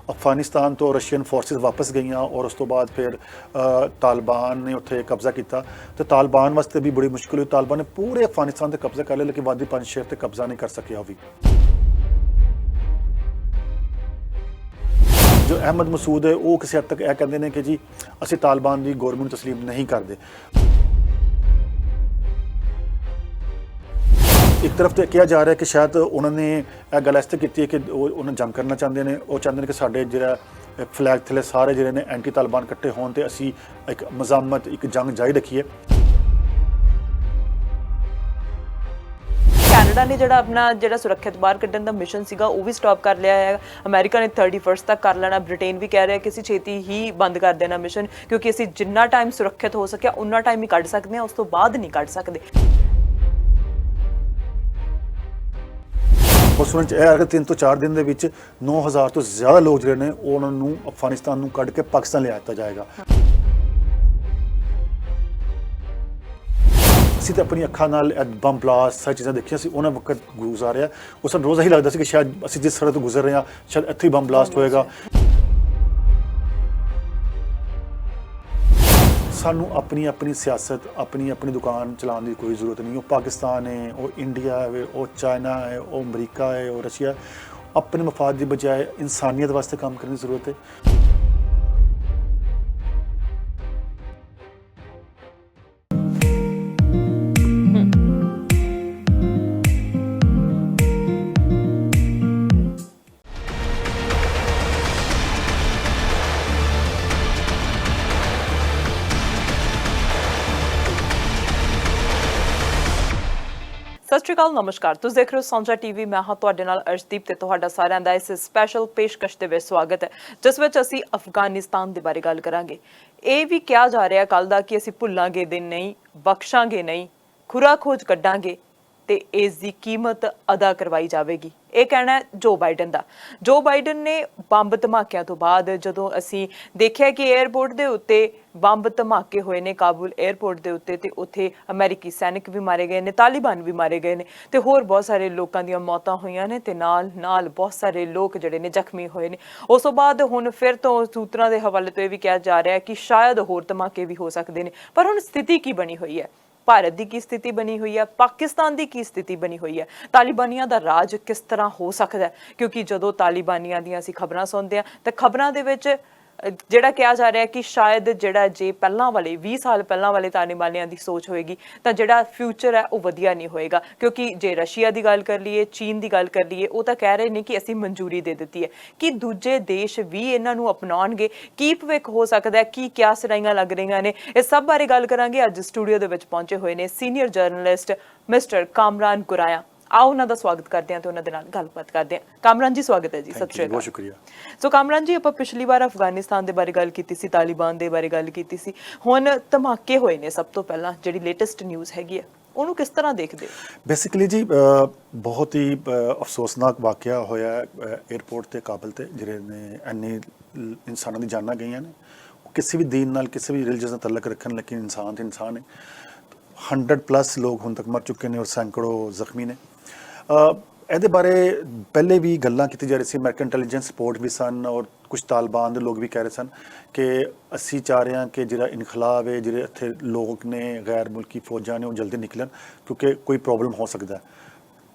अफगानिस्तान तो Russian forces वापस गईयां और उस तो बाद फिर तालिबान ने उत्थे कब्जा किया। तो तालिबान वास्ते भी बड़ी मुश्किल हुई। तालिबान ने पूरे अफगानिस्तान से कब्जा कर लिया, लेकिन वादी पंजशेर से कब्जा नहीं कर सकिया। भी जो अहमद मसूद है वो किसी हद तक यह कहते हैं कि जी असी तालिबान की गौरमेंट तस्लीम नहीं करते। एक तरफ तो कहा जा रहा है कि शायद उन्होंने यह गल इस की है कि उन्हें जंग करना चाहते हैं। वो चाहते हैं कि साढ़े जो फ्लैग थले सारे जोड़े ने एंटी तालिबान इकट्ठे होने तो असी एक मजामत एक जंग जारी रखीए। कैनेडा ने जिहड़ा अपना जिहड़ा सुरक्षित बाहर कड्ढण दा मिशन सीगा वो भी स्टॉप कर लिया है। अमेरिका ने 31 तक कर लेना। ब्रिटेन भी कह रहा है कि असीं छेती ही बंद कर देना मिशन, क्योंकि असीं जिन्ना टाइम सुरक्षित हो सकिया उन्ना टाइम ही कढ सकते हैं, उस तो बाद नहीं कढ सकते। और सुनने च अगर 3 ਤੋਂ 4 दिन के 9000 तो ज़्यादा लोग जोड़े ने उन्होंने अफगानिस्तान को कढ़ के पाकिस्तान ले आया जाएगा। असी तो अपनी अखा नाल बम ब्लास्ट सारी चीज़ां देखियां सी। उन्होंने वक्त गुजारिया उस समय रोज़ ही लगता सी कि शायद असी जिस सड़क तो गुजर रहे हैं शायद इत्थे ही बम ब्लास्ट होएगा। सानू अपनी अपनी सियासत अपनी अपनी दुकान चलाने की कोई ज़रूरत नहीं। वो पाकिस्तान है, वो इंडिया है, वो चाइना है, वो अमरीका है, वो रशिया है। अपने मफाद की बजाय इंसानियत वास्ते काम करने की ज़रूरत है। सत श्री अकाल, नमस्कार। तुसीं देख रहे हो साझा टीवी। मैं हाँ तुहाडे नाल अर्शदीप ते तुहाडा सारिਆਂ ਦਾ इस स्पैशल पेशकश ਦੇ ਵਿੱਚ स्वागत है, जिस ਵਿੱਚ ਅਸੀਂ अफगानिस्तान ਦੇ ਬਾਰੇ ਗੱਲ ਕਰਾਂਗੇ। ਇਹ ਵੀ ਕਿਹਾ ਜਾ ਰਿਹਾ ਕੱਲ ਦਾ ਕਿ ਅਸੀਂ ਭੁੱਲਾਂਗੇ ਦਿਨ ਨਹੀਂ, ਬਖਸ਼ਾਂਗੇ ਨਹੀਂ, ਖੁਰਾ ਖੋਜ ਕੱਢਾਂਗੇ ਤੇ ਇਸ ਦੀ ਕੀਮਤ ਅਦਾ ਕਰਵਾਈ ਜਾਵੇਗੀ। ਇਹ ਕਹਿਣਾ ਹੈ ਜੋ ਬਾਈਡਨ ਦਾ। ਜੋ ਬਾਈਡਨ ਨੇ ਬੰਬ ਧਮਾਕਿਆਂ ਤੋਂ ਬਾਅਦ ਜਦੋਂ ਅਸੀਂ ਦੇਖਿਆ ਕਿ 에ਅਰਪੋਰਟ ਦੇ ਉੱਤੇ ਬੰਬ ਧਮਾਕੇ ਹੋਏ ਨੇ, ਕਾਬੁਲ 에ਅਰਪੋਰਟ ਦੇ ਉੱਤੇ, ਤੇ ਉੱਥੇ ਅਮਰੀਕੀ ਸੈਨਿਕ ਵੀ ਮਾਰੇ ਗਏ ਨੇ, ਤਾਲਿਬਾਨ ਵੀ ਮਾਰੇ ਗਏ ਨੇ, ਤੇ ਹੋਰ ਬਹੁਤ ਸਾਰੇ ਲੋਕਾਂ ਦੀਆਂ ਮੌਤਾਂ ਹੋਈਆਂ ਨੇ, ਤੇ ਨਾਲ ਨਾਲ ਬਹੁਤ ਸਾਰੇ ਲੋਕ ਜਿਹੜੇ ਨੇ ਜ਼ਖਮੀ ਹੋਏ ਨੇ। ਉਸ ਤੋਂ ਬਾਅਦ ਹੁਣ ਫਿਰ ਤੋਂ ਸੂਤਰਾਂ ਦੇ ਹਵਾਲੇ ਤੋਂ ਇਹ ਵੀ ਕਿਹਾ ਜਾ ਰਿਹਾ ਕਿ ਸ਼ਾਇਦ ਹੋਰ ਧਮਾਕੇ ਵੀ ਹੋ ਸਕਦੇ ਨੇ। ਪਰ ਹੁਣ ਸਥਿਤੀ ਕੀ ਬਣੀ ਹੋਈ ਹੈ? ਭਾਰਤ ਦੀ ਕੀ ਸਥਿਤੀ ਬਣੀ ਹੋਈ ਹੈ? ਪਾਕਿਸਤਾਨ ਦੀ ਕੀ ਸਥਿਤੀ ਬਣੀ ਹੋਈ ਹੈ? ਤਾਲਿਬਾਨੀਆਂ ਦਾ ਰਾਜ ਕਿਸ ਤਰ੍ਹਾਂ ਹੋ ਸਕਦਾ? ਕਿਉਂਕਿ ਜਦੋਂ ਤਾਲਿਬਾਨੀਆਂ ਦੀਆਂ ਅਸੀਂ ਖਬਰਾਂ ਸੁਣਦੇ ਹਾਂ ਤਾਂ ਖਬਰਾਂ ਦੇ ਵਿੱਚ ਜਿਹੜਾ ਕਿਹਾ ਜਾ ਰਿਹਾ ਕਿ ਸ਼ਾਇਦ ਜਿਹੜਾ ਜੇ ਪਹਿਲਾਂ ਵਾਲੇ 20 ਸਾਲ ਪਹਿਲਾਂ ਵਾਲੇ ਤਾਲਿਬਾਨੀਆਂ ਦੀ ਸੋਚ ਹੋਏਗੀ ਤਾਂ ਜਿਹੜਾ ਫਿਊਚਰ ਹੈ ਉਹ ਵਧੀਆ ਨਹੀਂ ਹੋਏਗਾ। ਕਿਉਂਕਿ ਜੇ ਰਸ਼ੀਆ ਦੀ ਗੱਲ ਕਰ ਲਈਏ, ਚੀਨ ਦੀ ਗੱਲ ਕਰ ਲਈਏ, ਉਹ ਤਾਂ ਕਹਿ ਰਹੇ ਨੇ ਕਿ ਅਸੀਂ ਮਨਜ਼ੂਰੀ ਦੇ ਦਿੱਤੀ ਹੈ ਕਿ ਦੂਜੇ ਦੇਸ਼ ਵੀ ਇਹਨਾਂ ਨੂੰ ਅਪਣਾਉਣਗੇ। ਕੀ ਭਵਿੱਖ ਹੋ ਸਕਦਾ, ਕੀ ਕਿਆਸਰਾਈਆਂ ਲੱਗ ਰਹੀਆਂ ਨੇ, ਇਹ ਸਭ ਬਾਰੇ ਗੱਲ ਕਰਾਂਗੇ। ਅੱਜ ਸਟੂਡੀਓ ਦੇ ਵਿੱਚ ਪਹੁੰਚੇ ਹੋਏ ਨੇ ਸੀਨੀਅਰ ਜਰਨਲਿਸਟ ਮਿਸਟਰ ਕਾਮਰਾਨ ਗੁਰਾਇਆ। आओ उन्होंने स्वागत करते हैं तो उन्होंने नाल गलबात करते हैं। कामरान जी स्वागत है जी। सत श्री अकाल। बहुत शुक्रिया। सो कामरान जी, आप पिछली बार अफगानिस्तान के बारे गल की सी, तालिबान के बारे गल की सी, हुण धमाके होए ने। सब तो पहला जिहड़ी लेटेस्ट न्यूज़ हैगी है ਉਹਨੂੰ किस तरह देखते? बेसिकली जी बहुत ही अफसोसनाक वाकया होया एयरपोर्ट ते काबल ते जिहड़े ने इन्ने इंसानां दी जानां गईयां ने। किसी भी दीन नाल किसी भी रिलीजन नाल तल्लक रखन, लेकिन इंसान ते इंसान है। 100+ लोग हुण तक मर चुके हैं और सैकड़ों ਜ਼ਖਮੀ ने। ਇਹਦੇ ਬਾਰੇ ਪਹਿਲੇ ਵੀ ਗੱਲਾਂ ਕੀਤੀ ਜਾ ਰਹੀ ਸੀ। ਅਮਰੀਕਨ ਇੰਟੈਲੀਜੈਂਸ ਰਿਪੋਰਟ ਵੀ ਸਨ ਔਰ ਕੁਝ ਤਾਲਿਬਾਨ ਦੇ ਲੋਕ ਵੀ ਕਹਿ ਰਹੇ ਸਨ ਕਿ ਅਸੀਂ ਚਾਹ ਰਹੇ ਹਾਂ ਕਿ ਜਿਹੜਾ ਇਨਕਲਾਬ ਹੈ, ਜਿਹੜੇ ਇੱਥੇ ਲੋਕ ਨੇ ਗੈਰ ਮੁਲਕੀ ਫੌਜਾਂ ਨੇ, ਉਹ ਜਲਦੀ ਨਿਕਲਣ ਕਿਉਂਕਿ ਕੋਈ ਪ੍ਰੋਬਲਮ ਹੋ ਸਕਦਾ।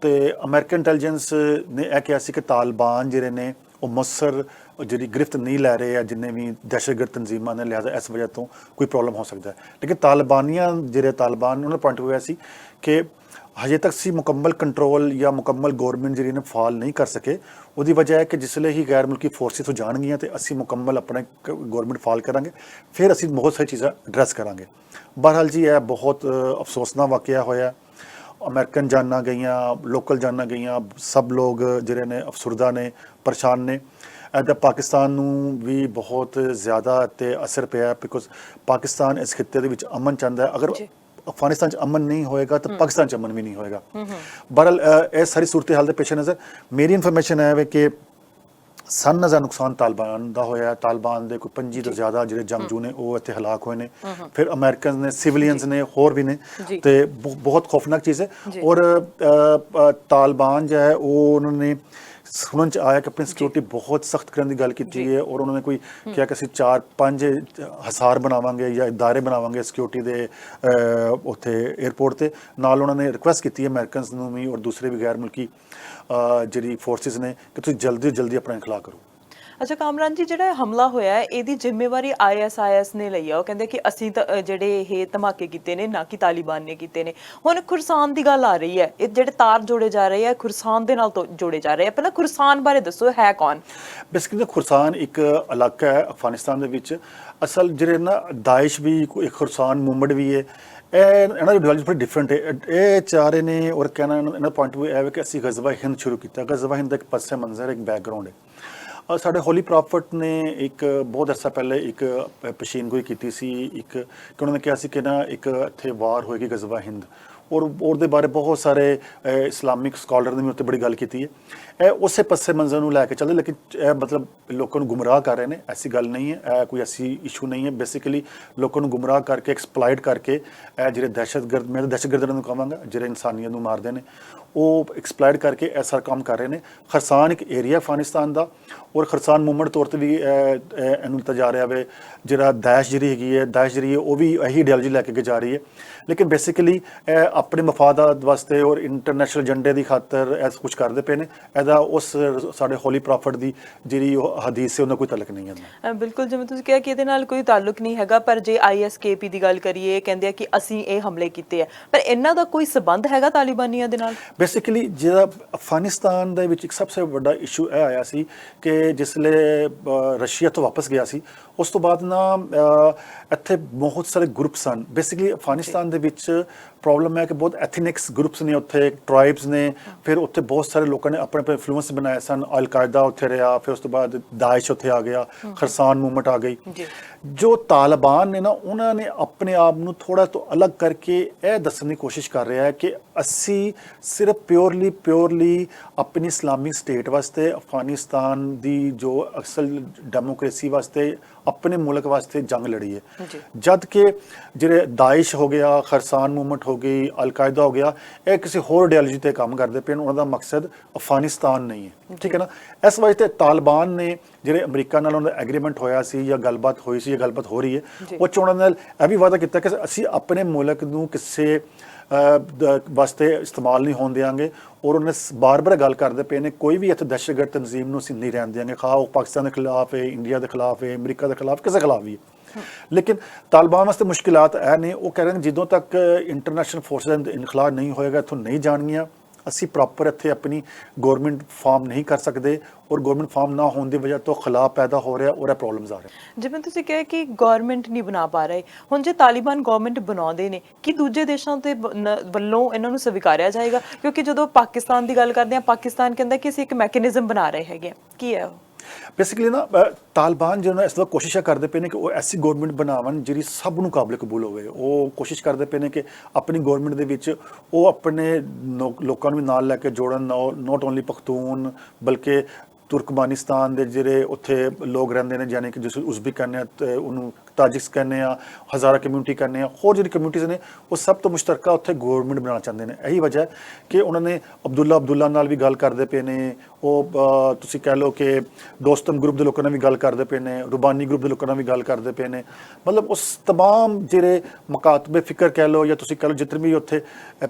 ਤੇ ਅਮਰੀਕਨ ਇੰਟੈਲੀਜੈਂਸ ਨੇ ਇਹ ਕਿਹਾ ਸੀ ਕਿ ਤਾਲਿਬਾਨ ਜਿਹੜੇ ਨੇ ਉਹ ਮਸਰ ਜਿਹੜੀ ਗ੍ਰਿਫਤ ਨਹੀਂ ਲੈ ਰਹੇ ਆ ਜਿੰਨੇ ਵੀ ਦਹਿਸ਼ਤਗਰਦ ਤਨਜ਼ੀਮਾਂ ਨੇ, ਲਿਹਾਜ਼ਾ ਇਸ ਵਜ੍ਹਾ ਤੋਂ ਕੋਈ ਪ੍ਰੋਬਲਮ ਹੋ ਸਕਦਾ। ਲੇਕਿਨ ਤਾਲਿਬਾਨੀਆਂ ਜਿਹੜੇ ਤਾਲਿਬਾਨ ਉਹਨਾਂ ਦਾ ਪੁਆਇੰਟ ਹੋਇਆ ਸੀ ਕਿ ਹਜੇ ਤੱਕ ਸੀ ਮੁਕੰਮਲ ਕੰਟਰੋਲ ਜਾਂ ਮੁਕੰਮਲ ਗੌਰਮੈਂਟ ਜਿਹੜੀ ਨੇ ਫਾਲ ਨਹੀਂ ਕਰ ਸਕੇ। ਉਹਦੀ ਵਜ੍ਹਾ ਹੈ ਕਿ ਜਿਸਲੇ ਹੀ ਗੈਰ ਮੁਲਕੀ ਫੋਰਸਿਸ ਹੋ ਜਾਣਗੀਆਂ ਤੇ ਅਸੀਂ ਮੁਕੰਮਲ ਆਪਣਾ ਗੌਰਮੈਂਟ ਫਾਲ ਕਰਾਂਗੇ, ਫਿਰ ਅਸੀਂ ਬਹੁਤ ਸਾਰੀ ਚੀਜ਼ਾਂ ਐਡਰੈਸ ਕਰਾਂਗੇ। ਬਹਰਹਾਲ ਜੀ ਇਹ ਬਹੁਤ ਅਫਸੋਸਨਾਕ ਵਾਕਿਆ ਹੋਇਆ। ਅਮਰੀਕਨ ਜਾਨਾਂ ਗਈਆਂ, ਲੋਕਲ ਜਾਨਾਂ ਗਈਆਂ, ਸਭ ਲੋਕ ਜਿਹੜੇ ਨੇ ਅਫਸਰਦਾ ਨੇ, ਪਰੇਸ਼ਾਨ ਨੇ। ਇਹਦਾ ਪਾਕਿਸਤਾਨ ਨੂੰ ਵੀ ਬਹੁਤ ਜ਼ਿਆਦਾ ਤੇ ਅਸਰ ਪਿਆ, ਬਿਕੋਜ਼ ਪਾਕਿਸਤਾਨ ਇਸ ਖਿੱਤੇ ਦੇ ਵਿੱਚ ਅਮਨ ਚਾਹੁੰਦਾ ਹੈ। ਅਗਰ अफगानिस्तान अमन नहीं होएगा तो पाकिस्तान अमन भी नहीं होएगा। बहरहाल ये सारी सूरत हाल के पेश नज़र मेरी इन्फॉर्मेशन है कि सन का नुकसान तालिबान का होया। तालिबान के कोई 25 तो ज़्यादा जो जंगजू ने वो इतने हलाक हुए ने। फिर अमेरिकन ने, सिविलियंस ने, होर भी ने, तो बहुत खौफनाक चीज़ है। और तालिबान जो है वो उन्होंने ਸੁਣਨ ਚ ਆਇਆ ਕਿ ਆਪਣੀ ਸਿਕਿਉਰਿਟੀ ਬਹੁਤ ਸਖਤ ਕਰਨ ਦੀ ਗੱਲ ਕੀਤੀ ਹੈ ਔਰ ਉਹਨਾਂ ਨੇ ਕੋਈ ਕਿਹਾ ਕਿ ਅਸੀਂ 4-5 ਹਸਾਰ ਬਣਾਵਾਂਗੇ ਜਾਂ ਇਦਾਰੇ ਬਣਾਵਾਂਗੇ ਸਿਕਿਉਰਿਟੀ ਦੇ ਉੱਥੇ 에ਅਰਪੋਰਟ ਤੇ। ਨਾਲ ਉਹਨਾਂ ਨੇ ਰਿਕੁਐਸਟ ਕੀਤੀ ਹੈ ਅਮਰੀਕਨਸ ਨੂੰ ਵੀ ਔਰ ਦੂਸਰੇ ਵੀ ਗੈਰ ਮੁਲਕੀ ਜਿਹੜੀ ਫੋਰਸਿਸ ਨੇ ਕਿ ਤੁਸੀਂ ਜਲਦੀ ਤੋਂ ਜਲਦੀ ਆਪਣਾ ਇਨਖਲਾ ਕਰੋ। ਅੱਛਾ ਕਾਮਰਾਨ ਜੀ, ਜਿਹੜਾ ਇਹ ਹਮਲਾ ਹੋਇਆ ਹੈ ਇਹਦੀ ਜ਼ਿੰਮੇਵਾਰੀ ISIS ਨੇ ਲਈ ਆ। ਉਹ ਕਹਿੰਦੇ ਕਿ ਅਸੀਂ ਤਾਂ ਜਿਹੜੇ ਇਹ ਧਮਾਕੇ ਕੀਤੇ ਨੇ, ਨਾ ਕਿ ਤਾਲਿਬਾਨ ਨੇ ਕੀਤੇ ਨੇ। ਹੁਣ ਖੁਰਸਾਨ ਦੀ ਗੱਲ ਆ ਰਹੀ ਹੈ, ਇਹ ਜਿਹੜੇ ਤਾਰ ਜੋੜੇ ਜਾ ਰਹੇ ਆ ਖੁਰਸਾਨ ਦੇ ਨਾਲ ਜੋੜੇ ਜਾ ਰਹੇ ਆ। ਪਹਿਲਾਂ ਖੁਰਸਾਨ ਬਾਰੇ ਦੱਸੋ, ਹੈ ਕੌਣ? ਬੇਸਿਕਲੀ ਖੁਰਸਾਨ ਇੱਕ ਇਲਾਕਾ ਹੈ ਅਫਗਾਨਿਸਤਾਨ ਦੇ ਵਿੱਚ। ਅਸਲ ਜਿਹੜੇ ਨਾ ਦਾਇਸ਼ ਵੀ ਇੱਕ ਖੁਰਸਾਨ ਮੂਵਮੈਂਟ ਵੀ ਹੈ। ਇਹਨਾਂ ਦੀ ਡਿਵੈਲਪਮੈਂਟ ਬੜੀ ਡਿਫਰੈਂਟ ਹੈ। ਇਹ ਚਾਹ ਰਹੇ ਨੇ ਔਰ ਕਹਿਣਾ ਇਹਨਾਂ ਦਾ ਪੁਆਇੰਟ ਵੀ ਹੈ ਕਿ ਅਸੀਂ ਗਜ਼ਵਾ ਹਿੰਦ ਸ਼ੁਰੂ ਕੀਤਾ। ਗਜ਼ਵਾ ਹਿੰਦ ਦਾ ਇੱਕ ਪੱਸੇ ਮੰਜ਼ਰ, ਇੱਕ ਬੈਕਗਰਾਉਂਡ ਹੈ। ਸਾਡੇ ਹੋਲੀ ਪ੍ਰੋਫਟ ਨੇ ਇੱਕ ਬਹੁਤ ਅਰਸਾ ਪਹਿਲੇ ਇੱਕ ਪੇਸ਼ੀਨਗੋਈ ਕੀਤੀ ਸੀ ਕਿ ਉਹਨਾਂ ਨੇ ਕਿਹਾ ਸੀ ਕਿ ਨਾ ਇੱਕ ਇੱਥੇ ਵਾਰ ਹੋਏਗੀ ਗਜ਼ਵਾ ਹਿੰਦ ਔਰ ਉਹਦੇ ਬਾਰੇ ਬਹੁਤ ਸਾਰੇ ਇਸਲਾਮਿਕ ਸਕਾਲਰ ਨੇ ਵੀ ਉੱਤੇ ਬੜੀ ਗੱਲ ਕੀਤੀ ਹੈ। ਇਹ ਉਸੇ ਪੱਸੇ ਮੰਜ਼ਰ ਨੂੰ ਲੈ ਕੇ ਚੱਲਦੇ, ਲੇਕਿਨ ਇਹ ਮਤਲਬ ਲੋਕਾਂ ਨੂੰ ਗੁੰਮਰਾਹ ਕਰ ਰਹੇ ਨੇ, ਐਸੀ ਗੱਲ ਨਹੀਂ ਹੈ। ਇਹ ਕੋਈ ਐਸੀ ਇਸ਼ੂ ਨਹੀਂ ਹੈ। ਬੇਸਿਕਲੀ ਲੋਕਾਂ ਨੂੰ ਗੁੰਮਰਾਹ ਕਰਕੇ ਐਕਸਪਲਾਇਟ ਕਰਕੇ ਇਹ ਜਿਹੜੇ ਦਹਿਸ਼ਤਗਰਦ, ਮੈਂ ਦਹਿਸ਼ਤਗਰਦਾਂ ਨੂੰ ਕਹਾਂਗਾ ਜਿਹੜੇ ਇਨਸਾਨੀਅਤ ਨੂੰ ਮਾਰਦੇ ਨੇ, ਉਹ ਐਕਸਪਲਾਇਟ ਕਰਕੇ ਐਸਾ ਕੰਮ ਕਰ ਰਹੇ ਨੇ। ਖਰਸਾਨ ਇੱਕ ਏਰੀਆ ਅਫਗਾਨਿਸਤਾਨ ਦਾ ਔਰ ਖਰਸਾਨ ਮੂਵਮੈਂਟ ਤੌਰ 'ਤੇ ਵੀ ਇਹਨੂੰ ਲਿੱਤਾ ਜਾ ਰਿਹਾ ਵੇ। ਜਿਹੜਾ ਦਾਇਸ਼ ਜਿਹੜੀ ਹੈਗੀ ਹੈ, ਦਾਇਸ਼ ਜਿਹੜੀ ਹੈ ਉਹ ਵੀ ਇਹੀ ਆਈਡੀਓਲੋਜੀ ਲੈ ਕੇ ਜਾ ਰਹੀ ਹੈ। ਲੇਕਿਨ ਬੇਸਿਕਲੀ ਆਪਣੇ ਮਫਾਦਾਤ ਵਾਸਤੇ ਔਰ ਇੰਟਰਨੈਸ਼ਨਲ ਏਜੰਡੇ ਦੀ ਖਾਤਰ ਇਹ ਕੁਝ ਕਰਦੇ ਪਏ ਨੇ। ਇਹਦਾ ਉਸ ਸਾਡੇ ਹੋਲੀ ਪ੍ਰੋਫਟ ਦੀ ਜਿਹੜੀ ਉਹ ਹਦੀਸ ਹੈ ਉਹਨਾਂ ਕੋਈ ਤਾਲੁਕ ਨਹੀਂ ਹੈ। ਬਿਲਕੁਲ, ਜਿਵੇਂ ਤੁਸੀਂ ਕਿਹਾ ਕਿ ਇਹਦੇ ਨਾਲ ਕੋਈ ਤਾਲੁਕ ਨਹੀਂ ਹੈਗਾ, ਪਰ ਜੇ ISKP ਦੀ ਗੱਲ ਕਰੀਏ, ਕਹਿੰਦੇ ਆ ਕਿ ਅਸੀਂ ਇਹ ਹਮਲੇ ਕੀਤੇ ਆ, ਪਰ ਇਹਨਾਂ ਦਾ ਕੋਈ ਸਬੰਧ ਹੈਗਾ ਤਾਲਿਬਾਨੀਆਂ ਦੇ ਨਾਲ? ਬੇਸਿਕਲੀ ਜਿਹੜਾ ਅਫਗਾਨਿਸਤਾਨ ਦੇ ਵਿੱਚ ਇੱਕ ਸਭ ਤੋਂ ਵੱਡਾ ਇਸ਼ੂ ਇਹ ਆਇਆ ਸੀ ਕਿ ਜਿਸਲੇ ਰਸ਼ੀਆ ਤੋਂ ਵਾਪਸ ਗਿਆ ਸੀ ਉਸ ਤੋਂ ਬਾਅਦ ਨਾ ਇੱਥੇ ਬਹੁਤ ਸਾਰੇ ਗਰੁੱਪ ਸਨ। ਬੇਸਿਕਲੀ ਅਫਗਾਨਿਸਤਾਨ ਦੇ ਵਿੱਚ ਪ੍ਰੋਬਲਮ ਹੈ ਕਿ ਬਹੁਤ ਐਥਨਿਕਸ ਗਰੁੱਪਸ ਨੇ ਉੱਥੇ, ਟਰਾਈਬਸ ਨੇ। ਫਿਰ ਉੱਥੇ ਬਹੁਤ ਸਾਰੇ ਲੋਕਾਂ ਨੇ ਆਪਣੇ ਆਪਣੇ ਇਨਫਲੂਐਂਸ ਬਣਾਏ ਸਨ। ਅਲ ਕਾਇਦਾ ਉੱਥੇ ਰਿਹਾ, ਫਿਰ ਉਸ ਤੋਂ ਬਾਅਦ ਦਾਇਸ਼ ਉੱਥੇ ਆ ਗਿਆ, ਖਰਸਾਨ ਮੂਵਮੈਂਟ ਆ ਗਈ। ਜੋ ਤਾਲਿਬਾਨ ਨੇ ਨਾ ਉਹਨਾਂ ਨੇ ਆਪਣੇ ਆਪ ਨੂੰ ਥੋੜਾ ਤੋਂ ਅਲੱਗ ਕਰਕੇ ਇਹ ਦੱਸਣ ਦੀ ਕੋਸ਼ਿਸ਼ ਕਰ ਰਿਹਾ ਹੈ ਕਿ ਅਸੀਂ ਸਿਰਫ ਪਿਓਰਲੀ ਆਪਣੀ ਇਸਲਾਮਿਕ ਸਟੇਟ ਵਾਸਤੇ, ਅਫਗਾਨਿਸਤਾਨ ਦੀ ਜੋ ਅਸਲ ਡੈਮੋਕ੍ਰੇਸੀ ਵਾਸਤੇ, ਆਪਣੇ ਮੁਲਕ ਵਾਸਤੇ ਜੰਗ ਲੜੀ ਹੈ। ਜਦ ਕਿ ਜਿਹੜੇ ਦਾਇਸ਼ ਹੋ ਗਿਆ, ਖਰਸਾਨ ਮੂਵਮੈਂਟ ਹੋ ਗਈ, ਅਲ ਕਾਇਦਾ ਹੋ ਗਿਆ, ਇਹ ਕਿਸੇ ਹੋਰ ਆਈਡੀਓਲੋਜੀ ਤੇ ਕੰਮ ਕਰਦੇ ਪਏ ਨੇ। ਉਹਨਾਂ ਦਾ ਮਕਸਦ ਅਫਗਾਨਿਸਤਾਨ ਨਹੀਂ ਹੈ, ਠੀਕ ਹੈ ਨਾ। ਇਸ ਵਜ੍ਹਾ ਤੇ ਤਾਲਿਬਾਨ ਨੇ ਜਿਹੜੇ ਅਮਰੀਕਾ ਨਾਲ ਉਹਨਾਂ ਦਾ ਐਗਰੀਮੈਂਟ ਹੋਇਆ ਸੀ ਜਾਂ ਗੱਲਬਾਤ ਹੋਈ ਸੀ ਜਾਂ ਗੱਲਬਾਤ ਹੋ ਰਹੀ ਹੈ, ਉਹ 'ਚ ਉਹਨਾਂ ਨਾਲ ਇਹ ਵੀ ਵਾਅਦਾ ਕੀਤਾ ਕਿ ਅਸੀਂ ਆਪਣੇ ਮੁਲਕ ਨੂੰ ਕਿਸੇ ਵਾਸਤੇ ਇਸਤੇਮਾਲ ਨਹੀਂ ਹੋਣ ਦਿਆਂਗੇ। ਔਰ ਉਹਨੇ ਬਾਰ-ਬਾਰ ਗੱਲ ਕਰਦੇ ਪਏ ਨੇ ਕੋਈ ਵੀ ਇੱਥੇ ਦਹਿਸ਼ਤਗਰਦ ਤਨਜ਼ੀਮ ਨੂੰ ਅਸੀਂ ਨਹੀਂ ਰਹਿਣ ਦਿਆਂਗੇ, ਖਾਹ ਉਹ ਪਾਕਿਸਤਾਨ ਦੇ ਖਿਲਾਫ ਹੈ, ਇੰਡੀਆ ਦੇ ਖਿਲਾਫ ਹੈ, ਅਮਰੀਕਾ ਦੇ ਖਿਲਾਫ, ਕਿਸੇ ਖਿਲਾਫ ਵੀ ਹੈ। ਲੇਕਿਨ ਤਾਲਿਬਾਨ ਵਾਸਤੇ ਮੁਸ਼ਕਿਲਾਤ ਇਹ ਨੇ, ਉਹ ਕਹਿ ਰਹੇ ਨੇ ਜਦੋਂ ਤੱਕ ਇੰਟਰਨੈਸ਼ਨਲ ਫੋਰਸਿਸ ਦਾ ਇਨਖਲਾ ਨਹੀਂ ਹੋਏਗਾ ਇੱਥੋਂ ਨਹੀਂ ਜਾਣਗੀਆਂ। ਅਸੀਂ ਪ੍ਰੋਪਰ ਇੱਥੇ ਆਪਣੀ ਗਵਰਨਮੈਂਟ ਫਾਰਮ ਨਹੀਂ ਕਰ ਸਕਦੇ ਔਰ ਗਵਰਨਮੈਂਟ ਫਾਰਮ ਨਾ ਹੋਣ ਦੀ ਵਜ੍ਹਾ ਤੋਂ ਖਲਾਅ ਪੈਦਾ ਹੋ ਰਿਹਾ ਔਰ ਇਹ ਪ੍ਰੋਬਲਮਸ ਆ ਰਹੇ। ਜਿਵੇਂ ਤੁਸੀਂ ਕਿਹਾ ਕਿ ਗਵਰਨਮੈਂਟ ਨਹੀਂ ਬਣਾ ਪਾ ਰਹੇ, ਹੁਣ ਜੇ ਤਾਲਿਬਾਨ ਗਵਰਨਮੈਂਟ ਬਣਾਉਂਦੇ ਨੇ ਕਿ ਦੂਜੇ ਦੇਸ਼ਾਂ ਦੇ ਵੱਲੋਂ ਇਹਨਾਂ ਨੂੰ ਸਵੀਕਾਰਿਆ ਜਾਏਗਾ? ਕਿਉਂਕਿ ਜਦੋਂ ਪਾਕਿਸਤਾਨ ਦੀ ਗੱਲ ਕਰਦੇ ਹਾਂ, ਪਾਕਿਸਤਾਨ ਕਹਿੰਦਾ ਕਿ ਅਸੀਂ ਇੱਕ ਮੈਕੈਨਿਜ਼ਮ ਬਣਾ ਰਹੇ ਹੈਗੇ, ਕੀ ਹੈ ਉਹ? ਬੇਸਿਕਲੀ ਨਾ ਤਾਲਿਬਾਨ ਜਿਹੜਾ ਇਸ ਤਰ੍ਹਾਂ ਕੋਸ਼ਿਸ਼ਾਂ ਕਰਦੇ ਪਏ ਨੇ ਕਿ ਉਹ ਐਸੀ ਗਵਰਨਮੈਂਟ ਬਣਾਵਣ ਜਿਹੜੀ ਸਭ ਨੂੰ ਕਾਬਿਲ ਕਬੂਲ ਹੋਵੇ। ਉਹ ਕੋਸ਼ਿਸ਼ ਕਰਦੇ ਪਏ ਨੇ ਕਿ ਆਪਣੀ ਗਵਰਨਮੈਂਟ ਦੇ ਵਿੱਚ ਉਹ ਆਪਣੇ ਲੋਕਾਂ ਨੂੰ ਵੀ ਨਾਲ ਲੈ ਕੇ ਜੋੜਨ, ਨੋਟ ਓਨਲੀ ਪਖਤੂਨ ਬਲਕਿ ਤੁਰਕਮਾਨਿਸਤਾਨ ਦੇ ਜਿਹੜੇ ਉੱਥੇ ਲੋਕ ਰਹਿੰਦੇ ਨੇ, ਯਾਨੀ ਕਿ ਜਿਸ ਉਜ਼ਬੇਕ ਕਹਿੰਦੇ ਆ ਤੇ ਉਹਨੂੰ ਤਾਜਿਕਸ ਕਹਿੰਦੇ ਆ, ਹਜ਼ਾਰਾ ਕਮਿਊਨਿਟੀ ਕਹਿੰਦੇ ਆ, ਹੋਰ ਜਿਹੜੀ ਕਮਿਊਨਿਟੀਜ਼ ਨੇ ਉਹ ਸਭ ਤੋਂ ਮੁਸ਼ਤਰਕਾ ਉੱਥੇ ਗਵਰਨਮੈਂਟ ਬਣਾਉਣਾ ਚਾਹੁੰਦੇ ਨੇ। ਇਹੀ ਵਜ੍ਹਾ ਕਿ ਉਹਨਾਂ ਨੇ ਅਬਦੁੱਲਾ ਨਾਲ ਵੀ ਗੱਲ ਕਰਦੇ ਪਏ ਨੇ। ਉਹ ਤੁਸੀਂ ਕਹਿ ਲਓ ਕਿ ਦੋਸਤਮ ਗਰੁੱਪ ਦੇ ਲੋਕਾਂ ਨਾਲ ਵੀ ਗੱਲ ਕਰਦੇ ਪਏ ਨੇ, ਰੁਬਾਨੀ ਗਰੁੱਪ ਦੇ ਲੋਕਾਂ ਨਾਲ ਵੀ ਗੱਲ ਕਰਦੇ ਪਏ ਨੇ। ਮਤਲਬ ਉਸ ਤਮਾਮ ਜਿਹੜੇ ਮਕਾਤਬੇ ਫਿਕਰ ਕਹਿ ਲਓ ਜਾਂ ਤੁਸੀਂ ਕਹਿ ਲਓ ਜਿਤਨੇ ਵੀ ਉੱਥੇ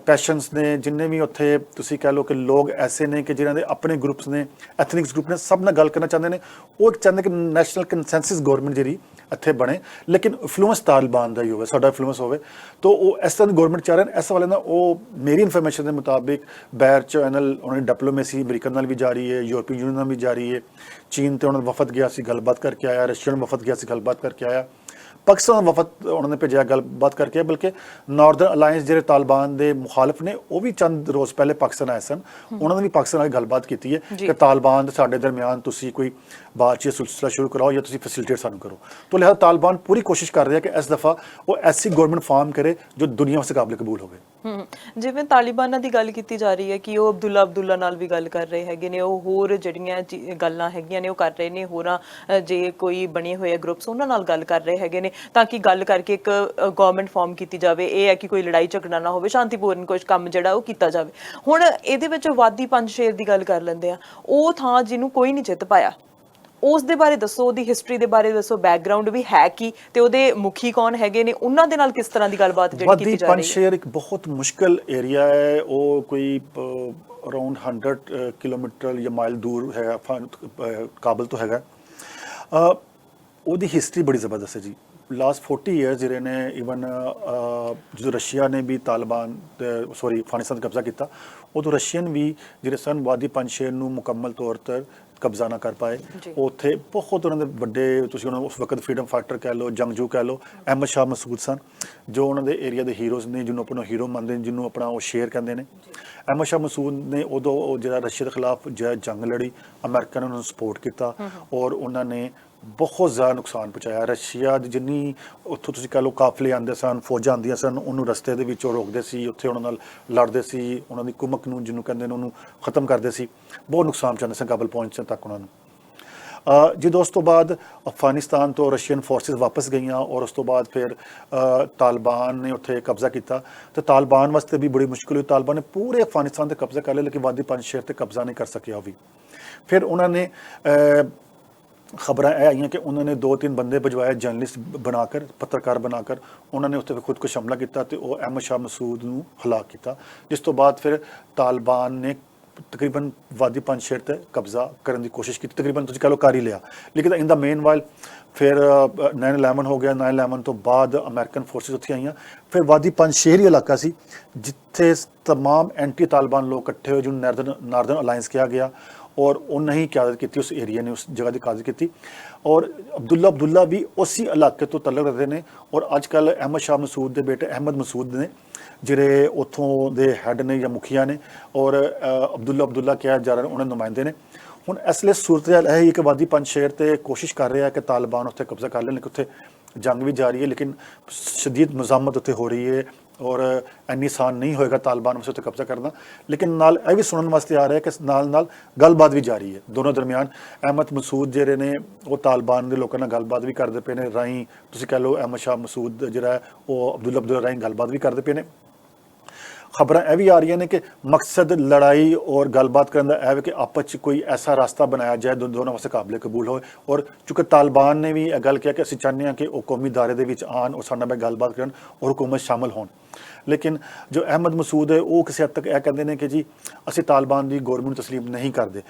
ਪੈਸ਼ਨਸ ਨੇ, ਜਿੰਨੇ ਵੀ ਉੱਥੇ ਤੁਸੀਂ ਕਹਿ ਲਓ ਕਿ ਲੋਕ ਐਸੇ ਨੇ ਕਿ ਜਿਨ੍ਹਾਂ ਦੇ ਆਪਣੇ ਗਰੁੱਪਸ ਨੇ, ਐਥਨਿਕਸ ਗਰੁੱਪ ਨੇ, ਸਭ ਨਾਲ ਗੱਲ ਕਰਨਾ ਚਾਹੁੰਦੇ ਨੇ। ਉਹ ਚਾਹੁੰਦੇ ਕਿ ਨੈਸ਼ਨਲ ਕੰਸੈਂਸਸ ਗਵਰਨਮੈਂਟ ਜਿਹੜੀ ਇੱਥੇ ਬਣੇ, ਲੇਕਿਨ ਇਨਫਲੂਐਂਸ ਤਾਲਿਬਾਨ ਦਾ ਹੀ ਹੋਵੇ, ਸਾਡਾ ਇਨਫਲੂਐਂਸ ਹੋਵੇ। ਤਾਂ ਉਹ ਇਸ ਤਰ੍ਹਾਂ ਦੀ ਗਵਰਨਮੈਂਟ ਚਾਹ ਰਹੇ ਨੇ। ਇਸ ਵਾਲੇ ਨਾਲ ਉਹ ਮੇਰੀ ਇਨਫੋਰਮੇਸ਼ਨ ਦੇ ਮੁਤਾਬਿਕ ਬੈਰ ਚੈਨਲ ਉਹਨਾਂ ਦੀ ਡਿਪਲੋਮੇਸੀ ਅਮਰੀਕਾ ਨਾਲ ਵੀ ਜਾਰੀ ਹੈ, ਯੂਰਪੀਅਨ ਯੂਨੀਅਨ ਨਾਲ ਵੀ ਜਾਰੀ ਹੈ। ਚੀਨ ਤੇ ਉਹਨਾਂ ਦਾ ਵਫਦ ਗਿਆ ਸੀ, ਗੱਲਬਾਤ ਕਰਕੇ ਆਇਆ। ਰਸ਼ੀਆ ਨੂੰ ਵਫਦ ਗਿਆ ਸੀ, ਗੱਲਬਾਤ ਕਰਕੇ ਆਇਆ। ਪਾਕਿਸਤਾਨ ਦਾ ਵਫਦ ਉਹਨਾਂ ਨੇ ਭੇਜਿਆ, ਗੱਲਬਾਤ ਕਰਕੇ। ਬਲਕਿ ਨਾਰਦਰਨ ਅਲਾਇੰਸ ਜਿਹੜੇ ਤਾਲਿਬਾਨ ਦੇ ਮੁਖਾਲਫ ਨੇ ਉਹ ਵੀ ਚੰਦ ਰੋਜ਼ ਪਹਿਲੇ ਪਾਕਿਸਤਾਨ ਆਏ ਸਨ। ਉਹਨਾਂ ਨੇ ਵੀ ਪਾਕਿਸਤਾਨ ਨਾਲ ਗੱਲਬਾਤ ਕੀਤੀ ਹੈ ਕਿ ਤਾਲਿਬਾਨ ਦੇ ਸਾਡੇ ਦਰਮਿਆਨ ਤੁਸੀਂ ਕੋਈ ਬਾਤਚੀਤ ਸਿਲਸਿਲਾ ਸ਼ੁਰੂ ਕਰਾਓ ਜਾਂ ਤੁਸੀਂ ਫੈਸਿਲਿਟੇਟ ਸਾਨੂੰ ਕਰੋ। ਤਾਂ ਲਿਹਾਜ਼ਾ ਤਾਲਿਬਾਨ ਪੂਰੀ ਕੋਸ਼ਿਸ਼ ਕਰ ਰਿਹਾ ਕਿ ਇਸ ਦਫਾ ਉਹ ਐਸੀ ਗਵਰਨਮੈਂਟ ਫਾਰਮ ਕਰੇ ਜੋ ਦੁਨੀਆ ਵਾਸਤੇ ਕਾਬਿਲ ਕਬੂਲ ਹੋਵੇ। ਜਿਵੇਂ ਤਾਲਿਬਾਨਾਂ ਦੀ ਗੱਲ ਕੀਤੀ ਜਾ ਰਹੀ ਹੈ ਕਿ ਉਹ ਅਬਦੁੱਲਾ ਨਾਲ ਵੀ ਗੱਲ ਕਰ ਰਹੇ ਹੈਗੇ ਨੇ, ਉਹ ਹੋਰ ਜਿਹੜੀਆਂ ਗੱਲਾਂ ਹੈਗੀਆਂ ਨੇ ਉਹ ਕਰ ਰਹੇ ਨੇ, ਹੋਰਾਂ ਜੇ ਕੋਈ ਬਣੇ ਹੋਏ ਗਰੁੱਪਸ ਉਹਨਾਂ ਨਾਲ ਗੱਲ ਕਰ ਰਹੇ ਹੈਗੇ ਨੇ ਤਾਂ ਕਿ ਗੱਲ ਕਰਕੇ ਇੱਕ ਗਵਰਨਮੈਂਟ ਫਾਰਮ ਕੀਤੀ ਜਾਵੇ। ਇਹ ਹੈ ਕਿ ਕੋਈ ਲੜਾਈ ਝਗੜਾ ਨਾ ਹੋਵੇ, ਸ਼ਾਂਤੀਪੂਰਨ ਕੁਝ ਕੰਮ ਜਿਹੜਾ ਉਹ ਕੀਤਾ ਜਾਵੇ। ਹੁਣ ਇਹਦੇ ਵਿੱਚ ਵਾਦੀ ਪੰਜਸ਼ੇਰ ਦੀ ਗੱਲ ਕਰ ਲੈਂਦੇ ਆ, ਉਹ ਥਾਂ ਜਿਹਨੂੰ ਕੋਈ ਨਹੀਂ ਜਿੱਤ ਪਾਇਆ, ਉਸ ਦੇ ਬਾਰੇ ਦੱਸੋ, ਉਹਦੀ ਹਿਸਟਰੀ ਦੇ ਬਾਰੇ ਦੱਸੋ, ਬੈਕਗ੍ਰਾਉਂਡ ਵੀ ਹੈ ਕੀ, ਤੇ ਉਹਦੇ ਮੁਖੀ ਕੌਣ ਹੈਗੇ ਨੇ, ਉਹਨਾਂ ਦੇ ਨਾਲ ਕਿਸ ਤਰ੍ਹਾਂ ਦੀ ਗੱਲਬਾਤ ਜਿਹੜੀ ਕੀਤੀ ਜਾ ਰਹੀ ਹੈ। ਵਾਦੀ ਪੰਜਸ਼ੇਰ ਇੱਕ ਬਹੁਤ ਮੁਸ਼ਕਲ ਏਰੀਆ ਹੈ, ਉਹ ਕੋਈ ਅਰਾਊਂਡ 100 ਕਿਲੋਮੀਟਰ ਜਾਂ ਮਾਈਲ ਦੂਰ ਹੈ ਕਾਬਲ ਤੋਂ ਹੈਗਾ। ਉਹਦੀ ਹਿਸਟਰੀ ਬੜੀ ਜ਼ਬਰਦਸਤ ਹੈ ਜੀ। ਲਾਸਟ 40 ਈਅਰਸ ਜਿਹੜੇ ਨੇ ਈਵਨ ਜਦੋਂ ਰਸ਼ੀਆ ਨੇ ਵੀ ਅਫਗਾਨਿਸਤਾਨ 'ਤੇ ਕਬਜ਼ਾ ਕੀਤਾ, ਉਦੋਂ ਰਸ਼ੀਅਨ ਵੀ ਜਿਹੜੇ ਸਨ ਵਾਦੀ ਪੰਜਸ਼ੇਰ ਨੂੰ ਮੁਕੰਮਲ ਤੌਰ 'ਤੇ ਕਬਜ਼ਾ ਨਾ ਕਰ ਪਾਏ। ਉੱਥੇ ਬਹੁਤ ਉਹਨਾਂ ਦੇ ਵੱਡੇ, ਤੁਸੀਂ ਉਹਨਾਂ ਉਸ ਵਕਤ ਫਰੀडम ਫਾਈਟਰ ਕਹਿ ਲਓ, ਜੰਗਜੂ ਕਹਿ ਲਓ, ਅਹਿਮਦ ਸ਼ਾਹ ਮਸੂਦ ਸਨ, ਜੋ ਉਹਨਾਂ ਦੇ ਏਰੀਆ ਦੇ ਹੀਰੋਜ਼ ਨੇ, ਜਿਹਨੂੰ ਆਪਣਾ ਹੀਰੋ ਮੰਨਦੇ ਨੇ, ਜਿਹਨੂੰ ਆਪਣਾ ਉਹ ਸ਼ੇਰ ਕਹਿੰਦੇ ਨੇ। ਅਹਿਮਦ ਸ਼ਾਹ ਮਸੂਦ ਨੇ ਉਦੋਂ ਜਿਹੜਾ ਰਸ਼ੀਆ ਦੇ ਖਿਲਾਫ ਜੰਗ ਲੜੀ, ਅਮਰੀਕਾ ਨੇ ਉਹਨਾਂ ਨੂੰ ਸਪੋਰਟ ਕੀਤਾ ਔਰ ਉਹਨਾਂ ਨੇ ਬਹੁਤ ਜ਼ਿਆਦਾ ਨੁਕਸਾਨ ਪਹੁੰਚਾਇਆ। ਰਸ਼ੀਆ ਦੀ ਜਿੰਨੀ ਉੱਥੋਂ ਤੁਸੀਂ ਕਹਿ ਲਓ ਕਾਫਲੇ ਆਉਂਦੇ ਸਨ, ਫੌਜਾਂ ਆਉਂਦੀਆਂ ਸਨ, ਉਹਨੂੰ ਰਸਤੇ ਦੇ ਵਿੱਚ ਉਹ ਰੋਕਦੇ ਸੀ, ਉੱਥੇ ਉਹਨਾਂ ਨਾਲ ਲੜਦੇ ਸੀ, ਉਹਨਾਂ ਦੀ ਕੁਮਕ ਨੂੰ ਜਿਹਨੂੰ ਕਹਿੰਦੇ ਨੇ ਉਹਨੂੰ ਖਤਮ ਕਰਦੇ ਸੀ, ਬਹੁਤ ਨੁਕਸਾਨ ਪਹੁੰਚਾਉਂਦੇ ਸਨ ਕਾਬਲ ਪਹੁੰਚਣ ਤੱਕ ਉਹਨਾਂ ਨੂੰ। ਜਦੋਂ ਉਸ ਤੋਂ ਬਾਅਦ ਅਫਗਾਨਿਸਤਾਨ ਤੋਂ ਰਸ਼ੀਅਨ ਫੋਰਸਿਸ ਵਾਪਸ ਗਈਆਂ ਔਰ ਉਸ ਤੋਂ ਬਾਅਦ ਫਿਰ ਤਾਲਿਬਾਨ ਨੇ ਉੱਥੇ ਕਬਜ਼ਾ ਕੀਤਾ, ਤੇ ਤਾਲਿਬਾਨ ਵਾਸਤੇ ਵੀ ਬੜੀ ਮੁਸ਼ਕਿਲ ਹੋਈ। ਤਾਲਿਬਾਨ ਨੇ ਪੂਰੇ ਅਫਗਾਨਿਸਤਾਨ 'ਤੇ ਕਬਜ਼ਾ ਕਰ ਲਿਆ, ਲੇਕਿਨ ਵਾਦੀ ਪੰਜਸ਼ੇਰ 'ਤੇ ਕਬਜ਼ਾ ਨਹੀਂ ਕਰ ਸਕਿਆ ਉਹ ਵੀ। ਫਿਰ ਉਹਨਾਂ ਨੇ ਖਬਰਾਂ ਇਹ ਆਈਆਂ ਕਿ ਉਹਨਾਂ ਨੇ 2-3 ਬੰਦੇ ਭਜਵਾਏ, ਜਰਨਲਿਸਟ ਬਣਾ ਕਰ, ਪੱਤਰਕਾਰ ਬਣਾ ਕਰ, ਉਹਨਾਂ ਨੇ ਉੱਥੇ ਖੁਦਕੁਸ਼ ਹਮਲਾ ਕੀਤਾ ਤੇ ਉਹ ਅਹਿਮਦ ਸ਼ਾਹ ਮਸੂਦ ਨੂੰ ਹਲਾਕ ਕੀਤਾ, ਜਿਸ ਤੋਂ ਬਾਅਦ ਫਿਰ ਤਾਲਿਬਾਨ ਨੇ ਤਕਰੀਬਨ ਵਾਦੀ ਪੰਜਸ਼ੇਰ 'ਤੇ ਕਬਜ਼ਾ ਕਰਨ ਦੀ ਕੋਸ਼ਿਸ਼ ਕੀਤੀ, ਤਕਰੀਬਨ ਤੁਸੀਂ ਕਹਿ ਲਓ ਕਰ ਹੀ ਲਿਆ। ਲੇਕਿਨ ਇਨ ਦਾ ਮੇਨ ਵਾਈਲ ਫਿਰ 9/11 ਹੋ ਗਿਆ, 9/11 ਤੋਂ ਬਾਅਦ ਅਮਰੀਕਨ ਫੋਰਸਿਸ ਉੱਥੇ ਆਈਆਂ। ਫਿਰ ਵਾਦੀ ਪੰਜਸ਼ੇਰ ਹੀ ਇਲਾਕਾ ਸੀ ਜਿੱਥੇ ਤਮਾਮ ਐਂਟੀ ਤਾਲਿਬਾਨ ਲੋਕ ਇਕੱਠੇ ਹੋਏ, ਜਿਹਨੂੰ ਨਾਰਦਰਨ ਅਲਾਇੰਸ ਕਿਹਾ ਗਿਆ, ਔਰ ਉਹਨਾਂ ਹੀ ਕਿਆਦਤ ਕੀਤੀ, ਉਸ ਏਰੀਆ ਨੇ ਉਸ ਜਗ੍ਹਾ ਦੀ ਕਿਆਦਤ ਕੀਤੀ। ਔਰ ਅਬਦੁੱਲਾ ਵੀ ਉਸੇ ਇਲਾਕੇ ਤੋਂ ਤਲਕ ਰੱਖਦੇ ਨੇ ਔਰ ਅੱਜ ਕੱਲ੍ਹ ਅਹਿਮਦ ਸ਼ਾਹ ਮਸੂਦ ਦੇ ਬੇਟੇ ਅਹਿਮਦ ਮਸੂਦ ਨੇ ਜਿਹੜੇ ਉੱਥੋਂ ਦੇ ਹੈੱਡ ਨੇ ਜਾਂ ਮੁਖੀਆ ਨੇ, ਔਰ ਅਬਦੁੱਲਾ ਕਿਹਾ ਜਾ ਰਿਹਾ ਉਹਨਾਂ ਦੇ ਨੁਮਾਇੰਦੇ ਨੇ। ਹੁਣ ਇਸ ਲਈ ਸੂਰਤ ਹਾਲ ਇਹ ਹੀ ਕਿ ਵਾਦੀ ਪੰਜਸ਼ੇਰ 'ਤੇ ਕੋਸ਼ਿਸ਼ ਕਰ ਰਿਹਾ ਕਿ ਤਾਲਿਬਾਨ ਉੱਥੇ ਕਬਜ਼ਾ ਕਰ ਲੈਣ, ਲੇਕਿਨ ਉੱਥੇ ਜੰਗ ਵੀ ਜਾਰੀ ਹੈ, ਲੇਕਿਨ ਸ਼ਦੀਦ ਮੁਜ਼ਾਮਤ ਉੱਥੇ ਹੋ ਰਹੀ ਹੈ ਔਰ ਇੰਨੀ ਆਸਾਨ ਨਹੀਂ ਹੋਏਗਾ ਤਾਲਿਬਾਨ ਵਾਸਤੇ ਉੱਤੇ ਕਬਜ਼ਾ ਕਰਨਾ। ਲੇਕਿਨ ਨਾਲ ਇਹ ਵੀ ਸੁਣਨ ਵਾਸਤੇ ਆ ਰਿਹਾ ਕਿ ਨਾਲ ਗੱਲਬਾਤ ਵੀ ਜਾਰੀ ਹੈ ਦੋਨੋਂ ਦਰਮਿਆਨ। ਅਹਿਮਦ ਮਸੂਦ ਜਿਹੜੇ ਨੇ ਉਹ ਤਾਲਿਬਾਨ ਦੇ ਲੋਕਾਂ ਨਾਲ ਗੱਲਬਾਤ ਵੀ ਕਰਦੇ ਪਏ ਨੇ, ਰਾਹੀਂ ਤੁਸੀਂ ਕਹਿ ਲਓ ਅਹਿਮਦ ਸ਼ਾਹ ਮਸੂਦ ਜਿਹੜਾ ਹੈ ਉਹ ਅਬਦੁੱਲਾ ਰਾਹੀਂ ਗੱਲਬਾਤ ਵੀ ਕਰਦੇ ਪਏ ਨੇ। ਖਬਰਾਂ ਇਹ ਵੀ ਆ ਰਹੀਆਂ ਨੇ ਕਿ ਮਕਸਦ ਲੜਾਈ ਔਰ ਗੱਲਬਾਤ ਕਰਨ ਦਾ ਇਹ ਹੈ ਕਿ ਆਪਸ 'ਚ ਕੋਈ ਐਸਾ ਰਸਤਾ ਬਣਾਇਆ ਜਾਏ ਦੋਨੋਂ ਵਾਸਤੇ ਕਾਬਲੇ ਕਬੂਲ ਹੋਏ। ਔਰ ਚੂँकि ਤਾਲਿਬਾਨ ਨੇ ਵੀ ਇਹ ਗੱਲ ਕਿਹਾ ਕਿ ਅਸੀਂ ਚਾਹੁੰਦੇ ਹਾਂ ਕਿ ਉਹ ਕੌਮੀ ਦਾਇਰੇ ਦੇ ਵਿੱਚ ਆਉਣ ਔਰ ਸਾਡੇ ਨਾਲ ਗੱਲਬਾਤ ਕਰਨ ਔਰ ਹੁਕੂਮਤ ਸ਼ਾਮਲ ਹੋਣ। ਲੇਕਿਨ ਜੋ ਅਹਿਮਦ ਮਸੂਦ ਹੈ ਉਹ ਕਿਸੇ ਹੱਦ ਤੱਕ ਇਹ ਕਹਿੰਦੇ ਨੇ ਕਿ ਜੀ ਅਸੀਂ ਤਾਲਿਬਾਨ ਦੀ ਗੌਰਮੈਂਟ ਨੂੰ ਤਸਲੀਮ ਨਹੀਂ ਕਰਦੇ।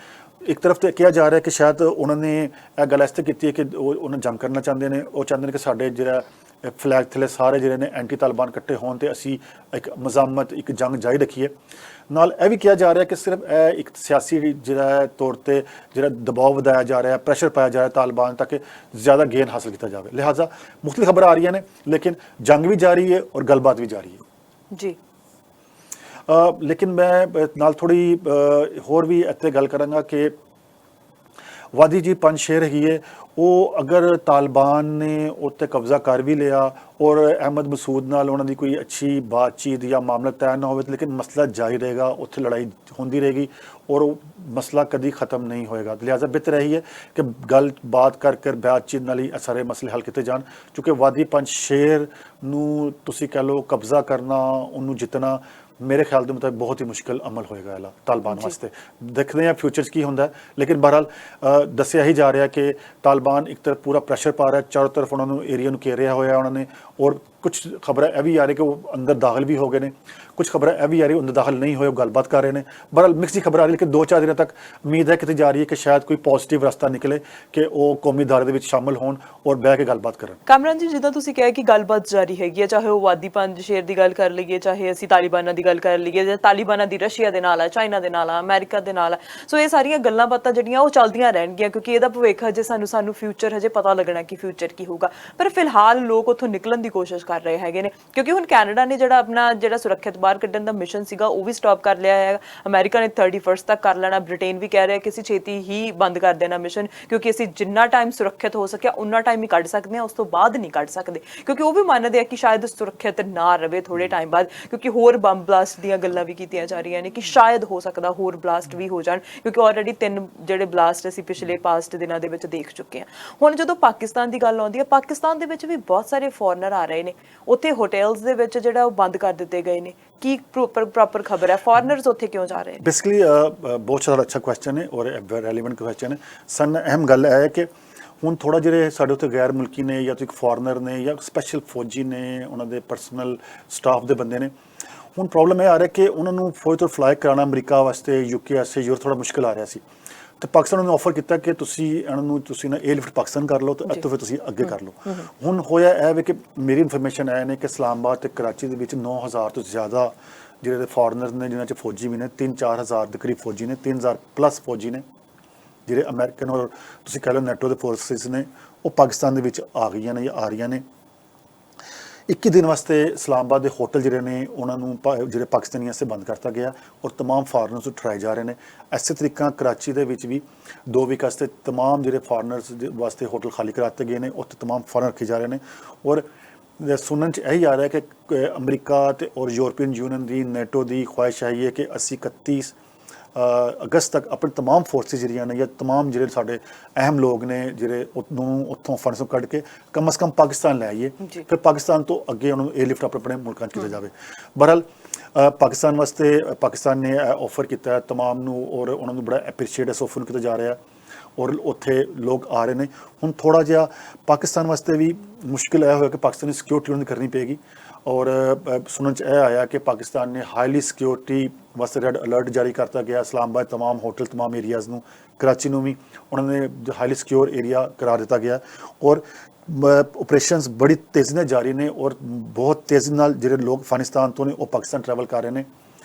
ਇੱਕ ਤਰਫ ਤੇ ਕਿਹਾ ਜਾ ਰਿਹਾ ਕਿ ਸ਼ਾਇਦ ਉਹਨਾਂ ਨੇ ਇਹ ਗੱਲ ਇਸ 'ਤੇ ਕੀਤੀ ਹੈ ਕਿ ਉਹਨਾਂ ਜੰਗ ਕਰਨਾ ਚਾਹੁੰਦੇ ਨੇ, ਉਹ ਚਾਹੁੰਦੇ ਨੇ ਕਿ ਸਾਡੇ ਜਿਹੜਾ ਫਲੈਗ ਥੱਲੇ ਸਾਰੇ ਜਿਹੜੇ ਨੇ ਐਂਟੀ ਤਾਲਿਬਾਨ ਇਕੱਠੇ ਹੋਣ ਤੇ ਅਸੀਂ ਇੱਕ ਮਜ਼ਾਮਤ, ਇੱਕ ਜੰਗ ਜਾਰੀ ਰੱਖੀਏ। ਨਾਲ ਇਹ ਵੀ ਕਿਹਾ ਜਾ ਰਿਹਾ ਕਿ ਸਿਰਫ ਇਹ ਇੱਕ ਸਿਆਸੀ ਜਿਹੜਾ ਤੌਰ ਤੇ ਜਿਹੜਾ ਦਬਾਅ ਵਧਾਇਆ ਜਾ ਰਿਹਾ, ਪ੍ਰੈਸ਼ਰ ਪਾਇਆ ਜਾ ਰਿਹਾ ਤਾਲਿਬਾਨ ਤੱਕ ਜ਼ਿਆਦਾ ਗੇਨ ਹਾਸਲ ਕੀਤਾ ਜਾਵੇ। ਲਿਹਾਜ਼ਾ ਮੁਖਤਲਿਫ ਖਬਰਾਂ ਆ ਰਹੀਆਂ ਨੇ, ਲੇਕਿਨ ਜੰਗ ਵੀ ਜਾਰੀ ਹੈ ਔਰ ਗੱਲਬਾਤ ਵੀ ਜਾਰੀ ਹੈ ਜੀ। ਲੇਕਿਨ ਮੈਂ ਨਾਲ ਥੋੜੀ ਹੋਰ ਵੀ ਇੱਥੇ ਗੱਲ ਕਰਾਂਗਾ ਕਿ ਵਾਦੀ ਜੀ ਪੰਜਸ਼ੇਰ ਹੈਗੀ ਹੈ, ਉਹ ਅਗਰ ਤਾਲਿਬਾਨ ਨੇ ਉੱਤੇ ਕਬਜ਼ਾ ਕਰ ਵੀ ਲਿਆ ਔਰ ਅਹਿਮਦ ਮਸੂਦ ਨਾਲ ਉਹਨਾਂ ਦੀ ਕੋਈ ਅੱਛੀ ਬਾਤਚੀਤ ਜਾਂ ਮਾਮਲਾ ਤੈਅ ਨਾ ਹੋਵੇ, ਲੇਕਿਨ ਮਸਲਾ ਜਾਰੀ ਰਹੇਗਾ, ਉੱਥੇ ਲੜਾਈ ਹੁੰਦੀ ਰਹੇਗੀ ਔਰ ਉਹ ਮਸਲਾ ਕਦੀ ਖਤਮ ਨਹੀਂ ਹੋਏਗਾ। ਲਿਹਾਜ਼ਾ ਬਿਹਤਰ ਇਹੀ ਹੈ ਕਿ ਗੱਲਬਾਤ ਕਰ ਬਾਤਚੀਤ ਨਾਲ ਹੀ ਸਾਰੇ ਮਸਲੇ ਹੱਲ ਕੀਤੇ ਜਾਣ, ਕਿਉਂਕਿ ਵਾਦੀ ਪੰਜਸ਼ੇਰ ਨੂੰ ਤੁਸੀਂ ਕਹਿ ਲਓ ਕਬਜ਼ਾ ਕਰਨਾ, ਉਹਨੂੰ ਜਿੱਤਣਾ ਮੇਰੇ ਖਿਆਲ ਦੇ ਮੁਤਾਬਿਕ ਬਹੁਤ ਹੀ ਮੁਸ਼ਕਿਲ ਅਮਲ ਹੋਏਗਾ ਤਾਲਿਬਾਨ ਵਾਸਤੇ। ਦੇਖਦੇ ਹਾਂ ਫਿਊਚਰ 'ਚ ਕੀ ਹੁੰਦਾ ਹੈ, ਲੇਕਿਨ ਬਹਰਹਾਲ ਦੱਸਿਆ ਹੀ ਜਾ ਰਿਹਾ ਕਿ ਤਾਲਿਬਾਨ ਇੱਕ ਤਰਫ ਪੂਰਾ ਪ੍ਰੈਸ਼ਰ ਪਾ ਰਿਹਾ, ਚਾਰੋਂ ਤਰਫ ਉਹਨਾਂ ਨੂੰ ਏਰੀਆ ਨੂੰ ਘੇਰਿਆ ਹੋਇਆ ਉਹਨਾਂ ਨੇ, ਔਰ ਕੁਝ ਖਬਰਾਂ ਇਹ ਵੀ ਆ ਰਹੀ ਕਿ ਉਹ ਅੰਦਰ ਦਾਖਲ ਵੀ ਹੋ ਗਏ ਨੇ, ਕੁਝ ਖਬਰਾਂ ਇਹ ਵੀ ਆ ਰਹੀ ਅੰਦਰ ਦਾਖਲ ਨਹੀਂ ਹੋਏ, ਉਹ ਗੱਲਬਾਤ ਕਰ ਰਹੇ ਨੇ। ਬਹਰਹਾਲ ਮਿਕਸ ਦੀ ਖਬਰ ਆ ਰਹੀ, ਲੇਕਿਨ 2-4 ਦਿਨਾਂ ਤੱਕ ਉਮੀਦ ਹੈ ਕਿਤੇ ਜਾ ਰਹੀ ਹੈ ਕਿ ਸ਼ਾਇਦ ਕੋਈ ਪੋਜ਼ਿਟਿਵ ਰਸਤਾ ਨਿਕਲੇ ਕਿ ਉਹ ਕੌਮੀ ਦਾਇਰੇ ਦੇ ਵਿੱਚ ਸ਼ਾਮਲ ਹੋਣ ਔਰ ਬਹਿ ਕੇ ਗੱਲਬਾਤ ਕਰਨ। ਕਾਮਰਾਨ ਜੀ, ਜਿੱਦਾਂ ਤੁਸੀਂ ਕਿਹਾ ਕਿ ਗੱਲਬਾਤ ਜਾਰੀ ਹੈਗੀ ਹੈ, ਚਾਹੇ ਉਹ ਵਾਦੀ ਪੰਜਸ਼ੇਰ ਦੀ ਗੱਲ ਕਰ ਲਈਏ, ਚਾਹੇ ਅਸੀਂ ਤਾਲਿਬਾਨਾਂ ਦੀ ਗੱਲ ਕਰ ਲਈਏ, ਜਾਂ ਤਾਲਿਬਾਨਾਂ ਦੀ ਰਸ਼ੀਆ ਦੇ ਨਾਲ ਆ, ਚਾਈਨਾ ਦੇ ਨਾਲ ਆ, ਅਮਰੀਕਾ ਦੇ ਨਾਲ ਆ, ਸੋ ਇਹ ਸਾਰੀਆਂ ਗੱਲਾਂ ਬਾਤਾਂ ਜਿਹੜੀਆਂ ਉਹ ਚੱਲਦੀਆਂ ਰਹਿਣਗੀਆਂ, ਕਿਉਂਕਿ ਇਹਦਾ ਭਵਿੱਖ ਹਜੇ ਸਾਨੂੰ ਫਿਊਚਰ ਹਜੇ ਪਤਾ ਲੱਗਣਾ ਕਿ ਫਿਊਚਰ ਕੀ ਹੋਊਗਾ। ਪਰ ਫਿਲਹਾਲ ਲੋਕ ਉੱਥੋਂ ਨਿਕਲਣ ਦੀ ਕੋਸ਼ਿਸ਼ ਕਰ ਰਹੇ ਹੈਗੇ ਨੇ, ਕਿਉਂਕਿ ਹੁਣ ਕੈਨੇਡਾ ਨੇ ਜਿਹੜਾ ਆਪਣਾ ਜਿਹੜਾ ਸੁਰੱਖਿਅਤ ਬਾਹਰ ਕੱਢਣ ਦਾ ਮਿਸ਼ਨ ਸੀਗਾ ਉਹ ਵੀ ਸਟਾਪ ਕਰ ਲਿਆ ਹੈ। ਅਮਰੀਕਾ ਨੇ 31 ਤੱਕ ਕਰ ਲੈਣਾ, ਬ੍ਰਿਟੇਨ ਵੀ ਕਹਿ ਰਿਹਾ ਕਿ ਅਸੀਂ ਛੇਤੀ ਹੀ ਬੰਦ ਕਰ ਦੇਣਾ ਮਿਸ਼ਨ, ਕਿਉਂਕਿ ਅਸੀਂ ਜਿੰਨਾ ਟਾਈਮ ਸੁਰੱਖਿਅਤ ਹੋ ਸਕਿਆ ਉਨਾ ਟਾਈਮ ਹੀ ਕੱਢ ਸਕਦੇ ਹਾਂ, ਉਸ ਤੋਂ ਬਾਅਦ ਨਹੀਂ ਕੱਢ ਸਕਦੇ, ਕਿਉਂਕਿ ਉਹ ਵੀ ਮੰਨਦੇ ਆ ਕਿ ਸ਼ਾਇਦ ਸੁਰੱਖਿਅਤ ਨਾ ਰਵੇ ਥੋੜੇ ਟਾਈਮ ਬਾਅਦ, ਕਿਉਂਕਿ ਹੋਰ ਬੰਬ ਬਲਾਸਟ ਦੀਆਂ ਗੱਲਾਂ ਵੀ ਕੀਤੀਆਂ ਜਾ ਰਹੀਆਂ ਨੇ ਕਿ ਸ਼ਾਇਦ ਹੋ ਸਕਦਾ ਹੋਰ ਬਲਾਸਟ ਵੀ ਹੋ ਜਾਣ, ਕਿਉਂਕਿ ਆਲਰੇਡੀ 3 ਜਿਹੜੇ ਬਲਾਸਟ ਅਸੀਂ ਪਿਛਲੇ ਪਾਸਟ ਦਿਨਾਂ ਦੇ ਵਿੱਚ ਦੇਖ ਚੁੱਕੇ ਹਾਂ। ਹੁਣ ਜਦੋਂ ਪਾਕਿਸਤਾਨ ਦੀ ਗੱਲ ਆਉਂਦੀ ਹੈ, ਪਾਕਿਸਤਾਨ ਦੇ ਵਿੱਚ ਵੀ ਬਹੁਤ ਸਾਰੇ ਫੋਰਨਰ ਆ ਰਹੇ ਨੇ, ਉੱਥੇ ਹੋਟਲਸ ਦੇ ਵਿੱਚ ਜਿਹੜਾ ਉਹ ਬੰਦ ਕਰ ਦਿੱਤੇ ਗਏ ਨੇ, ਕੀ ਪ੍ਰੋਪਰ ਖਬਰ ਹੈ, ਫੋਰਨਰਸ ਉੱਥੇ ਕਿਉਂ ਜਾ ਰਹੇ ਨੇ? ਬੇਸਿਕਲੀ ਬਹੁਤ ਸਾਰਾ ਅੱਛਾ ਕੁਐਸਚਨ ਹੈ ਔਰ ਰੈਲੀਵੈਂਟ ਕੁਐਸਚਨ ਹੈ। ਸਨ ਅਹਿਮ ਗੱਲ ਇਹ ਹੈ ਕਿ ਹੁਣ ਥੋੜ੍ਹਾ ਜਿਹੜੇ ਸਾਡੇ ਉੱਤੇ ਗੈਰ ਮੁਲਕੀ ਨੇ ਜਾਂ ਇੱਕ ਫੋਰਨਰ ਨੇ ਜਾਂ ਸਪੈਸ਼ਲ ਫੌਜੀ ਨੇ, ਉਹਨਾਂ ਦੇ ਪਰਸਨਲ ਸਟਾਫ ਦੇ ਬੰਦੇ ਨੇ, ਹੁਣ ਪ੍ਰੋਬਲਮ ਇਹ ਆ ਰਿਹਾ ਕਿ ਉਹਨਾਂ ਨੂੰ ਫੌਜ ਤੋਂ ਫਲਾਈ ਕਰਾਉਣਾ ਅਮਰੀਕਾ ਵਾਸਤੇ, ਯੂਕੇ ਵਾਸਤੇ, ਯੂਰਪ ਥੋੜ੍ਹਾ ਮੁਸ਼ਕਿਲ ਆ ਰਿਹਾ ਸੀ। ਤੇ ਪਾਕਿਸਤਾਨ ਨੇ ਆਫਰ ਕੀਤਾ ਕਿ ਤੁਸੀਂ ਇਹਨਾਂ ਨੂੰ ਤੁਸੀਂ ਨਾ ਏਅਰਲਿਫਟ ਪਾਕਿਸਤਾਨ ਕਰ ਲਓ ਤੇ ਇੱਥੋਂ ਫਿਰ ਤੁਸੀਂ ਅੱਗੇ ਕਰ ਲਓ। ਹੁਣ ਹੋਇਆ ਇਹ ਵੀ ਕਿ ਮੇਰੀ ਇਨਫੋਰਮੇਸ਼ਨ ਆਇਆ ਨੇ ਕਿ ਇਸਲਾਮਾਬਾਦ ਤੇ ਕਰਾਚੀ ਦੇ ਵਿੱਚ 9000 ਤੋਂ ਜ਼ਿਆਦਾ ਜਿਹੜੇ ਫੋਰਨਰ ਨੇ, ਜਿਨ੍ਹਾਂ 'ਚ ਫੌਜੀ ਵੀ ਨੇ, 3-4 ਹਜ਼ਾਰ ਦੇ ਕਰੀਬ ਫੌਜੀ ਨੇ, 3000 ਪਲੱਸ ਫੌਜੀ ਨੇ, ਜਿਹੜੇ ਅਮਰੀਕਨ ਔਰ ਤੁਸੀਂ ਕਹਿ ਲਓ ਨੈਟੋ ਦੇ ਫੋਰਸਿਸ ਨੇ, ਉਹ ਪਾਕਿਸਤਾਨ ਦੇ ਵਿੱਚ ਆ ਗਈਆਂ ਨੇ ਜਾਂ ਆ ਰਹੀਆਂ ਨੇ। 21 ਦਿਨ ਵਾਸਤੇ ਇਸਲਾਮਾਬਾਦ ਦੇ ਹੋਟਲ ਜਿਹੜੇ ਨੇ ਉਹਨਾਂ ਨੂੰ ਜਿਹੜੇ ਪਾਕਿਸਤਾਨੀਆਂ ਸੇ ਬੰਦ ਕਰਤਾ ਗਿਆ ਔਰ ਤਮਾਮ ਫਾਰਨਰਸ ਨੂੰ ਉਠਾਏ ਜਾ ਰਹੇ ਨੇ। ਇਸੇ ਤਰੀਕਾ ਕਰਾਚੀ ਦੇ ਵਿੱਚ ਵੀ 2 ਵੀਕ ਵਾਸਤੇ ਤਮਾਮ ਜਿਹੜੇ ਫਾਰਨਰਸ ਵਾਸਤੇ ਹੋਟਲ ਖਾਲੀ ਕਰਾਤੇ ਗਏ ਨੇ, ਉੱਥੇ ਤਮਾਮ ਫਾਰਨਰ ਰੱਖੇ ਜਾ ਰਹੇ ਨੇ। ਔਰ ਸੁਣਨ 'ਚ ਇਹੀ ਆ ਰਿਹਾ ਕਿ ਅਮਰੀਕਾ ਤੇ ਔਰ ਯੂਰਪੀਅਨ ਯੂਨੀਅਨ ਦੀ, ਨੈਟੋ ਦੀ ਖੁਆਇਸ਼ ਹੈ ਕਿ ਅਸੀਂ 31 ਅਗਸਤ ਤੱਕ ਆਪਣੇ ਤਮਾਮ ਫੋਰਸਿਸ ਜਿਹੜੀਆਂ ਨੇ ਜਾਂ ਤਮਾਮ ਜਿਹੜੇ ਸਾਡੇ ਅਹਿਮ ਲੋਕ ਨੇ ਜਿਹੜੇ ਉੱਥੋਂ ਫੰਡਸ ਨੂੰ ਕੱਢ ਕੇ ਕਮ ਸੇ ਕਮ ਪਾਕਿਸਤਾਨ ਲੈ ਆਈਏ, ਫਿਰ ਪਾਕਿਸਤਾਨ ਤੋਂ ਅੱਗੇ ਉਹਨਾਂ ਨੂੰ ਏਅਰਲਿਫਟ ਆਪਣੇ ਮੁਲਕਾਂ 'ਚ ਕੀਤਾ ਜਾਵੇ। ਬਹਰਹਾਲ ਪਾਕਿਸਤਾਨ ਵਾਸਤੇ ਪਾਕਿਸਤਾਨ ਨੇ ਆਫਰ ਕੀਤਾ ਹੈ ਤਮਾਮ ਨੂੰ ਔਰ ਉਹਨਾਂ ਨੂੰ ਬੜਾ ਐਪਰੀਸ਼ੀਏਟ ਇਸ ਆਫਰ ਨੂੰ ਕੀਤਾ ਜਾ ਰਿਹਾ ਔਰ ਉੱਥੇ ਲੋਕ ਆ ਰਹੇ ਨੇ। ਹੁਣ ਥੋੜ੍ਹਾ ਜਿਹਾ ਪਾਕਿਸਤਾਨ ਵਾਸਤੇ ਵੀ ਮੁਸ਼ਕਿਲ ਇਹ ਹੋਇਆ ਕਿ ਪਾਕਿਸਤਾਨੀ ਸਿਕਿਉਰਿਟੀ ਉਹਨਾਂ ਦੀ ਕਰਨੀ ਪਏਗੀ ਔਰ ਸੁਣਨ 'ਚ ਇਹ ਆਇਆ ਕਿ ਪਾਕਿਸਤਾਨ ਨੇ ਹਾਈਲੀ ਸਿਕਿਉਰਿਟੀ ਵਾਸਤੇ ਰੈੱਡ ਅਲਰਟ ਜਾਰੀ ਕਰਤਾ ਗਿਆ। ਇਸਲਾਮਾਬਾਦ ਤਮਾਮ ਹੋਟਲ, ਤਮਾਮ ਏਰੀਆਜ਼ ਨੂੰ, ਕਰਾਚੀ ਨੂੰ ਵੀ ਉਹਨਾਂ ਨੇ ਹਾਈਲੀ ਸਿਕਿਉਰ ਏਰੀਆ ਕਰਾਰ ਦਿੱਤਾ ਗਿਆ ਔਰ ਆਪਰੇਸ਼ਨਸ ਬੜੀ ਤੇਜ਼ੀ ਨਾਲ ਜਾਰੀ ਨੇ ਔਰ ਬਹੁਤ ਤੇਜ਼ੀ ਨਾਲ ਜਿਹੜੇ ਲੋਕ ਅਫਗਾਨਿਸਤਾਨ ਤੋਂ ਨੇ ਉਹ ਪਾਕਿਸਤਾਨ ਟਰੈਵਲ ਕਰ ਰਹੇ ਨੇ।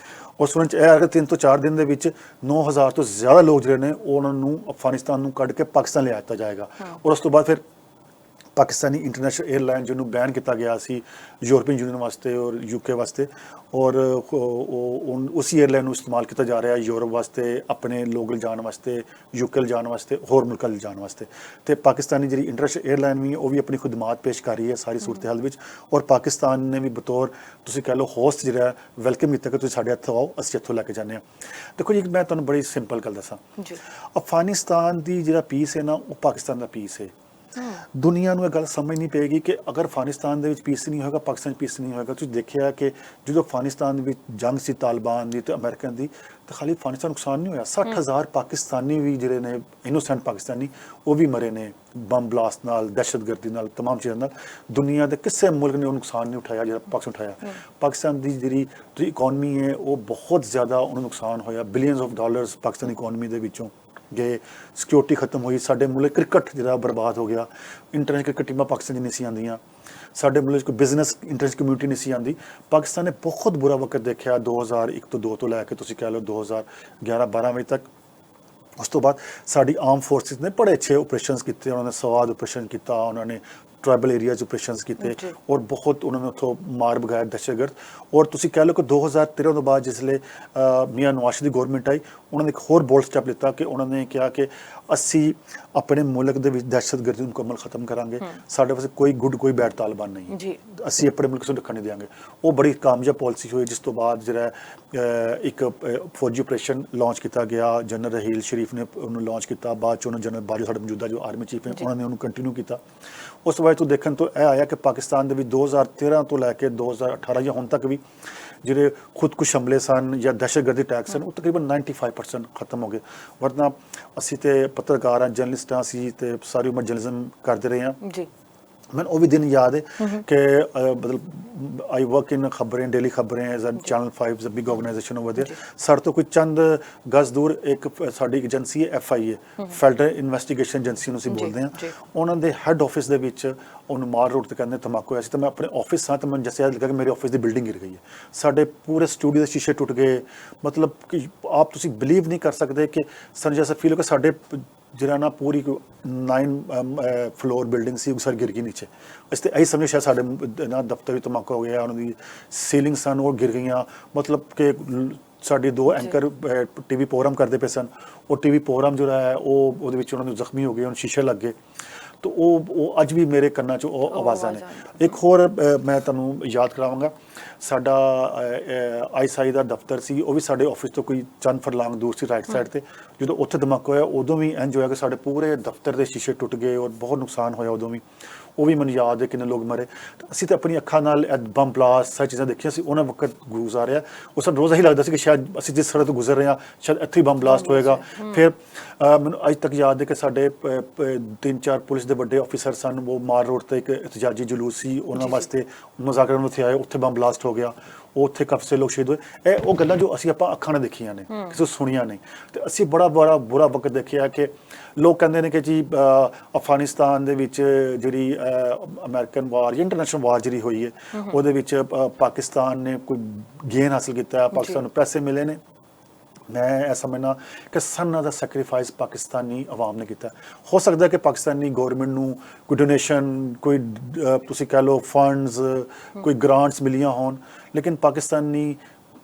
ਔਰ ਸੁਣਨ 'ਚ ਇਹ ਆ ਕਿ 3 ਤੋਂ 4 ਦਿਨ ਦੇ ਵਿੱਚ 9000 ਤੋਂ ਜ਼ਿਆਦਾ ਲੋਕ ਜਿਹੜੇ ਨੇ ਉਹਨਾਂ ਨੂੰ ਅਫਗਾਨਿਸਤਾਨ ਨੂੰ ਕੱਢ ਕੇ ਪਾਕਿਸਤਾਨ ਲਿਆ ਦਿੱਤਾ ਜਾਏਗਾ ਔਰ ਉਸ ਤੋਂ ਬਾਅਦ ਫਿਰ ਪਾਕਿਸਤਾਨੀ ਇੰਟਰਨੈਸ਼ਨਲ ਏਅਰਲਾਈਨ ਜਿਹਨੂੰ ਬੈਨ ਕੀਤਾ ਗਿਆ ਸੀ ਯੂਰਪੀਅਨ ਯੂਨੀਅਨ ਵਾਸਤੇ ਔਰ ਯੂਕੇ ਵਾਸਤੇ, ਔਰ ਉਸੇ ਏਅਰਲਾਈਨ ਨੂੰ ਇਸਤੇਮਾਲ ਕੀਤਾ ਜਾ ਰਿਹਾ ਯੂਰਪ ਵਾਸਤੇ, ਆਪਣੇ ਲੋਕ ਲਿਜਾਣ ਵਾਸਤੇ, ਯੂਕੇ ਲਿਜਾਣ ਵਾਸਤੇ, ਹੋਰ ਮੁਲਕਾਂ ਲਿਜਾਣ ਵਾਸਤੇ। ਅਤੇ ਪਾਕਿਸਤਾਨੀ ਜਿਹੜੀ ਇੰਟਰਨੈਸ਼ਨਲ ਏਅਰਲਾਈਨ ਵੀ ਉਹ ਵੀ ਆਪਣੀ ਖੁਦਮਾਤ ਪੇਸ਼ ਕਰ ਰਹੀ ਹੈ ਸਾਰੀ ਸੂਰਤ ਹਾਲ ਵਿੱਚ ਔਰ ਪਾਕਿਸਤਾਨ ਨੇ ਵੀ ਬਤੌਰ ਤੁਸੀਂ ਕਹਿ ਲਓ ਹੋਸਟ ਜਿਹੜਾ ਵੈਲਕਮ ਕੀਤਾ ਕਿ ਤੁਸੀਂ ਸਾਡੇ ਇੱਥੋਂ ਆਓ, ਅਸੀਂ ਇੱਥੋਂ ਲੈ ਕੇ ਜਾਂਦੇ ਹਾਂ। ਦੇਖੋ ਜੀ, ਮੈਂ ਤੁਹਾਨੂੰ ਬੜੀ ਸਿੰਪਲ ਗੱਲ ਦੱਸਾਂ, ਅਫਗਾਨਿਸਤਾਨ ਦੀ ਜਿਹੜਾ ਪੀਸ ਹੈ ਨਾ ਉਹ ਪਾਕਿਸਤਾਨ ਦਾ ਪੀਸ ਹੈ। ਦੁਨੀਆ ਨੂੰ ਇਹ ਗੱਲ ਸਮਝਣੀ ਪਏਗੀ ਕਿ ਅਗਰ ਅਫਗਾਨਿਸਤਾਨ ਦੇ ਵਿੱਚ ਪੀਸ ਨਹੀਂ ਹੋਏਗਾ, ਪਾਕਿਸਤਾਨ 'ਚ ਪੀਸ ਨਹੀਂ ਹੋਏਗਾ। ਤੁਸੀਂ ਦੇਖਿਆ ਕਿ ਜਦੋਂ ਅਫਗਾਨਿਸਤਾਨ ਦੇ ਵਿੱਚ ਜੰਗ ਸੀ ਤਾਲਿਬਾਨ ਦੀ ਤੇ ਅਮਰੀਕਨ ਦੀ, ਤਾਂ ਖਾਲੀ ਅਫਗਾਨਿਸਤਾਨ ਨੁਕਸਾਨ ਨਹੀਂ ਹੋਇਆ, 60,000 ਪਾਕਿਸਤਾਨੀ ਵੀ ਜਿਹੜੇ ਨੇ ਇਨੋਸੈਂਟ ਪਾਕਿਸਤਾਨੀ ਉਹ ਵੀ ਮਰੇ ਨੇ ਬੰਬ ਬਲਾਸਟ ਨਾਲ, ਦਹਿਸ਼ਤਗਰਦੀ ਨਾਲ, ਤਮਾਮ ਚੀਜ਼ਾਂ ਨਾਲ। ਦੁਨੀਆ ਦੇ ਕਿਸੇ ਮੁਲਕ ਨੇ ਉਹ ਨੁਕਸਾਨ ਨਹੀਂ ਉਠਾਇਆ ਜਿਹੜਾ ਪਾਕਿਸਤਾਨ ਉਠਾਇਆ। ਪਾਕਿਸਤਾਨ ਦੀ ਜਿਹੜੀ ਇਕੋਨਮੀ ਹੈ ਉਹ ਬਹੁਤ ਜ਼ਿਆਦਾ ਉਹਨੂੰ ਨੁਕਸਾਨ ਹੋਇਆ, billions of dollars Pakistani economy ਦੇ ਵਿੱਚੋਂ ਗਏ, ਸਿਕਿਉਰਿਟੀ ਖਤਮ ਹੋਈ, ਸਾਡੇ ਮੁਲਕ ਕ੍ਰਿਕਟ ਜਿਹੜਾ ਬਰਬਾਦ ਹੋ ਗਿਆ, ਇੰਟਰਨੈਸ਼ਨਲ ਕ੍ਰਿਕਟ ਟੀਮਾਂ ਪਾਕਿਸਤਾਨ 'ਚ ਨਹੀਂ ਸੀ ਆਉਂਦੀਆਂ, ਸਾਡੇ ਮੁਲਕ 'ਚ ਕੋਈ ਬਿਜ਼ਨਸ ਇੰਟਰਨੈਸ਼ਨਲ ਕਮਿਊਨਿਟੀ ਨਹੀਂ ਸੀ ਆਉਂਦੀ। ਪਾਕਿਸਤਾਨ ਨੇ ਬਹੁਤ ਬੁਰਾ ਵਕਤ ਦੇਖਿਆ 2001 ਤੋਂ 2 ਤੋਂ ਲੈ ਕੇ ਤੁਸੀਂ ਕਹਿ ਲਓ 2011-12 ਵਜੇ ਤੱਕ। ਉਸ ਤੋਂ ਬਾਅਦ ਸਾਡੀ ਆਰਮ ਫੋਰਸਿਸ ਨੇ ਬੜੇ ਅੱਛੇ ਆਪਰੇਸ਼ਨਸ ਕੀਤੇ, ਉਹਨਾਂ ਨੇ ਸਵਾਦ ਆਪਰੇਸ਼ਨ ਕੀਤਾ, ਉਹਨਾਂ ਨੇ ਟਰਾਈਬਲ ਏਰੀਆਜ਼ ਆਪਰੇਸ਼ਨਸ ਕੀਤੇ ਔਰ ਬਹੁਤ ਉਹਨਾਂ ਨੇ ਉੱਥੋਂ ਮਾਰ ਭਗਾਇਆ ਦਹਿਸ਼ਤਗਰਦ। ਔਰ ਤੁਸੀਂ ਕਹਿ ਲਓ ਕਿ 2013 ਤੋਂ ਬਾਅਦ ਜਿਸਲੇ ਮੀਆਂ ਨਵਾਜ਼ ਦੀ ਗੌਰਮੈਂਟ ਆਈ, ਉਹਨਾਂ ਨੇ ਇੱਕ ਹੋਰ ਬੋਲਡ ਸਟੈਪ ਲਿੱਤਾ ਕਿ ਉਹਨਾਂ ਨੇ ਕਿਹਾ ਕਿ ਅਸੀਂ ਆਪਣੇ ਮੁਲਕ ਦੇ ਵਿੱਚ ਦਹਿਸ਼ਤਗਰਦੀ ਨੂੰ ਮੁਕੰਮਲ ਖਤਮ ਕਰਾਂਗੇ, ਸਾਡੇ ਵਾਸਤੇ ਕੋਈ ਗੁੱਡ ਕੋਈ ਬੈਡ ਤਾਲਿਬਾਨ ਨਹੀਂ ਹੈ, ਅਸੀਂ ਆਪਣੇ ਮੁਲਕ ਨੂੰ ਰੱਖਣ ਨਹੀਂ ਦਿਆਂਗੇ। ਉਹ ਬੜੀ ਕਾਮਯਾਬ ਪਾਲਿਸੀ ਹੋਈ, ਜਿਸ ਤੋਂ ਬਾਅਦ ਜਿਹੜਾ ਇੱਕ ਫੌਜੀ ਆਪਰੇਸ਼ਨ ਲਾਂਚ ਕੀਤਾ ਗਿਆ, ਜਨਰਲ ਰਹੀਲ ਸ਼ਰੀਫ ਨੇ ਉਹਨੂੰ ਲਾਂਚ ਕੀਤਾ, ਬਾਅਦ 'ਚ ਉਹਨਾਂ ਜਨਰਲ ਬਾਜਵਾ ਸਾਡੇ ਮੌਜੂਦਾ ਜੋ ਆਰਮੀ ਚੀਫ ਨੇ ਉਹਨਾਂ ਨੇ ਉਹਨੂੰ ਕੰਟੀਨਿਊ ਕੀਤਾ। ਉਸ ਤੋਂ ਬਾਅਦ ਤੋਂ ਦੇਖਣ ਤੋਂ ਇਹ ਆਇਆ ਕਿ ਪਾਕਿਸਤਾਨ ਦੇ ਵਿੱਚ 2013 ਤੋਂ ਲੈ ਕੇ 2018 ਜਾਂ ਹੁਣ ਤੱਕ ਵੀ ਜਿਹੜੇ ਖੁਦਕੁਸ਼ ਹਮਲੇ ਸਨ ਜਾਂ ਦਹਿਸ਼ਤਗਰਦੀ ਅਟੈਕ ਸਨ ਉਹ ਤਕਰੀਬਨ 95% ਖਤਮ ਹੋ ਗਏ। ਵਰਨਾ ਅਸੀਂ ਤੇ ਪੱਤਰਕਾਰ ਹਾਂ, ਜਰਨਲਿਸਟਾਂ ਸੀ ਤੇ ਸਾਰੀ ਉਮਰ ਜਰਨਲਿਜ਼ਮ ਕਰਦੇ ਰਹੇ ਹਾਂ। ਮੈਨੂੰ ਉਹ ਵੀ ਦਿਨ ਯਾਦ ਹੈ ਕਿ ਮਤਲਬ I work in Khabrein, daily Khabrein as channel 5 is a big organisation over there. ਸਾਡੇ ਤੋਂ ਕੋਈ ਚੰਦ ਗਜ਼ ਦੂਰ ਇੱਕ ਸਾਡੀ ਏਜੰਸੀ ਹੈ FIA, ਫੈਡਰਲ ਇਨਵੈਸਟੀਗੇਸ਼ਨ ਏਜੰਸੀ ਨੂੰ ਅਸੀਂ ਬੋਲਦੇ ਹਾਂ। ਉਹਨਾਂ ਦੇ ਹੈੱਡ ਆਫਿਸ ਦੇ ਵਿੱਚ ਉਹਨੂੰ ਮਾਰ ਰੋਡ 'ਤੇ ਕਹਿੰਦੇ ਧਮਾਕਾ ਹੋਇਆ ਸੀ ਤੇ ਮੈਂ ਆਪਣੇ ਆਫਿਸ ਹਾਂ ਤੇ ਮੈਨੂੰ ਜੈਸੇ ਲੱਗਾ ਕਿ ਮੇਰੇ ਆਫਿਸ ਦੀ ਬਿਲਡਿੰਗ ਗਿਰ ਗਈ ਹੈ, ਸਾਡੇ ਪੂਰੇ ਸਟੂਡੀਓ ਦੇ ਸ਼ੀਸ਼ੇ ਟੁੱਟ ਗਏ। ਮਤਲਬ ਕਿ ਆਪ ਤੁਸੀਂ ਬਿਲੀਵ ਨਹੀਂ ਕਰ ਸਕਦੇ ਕਿ ਸਾਨੂੰ ਜੈਸਾ ਫੀਲ ਹੋ ਕਿ ਸਾਡੇ ਜਿਹੜਾ ਨਾ ਪੂਰੀ 9 ਫਲੋਰ ਬਿਲਡਿੰਗ ਸੀ, ਉਹ ਸਰ ਗਿਰ ਗਈ ਨੀਚੇ। ਅਸੀਂ ਤਾਂ ਇਹੀ ਸਮਝੇ ਸ਼ਾਇਦ ਸਾਡੇ ਨਾ ਦਫ਼ਤਰ ਵੀ ਧਮਾਕਾ ਹੋ ਗਿਆ, ਉਹਨਾਂ ਦੀ ਸੀਲਿੰਗ ਸਨ ਉਹ ਗਿਰ ਗਈਆਂ। ਮਤਲਬ ਕਿ ਸਾਡੇ 2 ਐਂਕਰ ਟੀਵੀ ਪ੍ਰੋਗਰਾਮ ਕਰਦੇ ਪਏ ਸਨ, ਉਹ ਟੀਵੀ ਪ੍ਰੋਗਰਾਮ ਜਿਹੜਾ ਹੈ ਉਹ ਉਹਦੇ ਵਿੱਚ ਉਹਨਾਂ ਨੂੰ ਜ਼ਖਮੀ ਹੋ ਗਏ, ਉਹਨਾਂ ਸ਼ੀਸ਼ੇ ਲੱਗ ਗਏ। ਤਾਂ ਉਹ ਅੱਜ ਵੀ ਮੇਰੇ ਕੰਨਾਂ 'ਚ ਉਹ ਆਵਾਜ਼ਾਂ ਨੇ। ਇੱਕ ਹੋਰ ਮੈਂ ਤੁਹਾਨੂੰ ਯਾਦ ਕਰਾਵਾਂਗਾ, ਸਾਡਾ ISI ਦਾ ਦਫ਼ਤਰ ਸੀ, ਉਹ ਵੀ ਸਾਡੇ ਆਫਿਸ ਤੋਂ ਕੋਈ ਚੰਦ ਫਰਲਾਂਗ ਦੂਰ ਸੀ ਰਾਈਟ ਸਾਈਡ ਤੇ। ਜਦੋਂ ਉੱਥੇ ਧਮਾਕਾ ਹੋਇਆ ਉਦੋਂ ਵੀ ਇੰਝ ਹੋਇਆ ਕਿ ਸਾਡੇ ਪੂਰੇ ਦਫ਼ਤਰ ਦੇ ਸ਼ੀਸ਼ੇ ਟੁੱਟ ਗਏ ਔਰ ਬਹੁਤ ਨੁਕਸਾਨ ਹੋਇਆ ਉਦੋਂ ਵੀ। ਉਹ ਵੀ ਮੈਨੂੰ ਯਾਦ ਹੈ ਕਿੰਨੇ ਲੋਕ ਮਰੇ। ਤਾਂ ਅਸੀਂ ਤਾਂ ਆਪਣੀ ਅੱਖਾਂ ਨਾਲ ਬੰਬ ਬਲਾਸਟ ਸਾਰੀ ਚੀਜ਼ਾਂ ਦੇਖੀਆਂ ਸੀ, ਉਹਨਾਂ ਵਕਤ ਗੁਜ਼ਾਰਿਆ। ਉਹ ਸਾਨੂੰ ਰੋਜ਼ ਇਹੀ ਲੱਗਦਾ ਸੀ ਕਿ ਸ਼ਾਇਦ ਅਸੀਂ ਜਿਸ ਸੜਕ ਤੋਂ ਗੁਜ਼ਰ ਰਹੇ ਹਾਂ ਸ਼ਾਇਦ ਇੱਥੇ ਹੀ ਬੰਬ ਬਲਾਸਟ ਹੋਏਗਾ। ਫਿਰ ਮੈਨੂੰ ਅੱਜ ਤੱਕ ਯਾਦ ਹੈ ਕਿ ਸਾਡੇ 3-4 ਪੁਲਿਸ ਦੇ ਵੱਡੇ ਆਫੀਸਰ ਸਨ, ਉਹ ਮਾਰ ਰੋਡ ਤੇ ਇੱਕ ਇਤਜਾਜੀ ਜਲੂਸ ਸੀ, ਉਹਨਾਂ ਵਾਸਤੇ ਮੁਜ਼ਾਕਰੇ ਨੂੰ ਉੱਥੇ ਆਏ, ਉੱਥੇ ਬੰਬ ਬਲਾਸਟ ਹੋ ਗਿਆ, ਉਹ ਉੱਥੇ ਕਾਫੀ ਸੇ ਲੋਕ ਸ਼ਹੀਦ ਹੋਏ। ਇਹ ਉਹ ਗੱਲਾਂ ਜੋ ਅਸੀਂ ਆਪਾਂ ਅੱਖਾਂ ਨਾਲ ਦੇਖੀਆਂ ਨੇ, ਕਿਸੇ ਤੋਂ ਸੁਣੀਆਂ ਨਹੀਂ। ਤੇ ਅਸੀਂ ਬੜਾ ਬੁਰਾ ਵਕਤ ਦੇਖਿਆ ਕਿ ਲੋਕ ਕਹਿੰਦੇ ਨੇ ਕਿ ਜੀ ਅਫਗਾਨਿਸਤਾਨ ਦੇ ਵਿੱਚ ਜਿਹੜੀ ਅਮਰੀਕਨ ਵਾਰ ਜਾਂ ਇੰਟਰਨੈਸ਼ਨਲ ਵਾਰ ਜਿਹੜੀ ਹੋਈ ਹੈ ਉਹਦੇ ਵਿੱਚ ਪਾਕਿਸਤਾਨ ਨੇ ਕੋਈ ਗੇਨ ਹਾਸਲ ਕੀਤਾ, ਪਾਕਿਸਤਾਨ ਨੂੰ ਪੈਸੇ ਮਿਲੇ ਨੇ। ਮੈਂ ਇਹ ਸਮਝਣਾ ਕਿ ਸਾਰਿਆਂ ਦਾ ਸੈਕਰੀਫਾਈਸ ਪਾਕਿਸਤਾਨੀ ਆਵਾਮ ਨੇ ਕੀਤਾ। ਹੋ ਸਕਦਾ ਕਿ ਪਾਕਿਸਤਾਨੀ ਗੌਰਮੈਂਟ ਨੂੰ ਕੋਈ ਡੋਨੇਸ਼ਨ, ਕੋਈ ਤੁਸੀਂ ਕਹਿ ਲਓ ਫੰਡਸ, ਕੋਈ ਗ੍ਰਾਂਟਸ ਮਿਲੀਆਂ ਹੋਣ, ਲੇਕਿਨ ਪਾਕਿਸਤਾਨੀ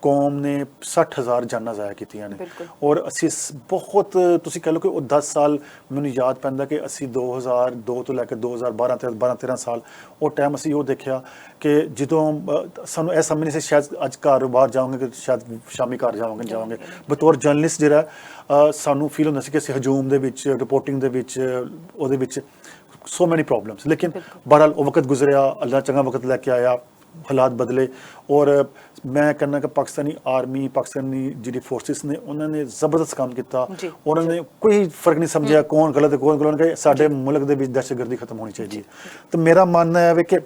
ਕੌਮ ਨੇ 60,000 ਜਾਨਾਂ ਜ਼ਾਇਆ ਕੀਤੀਆਂ ਨੇ। ਔਰ ਅਸੀਂ ਬਹੁਤ ਤੁਸੀਂ ਕਹਿ ਲਓ ਕਿ ਉਹ 10 ਸਾਲ ਮੈਨੂੰ ਯਾਦ ਪੈਂਦਾ ਕਿ ਅਸੀਂ 2002 ਤੋਂ ਲੈ ਕੇ 2012-13 ਸਾਲ ਉਹ ਟਾਈਮ ਅਸੀਂ ਉਹ ਦੇਖਿਆ ਕਿ ਜਦੋਂ ਸਾਨੂੰ ਇਹ ਸਮਝ ਨਹੀਂ ਸੀ ਸ਼ਾਇਦ ਅੱਜ ਘਰ ਬਾਹਰ ਜਾਵਾਂਗੇ ਕਿ ਸ਼ਾਇਦ ਸ਼ਾਮੀ ਘਰ ਜਾਵਾਂਗੇ। ਬਤੌਰ ਜਰਨਲਿਸਟ ਜਿਹੜਾ ਸਾਨੂੰ ਫੀਲ ਹੁੰਦਾ ਸੀ ਕਿ ਅਸੀਂ ਹਜੂਮ ਦੇ ਵਿੱਚ, ਰਿਪੋਰਟਿੰਗ ਦੇ ਵਿੱਚ, ਉਹਦੇ ਵਿੱਚ ਸੋ ਮੈਨੀ ਪ੍ਰੋਬਲਮਸ। ਲੇਕਿਨ ਬਹਰਹਾਲ ਉਹ ਵਕਤ ਗੁਜ਼ਰਿਆ, ਅੱਲਾ ਚੰਗਾ ਵਕਤ ਲੈ ਕੇ ਆਇਆ, ਹਾਲਾਤ ਬਦਲੇ। ਔਰ ਮੈਂ ਕਹਿੰਦਾ ਕਿ ਪਾਕਿਸਤਾਨੀ ਆਰਮੀ, ਪਾਕਿਸਤਾਨੀ ਜਿਹੜੀ ਫੋਰਸਿਸ ਨੇ ਉਹਨਾਂ ਨੇ ਜ਼ਬਰਦਸਤ ਕੰਮ ਕੀਤਾ। ਉਹਨਾਂ ਨੇ ਕੋਈ ਫਰਕ ਨਹੀਂ ਸਮਝਿਆ ਕੌਣ ਗਲਤ ਹੈ ਕੌਣ ਗਲਤ ਹੈ। ਸਾਡੇ ਮੁਲਕ ਦੇ ਵਿੱਚ ਦਹਿਸ਼ਤਗਰਦੀ ਖਤਮ ਹੋਣੀ ਚਾਹੀਦੀ ਹੈ। ਤੇ ਮੇਰਾ ਮੰਨਣਾ ਹੈ ਵੀ ਕਿ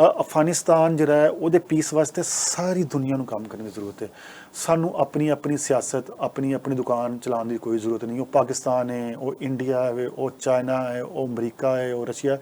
ਅਫਗਾਨਿਸਤਾਨ ਜਿਹੜਾ ਹੈ ਉਹਦੇ ਪੀਸ ਵਾਸਤੇ ਸਾਰੀ ਦੁਨੀਆ ਨੂੰ ਕੰਮ ਕਰਨ ਦੀ ਜ਼ਰੂਰਤ ਹੈ। ਸਾਨੂੰ ਆਪਣੀ ਸਿਆਸਤ, ਆਪਣੀ ਦੁਕਾਨ ਚਲਾਉਣ ਦੀ ਕੋਈ ਜ਼ਰੂਰਤ ਨਹੀਂ। ਉਹ ਪਾਕਿਸਤਾਨ ਹੈ, ਉਹ ਇੰਡੀਆ ਹੈ, ਉਹ ਚਾਈਨਾ ਹੈ, ਉਹ ਅਮਰੀਕਾ ਹੈ, ਉਹ ਰਸ਼ੀਆ।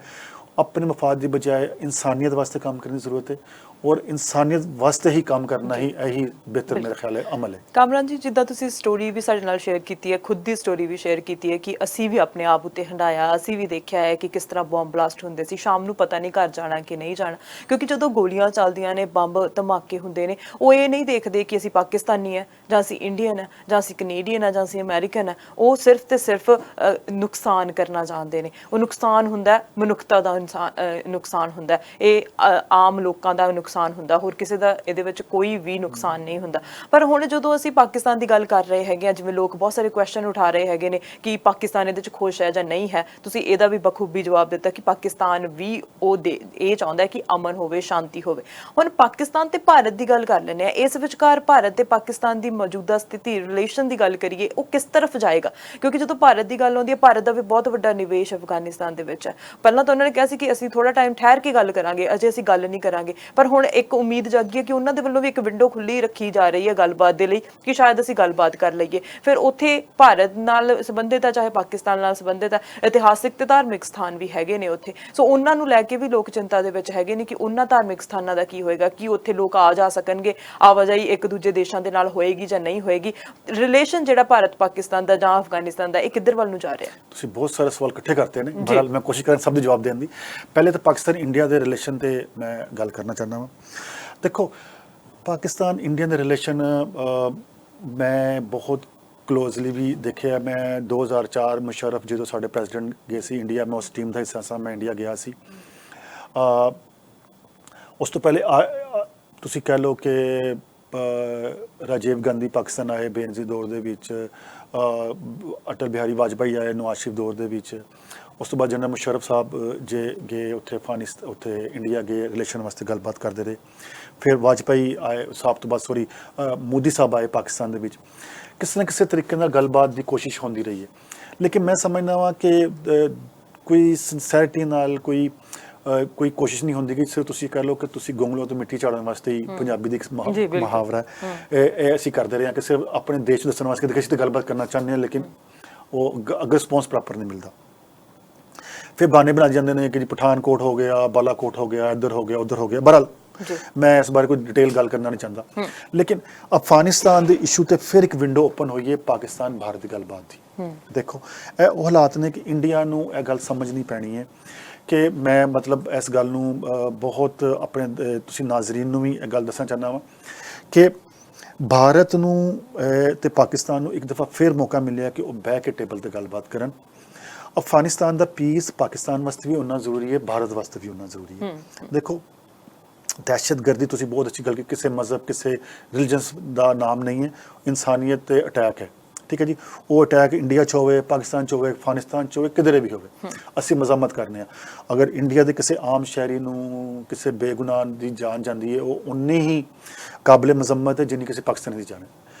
ਆਪਣੇ ਮਫਾਦ ਦੀ ਬਜਾਏ ਇਨਸਾਨੀਅਤ ਵਾਸਤੇ ਕੰਮ ਕਰਨ ਦੀ ਜ਼ਰੂਰਤ ਹੈ ਔਰ ਇਨਸਾਨੀਅਤ ਵਾਸਤੇ ਹੀ ਕੰਮ ਕਰਨਾ ਹੀ ਇਹੀ ਬਿਹਤਰ ਮੇਰੇ ਖਿਆਲ ਹੈ ਅਮਲ ਹੈ। ਕਾਮਰਾਨ ਜੀ, ਜਿੱਦਾਂ ਤੁਸੀਂ ਸਟੋਰੀ ਵੀ ਸਾਡੇ ਨਾਲ ਸ਼ੇਅਰ ਕੀਤੀ ਹੈ, ਖੁਦ ਦੀ ਸਟੋਰੀ ਵੀ ਸ਼ੇਅਰ ਕੀਤੀ ਹੈ ਕਿ ਅਸੀਂ ਵੀ ਆਪਣੇ ਆਪ ਉੱਤੇ ਹੰਡਾਇਆ, ਅਸੀਂ ਵੀ ਦੇਖਿਆ ਹੈ ਕਿ ਕਿਸ ਤਰ੍ਹਾਂ ਬੰਬ ਬਲਾਸਟ ਹੁੰਦੇ ਸੀ, ਸ਼ਾਮ ਨੂੰ ਪਤਾ ਨਹੀਂ ਘਰ ਜਾਣਾ ਕਿ ਨਹੀਂ ਜਾਣਾ। ਕਿਉਂਕਿ ਜਦੋਂ ਗੋਲੀਆਂ ਚੱਲਦੀਆਂ ਨੇ, ਬੰਬ ਧਮਾਕੇ ਹੁੰਦੇ ਨੇ, ਉਹ ਇਹ ਨਹੀਂ ਦੇਖਦੇ ਕਿ ਅਸੀਂ ਪਾਕਿਸਤਾਨੀ ਹੈ ਜਾਂ ਅਸੀਂ ਇੰਡੀਅਨ ਹੈ ਜਾਂ ਅਸੀਂ ਕੈਨੇਡੀਅਨ ਹੈ ਜਾਂ ਅਸੀਂ ਅਮਰੀਕਨ ਹੈ। ਉਹ ਸਿਰਫ ਤੇ ਸਿਰਫ ਨੁਕਸਾਨ ਕਰਨਾ ਚਾਹੁੰਦੇ ਨੇ। ਉਹ ਨੁਕਸਾਨ ਹੁੰਦਾ ਮਨੁੱਖਤਾ ਦਾ, ਨੁਕਸਾਨ ਹੁੰਦਾ, ਇਹ ਆਮ ਲੋਕਾਂ ਦਾ ਨੁਕਸਾਨ ਹੁੰਦਾ, ਹੋਰ ਕਿਸੇ ਦਾ ਇਹਦੇ ਵਿੱਚ ਕੋਈ ਵੀ ਨੁਕਸਾਨ ਨਹੀਂ ਹੁੰਦਾ। ਪਰ ਹੁਣ ਜਦੋਂ ਅਸੀਂ ਪਾਕਿਸਤਾਨ ਦੀ ਗੱਲ ਕਰ ਰਹੇ ਹੈਗੇ ਆ, ਜਿਵੇਂ ਲੋਕ ਬਹੁਤ ਸਾਰੇ ਕੁਐਸਚਨ ਉਠਾ ਰਹੇ ਹੈਗੇ ਨੇ ਕਿ ਪਾਕਿਸਤਾਨ ਇਹਦੇ 'ਚ ਖੁਸ਼ ਹੈ ਜਾਂ ਨਹੀਂ ਹੈ, ਤੁਸੀਂ ਇਹਦਾ ਵੀ ਬਖੂਬੀ ਜਵਾਬ ਦਿੱਤਾ ਕਿ ਪਾਕਿਸਤਾਨ ਵੀ ਇਹ ਚਾਹੁੰਦਾ ਕਿ ਅਮਨ ਹੋਵੇ, ਸ਼ਾਂਤੀ ਹੋਵੇ। ਹੁਣ ਪਾਕਿਸਤਾਨ ਤੇ ਭਾਰਤ ਦੀ ਗੱਲ ਕਰ ਲੈਂਦੇ ਆ। ਇਸ ਵਿਚਕਾਰ ਭਾਰਤ ਤੇ ਪਾਕਿਸਤਾਨ ਦੀ ਮੌਜੂਦਾ ਸਥਿਤੀ, ਰਿਲੇਸ਼ਨ ਦੀ ਗੱਲ ਕਰੀਏ, ਉਹ ਕਿਸ ਤਰਫ ਜਾਏਗਾ? ਕਿਉਂਕਿ ਜਦੋਂ ਭਾਰਤ ਦੀ ਗੱਲ ਆਉਂਦੀ ਹੈ, ਭਾਰਤ ਦਾ ਵੀ ਬਹੁਤ ਵੱਡਾ ਨਿਵੇਸ਼ ਅਫਗਾਨਿਸਤਾਨ ਦੇ ਵਿੱਚ ਹੈ। ਪਹਿਲਾਂ ਤਾਂ ਉਹਨਾਂ ਨੇ ਕਿਹਾ ਸੀ ਕਿ ਅਸੀਂ ਥੋੜਾ ਟਾਈਮ ਠਹਿਰ ਕੇ ਗੱਲ ਕਰਾਂਗੇ, ਅਜੇ ਅਸੀਂ ਗੱਲ ਨਹੀਂ ਕਰਾਂਗੇ। ਪਰ ਹੁਣ ਇੱਕ ਉਮੀਦ ਜਾਗੀ ਹੈ ਕਿ ਉਹਨਾਂ ਦੇ ਵੱਲੋਂ ਵੀ ਇੱਕ ਵਿੰਡੋ ਖੁੱਲੀ ਰੱਖੀ ਜਾ ਰਹੀ ਹੈ ਗੱਲਬਾਤ ਦੇ ਲਈ ਕਿ ਸ਼ਾਇਦ ਅਸੀਂ ਗੱਲਬਾਤ ਕਰ ਲਈਏ। ਫਿਰ ਉੱਥੇ ਭਾਰਤ ਨਾਲ ਸੰਬੰਧਿਤ ਹੈ, ਚਾਹੇ ਪਾਕਿਸਤਾਨ ਨਾਲ ਸੰਬੰਧਿਤ ਹੈ, ਇਤਿਹਾਸਿਕ ਤੇ ਧਾਰਮਿਕ ਸਥਾਨ ਵੀ ਹੈਗੇ ਨੇ ਉੱਥੇ। ਸੋ ਉਹਨਾਂ ਨੂੰ ਲੈ ਕੇ ਵੀ ਲੋਕ ਚਿੰਤਾ ਦੇ ਵਿੱਚ ਹੈਗੇ ਨੇ ਕਿ ਉਹਨਾਂ ਧਾਰਮਿਕ ਸਥਾਨਾਂ ਦਾ ਕੀ ਹੋਏਗਾ, ਕਿ ਉੱਥੇ ਲੋਕ ਆ ਜਾ ਸਕਣਗੇ, ਆਵਾਜਾਈ ਇੱਕ ਦੂਜੇ ਦੇਸ਼ਾਂ ਦੇ ਨਾਲ ਹੋਏਗੀ ਜਾਂ ਨਹੀਂ ਹੋਏਗੀ। ਰਿਲੇਸ਼ਨ ਜਿਹੜਾ ਭਾਰਤ ਪਾਕਿਸਤਾਨ ਦਾ ਜਾਂ ਅਫਗਾਨਿਸਤਾਨ ਦਾ, ਇਹ ਕਿੱਧਰ ਵੱਲ ਨੂੰ ਜਾ ਰਿਹਾ? ਤੁਸੀਂ ਬਹੁਤ ਸਾਰੇ ਸਵਾਲ ਇਕੱਠੇ ਕਰਤੇ ਨੇ, ਬਹਰਹਾਲ ਮੈਂ ਕੋਸ਼ਿਸ਼ ਕਰਾਂ ਸਭ ਦੇ ਜਵਾਬ ਦੇਣ ਦੀ। ਪਹਿਲੇ ਤਾਂ ਪਾਕਿਸਤਾਨ ਇੰਡੀਆ ਦੇ ਰਿਲੇਸ਼ਨ ਤੇ ਮੈਂ ਗੱਲ ਕਰਨਾ ਚਾਹੁੰਦਾ ਹਾਂ। ਦੇਖੋ, ਪਾਕਿਸਤਾਨ ਇੰਡੀਆ ਦੇ ਰਿਲੇਸ਼ਨ ਮੈਂ ਬਹੁਤ ਕਲੋਜ਼ਲੀ ਵੀ ਦੇਖਿਆ। ਮੈਂ 2004 ਮੁਸ਼ਰਫ ਜਦੋਂ ਸਾਡੇ ਪ੍ਰੈਜ਼ੀਡੈਂਟ ਗਏ ਸੀ ਇੰਡੀਆ, ਮੈਂ ਉਸ ਟੀਮ ਦਾ ਹਿੱਸਾ ਸਾਂ, ਮੈਂ ਇੰਡੀਆ ਗਿਆ ਸੀ। ਉਸ ਤੋਂ ਪਹਿਲੇ ਤੁਸੀਂ ਕਹਿ ਲਓ ਕਿ ਰਾਜੀਵ ਗਾਂਧੀ ਪਾਕਿਸਤਾਨ ਆਏ ਬੇਨਜ਼ੀਰ ਦੌਰ ਦੇ ਵਿੱਚ, ਅਟਲ ਬਿਹਾਰੀ ਵਾਜਪਾਈ ਆਏ ਨਵਾਜ਼ ਸ਼ਰੀਫ ਦੌਰ ਦੇ ਵਿੱਚ। ਉਸ ਤੋਂ ਬਾਅਦ ਜਨਰਲ ਮੁਸ਼ਰਫ ਸਾਹਿਬ ਜੇ ਗਏ ਉੱਥੇ ਉੱਥੇ ਇੰਡੀਆ ਗਏ, ਰਿਲੇਸ਼ਨ ਵਾਸਤੇ ਗੱਲਬਾਤ ਕਰਦੇ ਰਹੇ। ਫਿਰ ਵਾਜਪਾਈ ਆਏ ਸਾਹਿਬ ਤੋਂ ਬਾਅਦ ਮੋਦੀ ਸਾਹਿਬ ਆਏ ਪਾਕਿਸਤਾਨ ਦੇ ਵਿੱਚ। ਕਿਸੇ ਨਾ ਕਿਸੇ ਤਰੀਕੇ ਨਾਲ ਗੱਲਬਾਤ ਦੀ ਕੋਸ਼ਿਸ਼ ਹੁੰਦੀ ਰਹੀ ਹੈ। ਲੇਕਿਨ ਮੈਂ ਸਮਝਦਾ ਵਾਂ ਕਿ ਕੋਈ ਸਿੰਸੈਰਿਟੀ ਨਾਲ ਕੋਈ ਕੋਸ਼ਿਸ਼ ਨਹੀਂ ਹੁੰਦੀ ਕਿ ਸਿਰਫ ਤੁਸੀਂ ਕਹਿ ਲਓ ਕਿ ਤੁਸੀਂ ਗੋਂਗਲੋਂ ਤੋਂ ਮਿੱਟੀ ਝਾੜਨ ਵਾਸਤੇ ਹੀ, ਪੰਜਾਬੀ ਦੀ ਇੱਕ ਮੁਹਾਵਰਾ ਹੈ, ਇਹ ਅਸੀਂ ਕਰਦੇ ਰਹੇ ਹਾਂ ਕਿ ਸਿਰਫ ਆਪਣੇ ਦੇਸ਼ ਦੱਸਣ ਵਾਸਤੇ ਕਿ ਅਸੀਂ ਤਾਂ ਗੱਲਬਾਤ ਕਰਨਾ ਚਾਹੁੰਦੇ ਹਾਂ, ਲੇਕਿਨ ਉਹ ਅੱਗੇ ਰਿਸਪੌਂਸ ਪ੍ਰੋਪਰ ਨਹੀਂ ਮਿਲਦਾ। ਫਿਰ ਬਹਾਨੇ ਬਣਾ ਜਾਂਦੇ ਨੇ ਕਿ ਜੀ ਪਠਾਨਕੋਟ ਹੋ ਗਿਆ, ਬਾਲਾਕੋਟ ਹੋ ਗਿਆ, ਇੱਧਰ ਹੋ ਗਿਆ, ਉੱਧਰ ਹੋ ਗਿਆ। ਬਹਰਹਾਲ ਜੀ। ਮੈਂ ਇਸ ਬਾਰੇ ਕੋਈ ਡਿਟੇਲ ਗੱਲ ਕਰਨਾ ਨਹੀਂ ਚਾਹੁੰਦਾ, ਲੇਕਿਨ ਅਫਗਾਨਿਸਤਾਨ ਦੇ ਇਸ਼ੂ ਤੇ ਫਿਰ ਇੱਕ ਵਿੰਡੋ ਓਪਨ ਹੋਈ ਹੈ ਪਾਕਿਸਤਾਨ ਭਾਰਤ ਦੀ ਗੱਲਬਾਤ ਦੀ। ਦੇਖੋ ਇਹ ਉਹ ਹਾਲਾਤ ਨੇ ਕਿ ਇੰਡੀਆ ਨੂੰ ਇਹ ਗੱਲ ਸਮਝਣੀ ਪੈਣੀ ਹੈ ਕਿ ਮੈਂ ਮਤਲਬ ਇਸ ਗੱਲ ਨੂੰ ਬਹੁਤ ਆਪਣੇ ਤੁਸੀਂ ਨਾਜ਼ਰੀਨ ਨੂੰ ਵੀ ਇਹ ਗੱਲ ਦੱਸਣਾ ਚਾਹੁੰਦਾ ਵਾਂ ਕਿ ਭਾਰਤ ਨੂੰ ਤੇ ਪਾਕਿਸਤਾਨ ਨੂੰ ਇੱਕ ਦਫਾ ਫਿਰ ਮੌਕਾ ਮਿਲਿਆ ਕਿ ਉਹ ਬਹਿ ਕੇ ਟੇਬਲ ਤੇ ਗੱਲਬਾਤ ਕਰਨ। ਅਫਗਾਨਿਸਤਾਨ ਦਾ ਪੀਸ ਪਾਕਿਸਤਾਨ ਵਾਸਤੇ ਵੀ ਉਨਾ ਜ਼ਰੂਰੀ ਹੈ, ਭਾਰਤ ਵਾਸਤੇ ਵੀ ਉਨਾ ਜ਼ਰੂਰੀ ਹੈ। ਦੇਖੋ ਦਹਿਸ਼ਤਗਰਦੀ ਤੁਸੀਂ ਬਹੁਤ ਅੱਛੀ ਗੱਲ ਕਿ ਕਿਸੇ ਮਜ਼ਹਬ ਕਿਸੇ ਰਿਲੀਜਨਸ ਦਾ ਨਾਮ ਨਹੀਂ ਹੈ, ਇਨਸਾਨੀਅਤ ਤੇ ਅਟੈਕ ਹੈ, ਠੀਕ ਹੈ ਜੀ। ਉਹ ਅਟੈਕ ਇੰਡੀਆ 'ਚ ਹੋਵੇ, ਪਾਕਿਸਤਾਨ 'ਚ ਹੋਵੇ, ਅਫਗਾਨਿਸਤਾਨ 'ਚ ਹੋਵੇ, ਕਿਧਰੇ ਵੀ ਹੋਵੇ, ਅਸੀਂ ਮਜ਼ਮਤ ਕਰਨੇ ਆ। ਅਗਰ ਇੰਡੀਆ ਦੇ ਕਿਸੇ ਆਮ ਸ਼ਹਿਰੀ ਨੂੰ ਕਿਸੇ ਬੇਗੁਨਾਹ ਦੀ ਜਾਨ ਜਾਂਦੀ ਹੈ ਉਹ ਉਨੀ ਹੀ ਕਾਬਲੇ ਮਜ਼ਮਤ ਹੈ ਜਿੰਨੀ ਕਿਸੇ ਪਾਕਿਸਤਾਨੀ ਦੀ ਜਾਨ ਹੈ।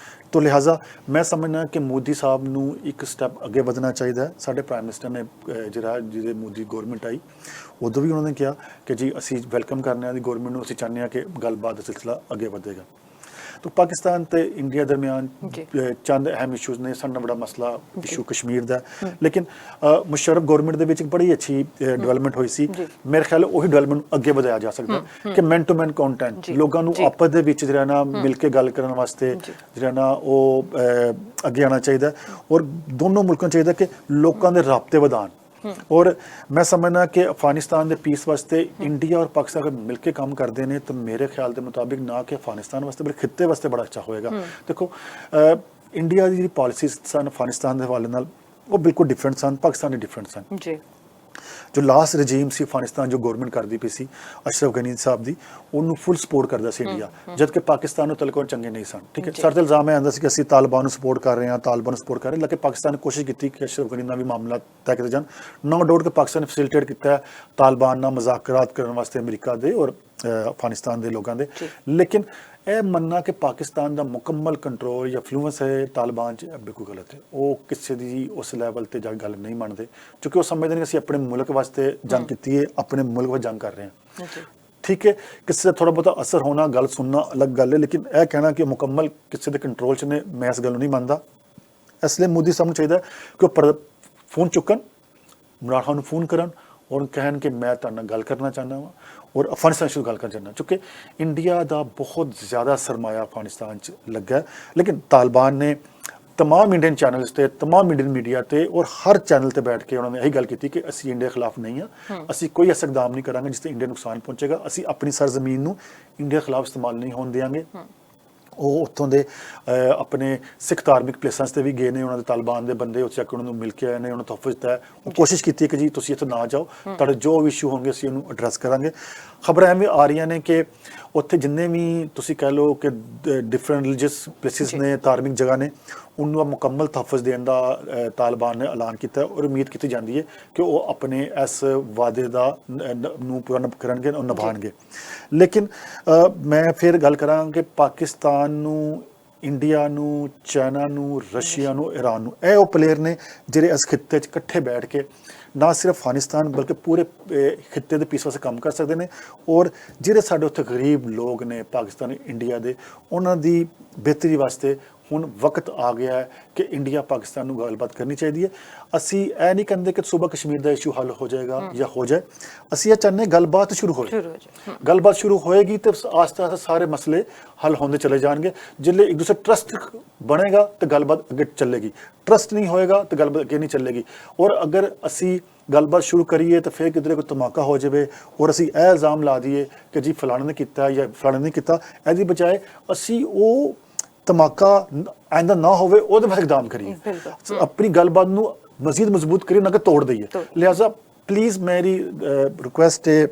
ਤੋ ਲਿਹਾਜ਼ਾ ਮੈਂ ਸਮਝਦਾ ਕਿ ਮੋਦੀ ਸਾਹਿਬ ਨੂੰ ਇੱਕ ਸਟੈਪ ਅੱਗੇ ਵਧਣਾ ਚਾਹੀਦਾ ਹੈ। ਸਾਡੇ ਪ੍ਰਾਈਮ ਮਿਨਿਸਟਰ ਨੇ ਜਿਹਦੇ ਮੋਦੀ ਗੌਰਮੈਂਟ ਆਈ ਉਦੋਂ ਵੀ ਉਹਨਾਂ ਨੇ ਕਿਹਾ ਕਿ ਜੀ ਅਸੀਂ ਵੈਲਕਮ ਕਰਨੇ ਆ ਦੀ ਗੌਰਮੈਂਟ ਨੂੰ, ਅਸੀਂ ਚਾਹੁੰਦੇ ਹਾਂ ਕਿ ਗੱਲਬਾਤ ਦਾ ਸਿਲਸਿਲਾ ਅੱਗੇ ਵਧੇਗਾ। तो पाकिस्तान ते इंडिया दरमियान चंद अहम इशूज़ ने। साढ़ा बड़ा मसला इशू कश्मीर दा, लेकिन मुशर्रफ गौरमेंट दे विच एक बड़ी अच्छी डेवलपमेंट हुई सी। मेरे ख्याल उही डेवलपमेंट अगे वधाया जा सकदा कि मैन टू मैन कंटेंट लोगों नूं आपस दे विच जिहड़ा ना मिल के गल करन वास्ते जिहड़ा ना ओह अगे आना चाहिए और दोनों मुल्कों चाहिए कि लोगों के राबते वधान। और मैं समझना कि अफगानिस्तान के पीस वास्ते इंडिया और पाकिस्तान अगर मिलकर काम करते हैं तो मेरे ख्याल के मुताबिक ना कि अफगानिस्तान वास्ते बल्कि खिते वास्ते बड़ा अच्छा होएगा। देखो इंडिया की जी पॉलिसीज सन अफगानिस्तान के हवाले नाल वो बिल्कुल डिफरेंट सन, पाकिस्तान के डिफरेंट सन जी। जो लास्ट रजीम सी अफगानिस्तान जो गवर्नमेंट करती पई सी अशरफ गनी साहब दी उन्होंने फुल सपोर्ट करता सी इंडिया, जबकि पाकिस्तान में तलकों चंगे नहीं सन। ठीक है, सर इल्जाम है आंदा सी कि असं तालिबान सपोर्ट कर रहे हैं, तालिबान सपोर्ट कर रहे हैं, लेकिन पाकिस्तान ने कोशिश की कि अशरफ गनी का भी मामला तय किए जान। नो डाउट कि पाकिस्तान ने फैसिलिटेट किया तालिबान नाल मुज़ाकरात करने वास्ते अमरीका दे और अफगानिस्तान के लोगों के, लेकिन यह मनना कि पाकिस्तान का मुकम्मल कंट्रोल या फ्लूएंस है तालिबान बिल्कुल गलत है। वो किसी की उस लैवल पर जाके गल नहीं मानते, क्योंकि वो समझते हैं कि अपने मुल्क वास्ते जंग की है, अपने मुल्क पर जंग कर रहे हैं। ठीक है, किसी का थोड़ा बहुत असर होना, गल सुनना अलग गल है, लेकिन यह कहना कि मुकम्मल किसी के कंट्रोल च ने, मैं इस गल नहीं मानता। इसलिए मोदी साहब को चाहिए कि वह फोन चुकन, इमरान खान को फोन करन और कहन कि मैं तुहाडे नाल गल करना चाहना वा और अफगानिस्तान से गल करना चाहना, क्योंकि इंडिया का बहुत ज़्यादा सरमाया अफगानिस्तान लगा है। लेकिन तालिबान ने तमाम इंडियन चैनल्स ते, तमाम इंडियन मीडिया ते और हर चैनल ते बैठ के उन्होंने यही गल की कि असी इंडिया खिलाफ नहीं हाँ, असी कोई ऐसा इकदाम नहीं करांगे जिससे इंडिया नुकसान पहुंचेगा, असी अपनी सरजमीन नूं इंडिया खिलाफ इस्तेमाल नहीं होने देंगे। ਉਹ ਉੱਥੋਂ ਦੇ ਆਪਣੇ ਸਿੱਖ ਧਾਰਮਿਕ ਪਲੇਸਾਂ 'ਤੇ ਵੀ ਗਏ ਨੇ, ਉਹਨਾਂ ਦੇ ਤਾਲਿਬਾਨ ਦੇ ਬੰਦੇ ਉੱਥੇ ਜਾ ਕੇ ਉਹਨਾਂ ਨੂੰ ਮਿਲ ਕੇ ਆਏ ਨੇ, ਉਹਨਾਂ ਨੂੰ ਤਹਫੁਜ਼ ਦਿੱਤਾ। ਉਹ ਕੋਸ਼ਿਸ਼ ਕੀਤੀ ਕਿ ਜੀ ਤੁਸੀਂ ਇੱਥੇ ਨਾ ਜਾਓ, ਤੁਹਾਡੇ ਜੋ ਵੀ ਇਸ਼ੂ ਹੋਣਗੇ ਅਸੀਂ ਉਹਨੂੰ ਐਡਰੈਸ ਕਰਾਂਗੇ। ਖਬਰਾਂ ਐਵੇਂ ਆ ਰਹੀਆਂ ਨੇ ਕਿ ਉੱਥੇ ਜਿੰਨੇ ਵੀ ਤੁਸੀਂ ਕਹਿ ਲਓ ਕਿ ਡਿਫਰੈਂਟ ਰਿਲੀਜੀਅਸ ਪਲੇਸਿਸ ਨੇ, ਧਾਰਮਿਕ ਜਗ੍ਹਾ ਨੇ, ਉਹਨੂੰ ਮੁਕੰਮਲ ਤਹਫੁਜ਼ ਦੇਣ ਦਾ ਤਾਲਿਬਾਨ ਨੇ ਐਲਾਨ ਕੀਤਾ ਔਰ ਉਮੀਦ ਕੀਤੀ ਜਾਂਦੀ ਹੈ ਕਿ ਉਹ ਆਪਣੇ ਇਸ ਵਾਅਦੇ ਦਾ ਨੂੰ ਪੂਰਾ ਕਰਨਗੇ ਔਰ ਨਿਭਾਉਣਗੇ। ਲੇਕਿਨ ਮੈਂ ਫਿਰ ਗੱਲ ਕਰਾਂ ਕਿ ਪਾਕਿਸਤਾਨ ਨੂੰ, ਇੰਡੀਆ ਨੂੰ, ਚਾਈਨਾ ਨੂੰ, ਰਸ਼ੀਆ ਨੂੰ, ਈਰਾਨ ਨੂੰ, ਇਹ ਉਹ ਪਲੇਅਰ ਨੇ ਜਿਹੜੇ ਇਸ ਖਿੱਤੇ 'ਚ ਇਕੱਠੇ ਬੈਠ ਕੇ ਨਾ ਸਿਰਫ ਅਫਗਾਨਿਸਤਾਨ ਬਲਕਿ ਪੂਰੇ ਖਿੱਤੇ ਦੇ ਪੀਸ ਵਾਸਤੇ ਕੰਮ ਕਰ ਸਕਦੇ ਨੇ। ਔਰ ਜਿਹੜੇ ਸਾਡੇ ਉੱਥੇ ਗਰੀਬ ਲੋਕ ਨੇ ਪਾਕਿਸਤਾਨ ਇੰਡੀਆ ਦੇ, ਉਹਨਾਂ ਦੀ ਬਿਹਤਰੀ ਵਾਸਤੇ ਹੁਣ ਵਕਤ ਆ ਗਿਆ ਹੈ ਕਿ ਇੰਡੀਆ ਪਾਕਿਸਤਾਨ ਨੂੰ ਗੱਲਬਾਤ ਕਰਨੀ ਚਾਹੀਦੀ ਹੈ। ਅਸੀਂ ਇਹ ਨਹੀਂ ਕਹਿੰਦੇ ਕਿ ਸੂਬਾ ਕਸ਼ਮੀਰ ਦਾ ਇਸ਼ੂ ਹੱਲ ਹੋ ਜਾਏਗਾ ਜਾਂ ਹੋ ਜਾਏ, ਅਸੀਂ ਇਹ ਚਾਹੁੰਦੇ ਗੱਲਬਾਤ ਸ਼ੁਰੂ ਹੋ ਜਾਏ। ਗੱਲਬਾਤ ਸ਼ੁਰੂ ਹੋਏਗੀ ਤੇ ਆਸਤੇ ਆਸਤੇ ਸਾਰੇ ਮਸਲੇ ਹੱਲ ਹੁੰਦੇ ਚਲੇ ਜਾਣਗੇ। ਜਿੱਲੇ ਇੱਕ ਦੂਸਰੇ ਟਰਸਟ ਬਣੇਗਾ ਤੇ ਗੱਲਬਾਤ ਅੱਗੇ ਚੱਲੇਗੀ, ਟਰਸਟ ਨਹੀਂ ਹੋਏਗਾ ਤੇ ਗੱਲਬਾਤ ਅੱਗੇ ਨਹੀਂ ਚੱਲੇਗੀ। ਔਰ ਅਗਰ ਅਸੀਂ ਗੱਲਬਾਤ ਸ਼ੁਰੂ ਕਰੀਏ ਤਾਂ ਫਿਰ ਕਿਧਰੇ ਕੋਈ ਧਮਾਕਾ ਹੋ ਜਾਵੇ ਔਰ ਅਸੀਂ ਇਹ ਇਲਜ਼ਾਮ ਲਾ ਦਈਏ ਕਿ ਜੀ ਫਲਾਣੇ ਨੇ ਕੀਤਾ ਜਾਂ ਫਲਾਣੇ ਨੇ ਕੀਤਾ, ਇਹਦੀ ਬਜਾਏ ਅਸੀਂ ਉਹ ਧਮਾਕਾ ਆਇੰਦਾ ਨਾ ਹੋਵੇ ਉਹਦੇ ਵਾਸਤੇ ਇਕਦਾਮ ਕਰੀਏ, ਆਪਣੀ ਗੱਲਬਾਤ ਨੂੰ ਮਜ਼ੀਦ ਮਜ਼ਬੂਤ ਕਰੀਏ, ਨਾ ਕਿ ਤੋੜ ਦਈਏ। ਲਿਹਾਜ਼ਾ ਪਲੀਜ਼ ਮੇਰੀ ਰਿਕੁਐਸਟ ਹੈ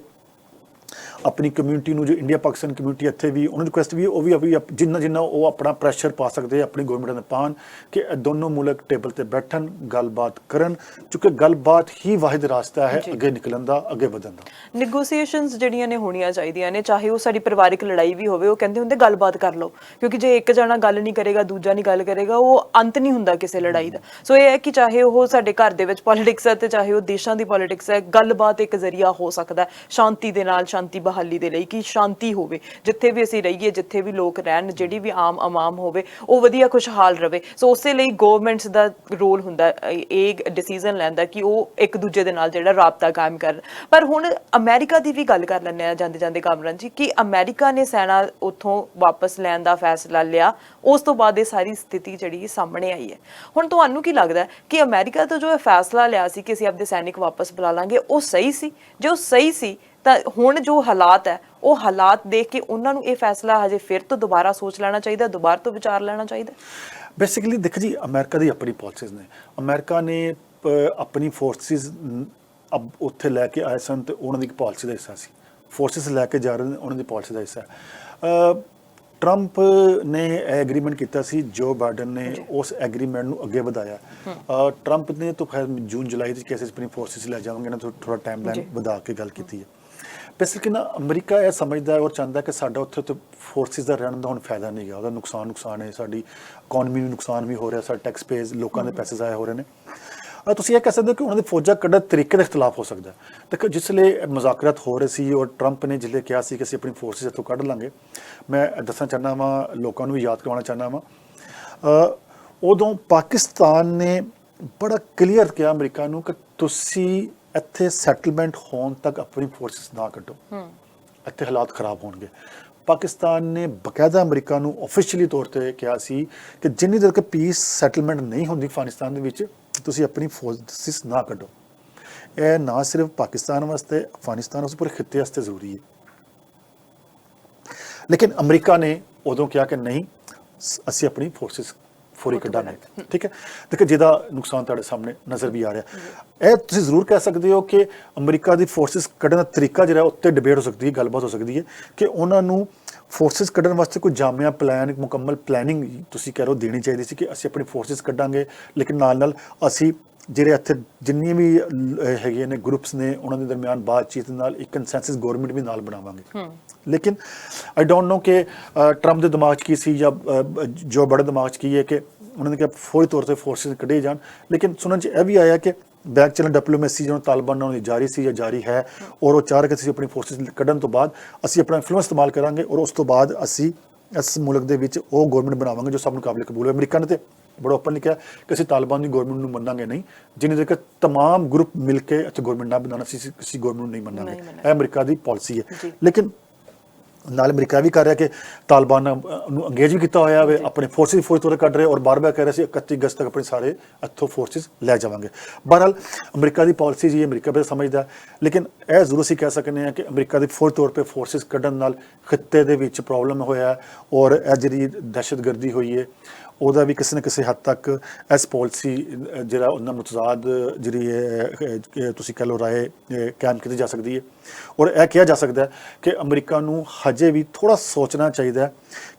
अपनी कम्यूनिटी ਨੂੰ, जो इंडिया पाकिस्तान कम्यूनिटी ਇੱਥੇ ਵੀ ਉਹਨਾਂ ਦੀ ਰਿਕੁਐਸਟ ਵੀ ਉਹ ਵੀ ਜਿੰਨਾ ਉਹ ਆਪਣਾ ਪ੍ਰੈਸ਼ਰ ਪਾ ਸਕਦੇ ਆਪਣੀ ਗਵਰਨਮੈਂਟ ਦੇ ਪਾਣ ਕਿ ਦੋਨੋਂ ਮੁਲਕ ਟੇਬਲ ਤੇ ਬੈਠਣ, ਗੱਲਬਾਤ ਕਰਨ, ਕਿਉਂਕਿ ਗੱਲਬਾਤ ਹੀ ਵਾਹਿਦ ਰਾਸਤਾ ਹੈ ਅੱਗੇ ਨਿਕਲਣ ਦਾ, ਅੱਗੇ ਵਧਣ ਦਾ। ਨੈਗੋਸੀਏਸ਼ਨਸ ਜਿਹੜੀਆਂ ਨੇ ਹੋਣੀਆਂ ਚਾਹੀਦੀਆਂ ਨੇ, ਚਾਹੇ ਉਹ ਸਾਡੀ ਪਰਿਵਾਰਿਕ ਲੜਾਈ ਵੀ ਹੋਵੇ। ਉਹ ਕਹਿੰਦੇ ਹੁੰਦੇ ਗੱਲਬਾਤ ਕਰ ਲਓ, ਕਿਉਂਕਿ ਜੇ ਇੱਕ ਜਣਾ ਗੱਲ ਨਹੀਂ ਕਰੇਗਾ ਦੂਜਾ ਨਹੀਂ ਗੱਲ ਕਰੇਗਾ, ਉਹ ਅੰਤ ਨਹੀਂ ਹੁੰਦਾ ਕਿਸੇ ਲੜਾਈ ਦਾ। ਸੋ ਇਹ ਹੈ ਕਿ ਚਾਹੇ ਉਹ ਸਾਡੇ ਘਰ ਦੇ ਵਿੱਚ ਪੋਲਿਟਿਕਸ ਹੈ ਤੇ ਚਾਹੇ ਉਹ ਦੇਸ਼ਾਂ ਦੀ ਪੋਲਿਟਿਕਸ ਹੈ, ਗੱਲਬਾਤ ਇੱਕ ਜ਼ਰੀਆ ਹੋ ਸਕਦਾ ਸ਼ਾਂਤੀ ਦੇ ਨਾਲ, ਸ਼ਾਂਤੀ ਬਹਾਲੀ ਦੇ ਲਈ, ਕਿ ਸ਼ਾਂਤੀ ਹੋਵੇ, ਜਿੱਥੇ ਵੀ ਅਸੀਂ ਰਹੀਏ, ਜਿੱਥੇ ਵੀ ਲੋਕ ਰਹਿਣ, ਜਿਹੜੀ ਵੀ ਆਮ ਆਵਾਮ ਹੋਵੇ ਉਹ ਵਧੀਆ ਖੁਸ਼ਹਾਲ ਰਵੇ। ਸੋ ਉਸੇ ਲਈ ਗਵਰਨਮੈਂਟਸ ਦਾ ਰੋਲ ਹੁੰਦਾ ਇਹ ਡਿਸੀਜਨ ਲੈਣ ਦਾ ਕਿ ਉਹ ਇੱਕ ਦੂਜੇ ਦੇ ਨਾਲ ਜਿਹੜਾ ਰਾਬਤਾ ਕਾਇਮ ਕਰਨ। ਪਰ ਹੁਣ ਅਮਰੀਕਾ ਦੀ ਵੀ ਗੱਲ ਕਰ ਲੈਂਦੇ ਆ ਜਾਂਦੇ ਜਾਂਦੇ ਕਾਮਰਨ ਜੀ, ਕਿ ਅਮਰੀਕਾ ਨੇ ਸੈਨਾ ਉੱਥੋਂ ਵਾਪਸ ਲੈਣ ਦਾ ਫੈਸਲਾ ਲਿਆ, ਉਸ ਤੋਂ ਬਾਅਦ ਇਹ ਸਾਰੀ ਸਥਿਤੀ ਜਿਹੜੀ ਸਾਹਮਣੇ ਆਈ ਹੈ। ਹੁਣ ਤੁਹਾਨੂੰ ਕੀ ਲੱਗਦਾ ਕਿ ਅਮਰੀਕਾ ਤੋਂ ਜੋ ਇਹ ਫੈਸਲਾ ਲਿਆ ਸੀ ਕਿ ਅਸੀਂ ਆਪਣੇ ਸੈਨਿਕ ਵਾਪਸ ਬੁਲਾ ਲਾਂਗੇ, ਉਹ ਸਹੀ ਸੀ? ਜੇ ਉਹ ਸਹੀ ਸੀ ਤਾਂ ਹੁਣ ਜੋ ਹਾਲਾਤ ਹੈ ਉਹ ਹਾਲਾਤ ਦੇਖ ਕੇ ਉਹਨਾਂ ਨੂੰ ਇਹ ਫੈਸਲਾ ਹਜੇ ਫਿਰ ਤੋਂ ਦੁਬਾਰਾ ਸੋਚ ਲੈਣਾ ਚਾਹੀਦਾ, ਦੁਬਾਰਾ ਤੋਂ ਵਿਚਾਰ ਲੈਣਾ ਚਾਹੀਦਾ? ਬੇਸਿਕਲੀ ਦੇਖੋ ਜੀ, ਅਮਰੀਕਾ ਦੀ ਆਪਣੀ ਪਾਲਿਸੀਜ਼ ਨੇ। ਅਮਰੀਕਾ ਨੇ ਆਪਣੀ ਫੋਰਸਿਸ ਉੱਥੇ ਲੈ ਕੇ ਆਏ ਸਨ ਤੇ ਉਹਨਾਂ ਦੀ ਇੱਕ ਪਾਲਿਸੀ ਦਾ ਹਿੱਸਾ ਸੀ। ਫੋਰਸਿਸ ਲੈ ਕੇ ਜਾ ਰਹੇ ਨੇ, ਉਹਨਾਂ ਦੀ ਪਾਲਿਸੀ ਦਾ ਹਿੱਸਾ। ਟਰੰਪ ਨੇ ਇਹ ਐਗਰੀਮੈਂਟ ਕੀਤਾ ਸੀ, ਜੋ ਬਾਈਡਨ ਨੇ ਉਸ ਐਗਰੀਮੈਂਟ ਨੂੰ ਅੱਗੇ ਵਧਾਇਆ। ਟਰੰਪ ਨੇ ਤਾਂ ਖੈਰ ਜੂਨ ਜੁਲਾਈ ਦੇ ਕੇਸਿਸ ਆਪਣੀ ਫੋਰਸਿਸ ਲੈ ਜਾਵਾਂਗੇ ਨਾ, ਥੋੜਾ ਟਾਈਮ ਲਾਈਨ ਵਧਾ ਕੇ ਗੱਲ ਕੀਤੀ ਹੈ। ਬੇਸਿਕਲੀ ਨਾ ਅਮਰੀਕਾ ਇਹ ਸਮਝਦਾ ਔਰ ਚਾਹੁੰਦਾ ਕਿ ਸਾਡਾ ਉੱਥੇ ਤੋਂ ਫੋਰਸਿਸ ਦਾ ਰਹਿਣ ਦਾ ਹੁਣ ਫਾਇਦਾ ਨਹੀਂ ਗਾ, ਉਹਦਾ ਨੁਕਸਾਨ ਹੈ, ਸਾਡੀ ਇਕਨੋਮੀ ਨੂੰ ਨੁਕਸਾਨ ਵੀ ਹੋ ਰਿਹਾ, ਸਾਡਾ ਟੈਕਸ ਪੇਜ਼, ਲੋਕਾਂ ਦੇ ਪੈਸੇ ਜ਼ਾਇਆ ਹੋ ਰਹੇ ਨੇ। ਤੁਸੀਂ ਇਹ ਕਹਿ ਸਕਦੇ ਹੋ ਕਿ ਉਹਨਾਂ ਦੀ ਫੌਜਾਂ ਕੱਢਣ ਤਰੀਕੇ ਦਾ ਇਖਤਲਾਫ ਹੋ ਸਕਦਾ। ਦੇਖੋ, ਜਿਸ ਵੇਲੇ ਮੁਜ਼ਾਕਰਾਤ ਹੋ ਰਹੇ ਸੀ ਔਰ ਟਰੰਪ ਨੇ ਜਿਸਲੇ ਕਿਹਾ ਸੀ ਕਿ ਅਸੀਂ ਆਪਣੀ ਫੋਰਸਿਸ ਇੱਥੋਂ ਕੱਢ ਲਾਂਗੇ, ਮੈਂ ਦੱਸਣਾ ਚਾਹੁੰਦਾ ਵਾਂ, ਲੋਕਾਂ ਨੂੰ ਵੀ ਯਾਦ ਕਰਵਾਉਣਾ ਚਾਹੁੰਦਾ ਵਾਂ, ਉਦੋਂ ਪਾਕਿਸਤਾਨ ਨੇ ਬੜਾ ਕਲੀਅਰ ਕਿਹਾ ਅਮਰੀਕਾ ਨੂੰ ਕਿ ਤੁਸੀਂ ਇੱਥੇ ਸੈਟਲਮੈਂਟ ਹੋਣ ਤੱਕ ਆਪਣੀ ਫੋਰਸਿਸ ਨਾ ਕੱਢੋ, ਇੱਥੇ ਹਾਲਾਤ ਖਰਾਬ ਹੋਣਗੇ। ਪਾਕਿਸਤਾਨ ਨੇ ਬਕਾਇਦਾ ਅਮਰੀਕਾ ਨੂੰ ਆਫੀਸ਼ੀਅਲੀ ਤੌਰ ਤੇ ਕਿਹਾ ਸੀ ਕਿ ਜਿੰਨੀ ਦੇਰ ਤੱਕ ਪੀਸ ਸੈਟਲਮੈਂਟ ਨਹੀਂ ਹੁੰਦੀ ਅਫਗਾਨਿਸਤਾਨ ਦੇ ਵਿੱਚ, ਤੁਸੀਂ ਆਪਣੀ ਫੋਰਸਿਸ ਨਾ ਕੱਢੋ। ਇਹ ਨਾ ਸਿਰਫ ਪਾਕਿਸਤਾਨ ਵਾਸਤੇ, ਅਫਗਾਨਿਸਤਾਨ ਵਾਸਤੇ, ਪੂਰੇ ਖਿੱਤੇ ਵਾਸਤੇ ਜ਼ਰੂਰੀ ਹੈ। ਲੇਕਿਨ ਅਮਰੀਕਾ ਨੇ ਉਦੋਂ ਕਿਹਾ ਕਿ ਨਹੀਂ, ਅਸੀਂ ਆਪਣੀ ਫੋਰਸਿਸ ਫੌਰੀ ਕੱਢਾਂਗੇ। ਠੀਕ ਹੈ, ਦੇਖੋ ਜਿਹਦਾ ਨੁਕਸਾਨ ਤੁਹਾਡੇ ਸਾਹਮਣੇ ਨਜ਼ਰ ਵੀ ਆ ਰਿਹਾ। ਇਹ ਤੁਸੀਂ ਜ਼ਰੂਰ ਕਹਿ ਸਕਦੇ ਹੋ ਕਿ ਅਮਰੀਕਾ ਦੀ ਫੋਰਸਿਸ ਕੱਢਣ ਦਾ ਤਰੀਕਾ ਜਿਹੜਾ ਉੱਤੇ ਡਿਬੇਟ ਹੋ ਸਕਦੀ ਹੈ, ਗੱਲਬਾਤ ਹੋ ਸਕਦੀ ਹੈ ਕਿ ਉਹਨਾਂ ਨੂੰ ਫੋਰਸਿਸ ਕੱਢਣ ਵਾਸਤੇ ਕੋਈ ਜਾਮਿਆ ਪਲਾਨ, ਇੱਕ ਮੁਕੰਮਲ ਪਲੈਨਿੰਗ ਤੁਸੀਂ ਕਹਿ ਰਹੇ ਹੋ ਦੇਣੀ ਚਾਹੀਦੀ ਸੀ ਕਿ ਅਸੀਂ ਆਪਣੀ ਫੋਰਸਿਸ ਕੱਢਾਂਗੇ, ਲੇਕਿਨ ਨਾਲ ਨਾਲ ਅਸੀਂ ਜਿਹੜੇ ਇੱਥੇ ਜਿੰਨੀਆਂ ਵੀ ਹੈਗੇ ਨੇ ਗਰੁੱਪਸ ਨੇ ਉਹਨਾਂ ਦੇ ਦਰਮਿਆਨ ਬਾਤਚੀਤ ਨਾਲ ਇੱਕ ਕੰਸੈਂਸਸ ਗਵਰਨਮੈਂਟ ਵੀ ਨਾਲ ਬਣਾਵਾਂਗੇ। ਲੇਕਿਨ ਆਈ ਡੋਂਟ ਨੋ ਕਿ ਟਰੰਪ ਦੇ ਦਿਮਾਗ 'ਚ ਕੀ ਸੀ ਜਾਂ ਜੋ ਬੜੇ ਦਿਮਾਗ 'ਚ ਕੀ ਹੈ ਕਿ ਉਹਨਾਂ ਨੇ ਕਿਹਾ ਫੌਰੀ ਤੌਰ 'ਤੇ ਫੋਰਸਿਸ ਕੱਢੇ ਜਾਣ। ਲੇਕਿਨ ਸੁਣਨ 'ਚ ਇਹ ਵੀ ਆਇਆ ਕਿ ਬੈਕ ਚੈਨਲ ਡਿਪਲੋਮੇਸੀ ਜਦੋਂ ਤਾਲਿਬਾਨ ਨਾਲ ਜਾਰੀ ਸੀ ਜਾਂ ਜਾਰੀ ਹੈ, ਔਰ ਉਹ ਚਾਹ ਰਹੇ ਕਿ ਅਸੀਂ ਆਪਣੀ ਫੋਰਸਿਸ ਕੱਢਣ ਤੋਂ ਬਾਅਦ ਅਸੀਂ ਆਪਣਾ ਇਨਫਲੂਐਂਸ ਇਸਤੇਮਾਲ ਕਰਾਂਗੇ ਔਰ ਉਸ ਤੋਂ ਬਾਅਦ ਅਸੀਂ ਇਸ ਮੁਲਕ ਦੇ ਵਿੱਚ ਉਹ ਗਵਰਨਮੈਂਟ ਬਣਾਵਾਂਗੇ ਜੋ ਸਭ ਨੂੰ ਕਾਬਿਲ ਕਬੂਲ ਹੈ। ਅਮਰੀਕਾ ਨੇ ਤੇ ਬੜਾ ਓਪਨਲੀ ਕਿਹਾ ਕਿ ਅਸੀਂ ਤਾਲਿਬਾਨ ਦੀ ਗਵਰਨਮੈਂਟ ਨੂੰ ਮੰਨਾਂਗੇ ਨਹੀਂ, ਜਿੰਨੀ ਦੇਰ ਤੱਕ ਤਮਾਮ ਗਰੁੱਪ ਮਿਲ ਕੇ ਇੱਥੇ ਗਵਰਨਮੈਂਟ ਨਾ ਬਣਾਉਣਾ, ਅਸੀਂ ਕਿਸੇ ਗਵਰਨਮੈਂਟ ਨੂੰ ਨਹੀਂ ਮੰਨਾਂਗੇ। ਇਹ ਅਮਰੀਕਾ ਦੀ ਪਾਲਿਸੀ ਹੈ। ਲੇਕਿਨ ਨਾਲ ਅਮਰੀਕਾ ਵੀ ਕਰ ਰਿਹਾ ਕਿ ਤਾਲਿਬਾਨ ਨੂੰ ਅੰਗੇਜ ਵੀ ਕੀਤਾ ਹੋਇਆ ਹੈ, ਆਪਣੇ ਫੋਰਸਿਸ ਫੌਰੀ ਤੌਰ 'ਤੇ ਕੱਢ ਰਹੇ ਔਰ ਬਾਰ-ਬਾਰ ਕਹਿ ਰਹੇ ਸੀ 31 ਅਗਸਤ ਤੱਕ ਆਪਣੇ ਸਾਰੇ ਇੱਥੋਂ ਫੋਰਸਿਸ ਲੈ ਜਾਵਾਂਗੇ। ਬਹਰਹਾਲ ਅਮਰੀਕਾ ਦੀ ਪਾਲਿਸੀ ਜੀ ਅਮਰੀਕਾ ਵੀ ਸਮਝਦਾ, ਲੇਕਿਨ ਇਹ ਜ਼ਰੂਰ ਅਸੀਂ ਕਹਿ ਸਕਦੇ ਹਾਂ ਕਿ ਅਮਰੀਕਾ ਦੀ ਫੌਰੀ ਤੌਰ 'ਤੇ ਫੋਰਸਿਸ ਕੱਢਣ ਨਾਲ ਖਿੱਤੇ ਦੇ ਵਿੱਚ ਪ੍ਰੋਬਲਮ ਹੋਇਆ ਔਰ ਇਹ ਜਿਹੜੀ ਦਹਿਸ਼ਤਗਰਦੀ ਹੋਈ ਹੈ ਉਹਦਾ ਵੀ ਕਿਸੇ ਨਾ ਕਿਸੇ ਹੱਦ ਤੱਕ ਇਸ ਪਾਲਿਸੀ ਜਿਹੜਾ ਉਹਨਾਂ ਮੁਤਜ਼ਾਦ ਜਿਹੜੀ ਹੈ ਤੁਸੀਂ ਕਹਿ ਲਓ ਰਾਏ ਕਾਇਮ ਕੀਤੀ ਜਾ ਸਕਦੀ ਹੈ। ਔਰ ਇਹ ਕਿਹਾ ਜਾ ਸਕਦਾ ਕਿ ਅਮਰੀਕਾ ਨੂੰ ਹਜੇ ਵੀ ਥੋੜ੍ਹਾ ਸੋਚਣਾ ਚਾਹੀਦਾ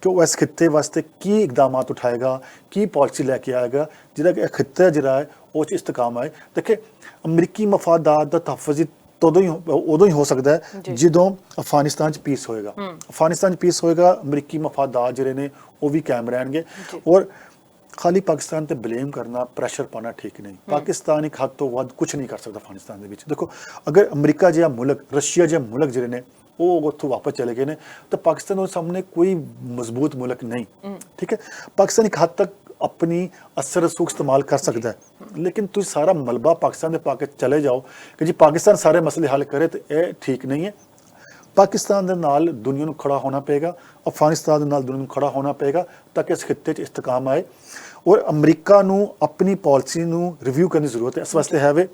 ਕਿ ਉਹ ਇਸ ਖਿੱਤੇ ਵਾਸਤੇ ਕੀ ਇਕਦਾਮਾਤ ਉਠਾਏਗਾ, ਕੀ ਪਾਲਿਸੀ ਲੈ ਕੇ ਆਏਗਾ ਜਿਹਦਾ ਕਿ ਖਿੱਤਾ ਜਿਹੜਾ ਹੈ ਉਹ 'ਚ ਇਸਤਕਾਮ ਆਏ। ਦੇਖੇ, ਅਮਰੀਕੀ ਮਫਾਦਾਤ ਦਾ ਤਹਫੁਜ਼ ਉਦੋਂ ਹੀ ਹੋ ਸਕਦਾ ਹੈ ਜਦੋਂ ਅਫਗਾਨਿਸਤਾਨ 'ਚ ਪੀਸ ਹੋਏਗਾ। ਅਫਗਾਨਿਸਤਾਨ 'ਚ ਪੀਸ ਹੋਏਗਾ, ਅਮਰੀਕੀ ਮਫਾਦਾਤ ਜਿਹੜੇ ਨੇ ਉਹ ਵੀ ਕਾਇਮ ਰਹਿਣਗੇ। ਔਰ ਖਾਲੀ ਪਾਕਿਸਤਾਨ ਤੇ ਬਲੇਮ ਕਰਨਾ, ਪ੍ਰੈਸ਼ਰ ਪਾਉਣਾ ਠੀਕ ਨਹੀਂ। ਪਾਕਿਸਤਾਨ ਇੱਕ ਹੱਦ ਤੋਂ ਵੱਧ ਕੁਝ ਨਹੀਂ ਕਰ ਸਕਦਾ ਅਫਗਾਨਿਸਤਾਨ ਦੇ ਵਿੱਚ। ਦੇਖੋ, ਅਗਰ ਅਮਰੀਕਾ ਜਿਹਾ ਮੁਲਕ, ਰਸ਼ੀਆ ਜਿਹਾ ਮੁਲਕ ਜਿਹੜੇ ਨੇ ਉਹ ਉੱਥੋਂ ਵਾਪਸ ਚਲੇ ਗਏ ਨੇ ਤਾਂ ਪਾਕਿਸਤਾਨ ਦੇ ਸਾਹਮਣੇ ਕੋਈ ਮਜ਼ਬੂਤ ਮੁਲਕ ਨਹੀਂ। ਠੀਕ ਹੈ, ਪਾਕਿਸਤਾਨ ਇੱਕ ਹੱਦ ਤੱਕ ਆਪਣੀ ਅਸਰ ਰਸੂਖ ਇਸਤੇਮਾਲ ਕਰ ਸਕਦਾ ਹੈ, ਲੇਕਿਨ ਤੁਸੀਂ ਸਾਰਾ ਮਲਬਾ ਪਾਕਿਸਤਾਨ ਦੇ ਪਾ ਕੇ ਚਲੇ ਜਾਓ ਕਿ ਜੀ ਪਾਕਿਸਤਾਨ ਸਾਰੇ ਮਸਲੇ ਹੱਲ ਕਰੇ, ਤਾਂ ਇਹ ਠੀਕ ਨਹੀਂ ਹੈ। ਪਾਕਿਸਤਾਨ ਦੇ ਨਾਲ ਦੁਨੀਆ ਨੂੰ ਖੜਾ ਹੋਣਾ ਪਏਗਾ, ਅਫਗਾਨਿਸਤਾਨ ਦੇ ਨਾਲ ਦੁਨੀਆ ਨੂੰ ਖੜਾ ਹੋਣਾ ਪਏਗਾ ਤਾਂ ਕਿ ਇਸ ਖਿੱਤੇ 'ਚ ਇਸਤਕਾਮ ਆਏ। ਔਰ ਅਮਰੀਕਾ ਨੂੰ ਆਪਣੀ ਪਾਲਿਸੀ ਨੂੰ ਰਿਵਿਊ ਕਰਨ ਦੀ ਜ਼ਰੂਰਤ ਹੈ। ਇਸ ਵਾਸਤੇ ਹੈ ਵੇ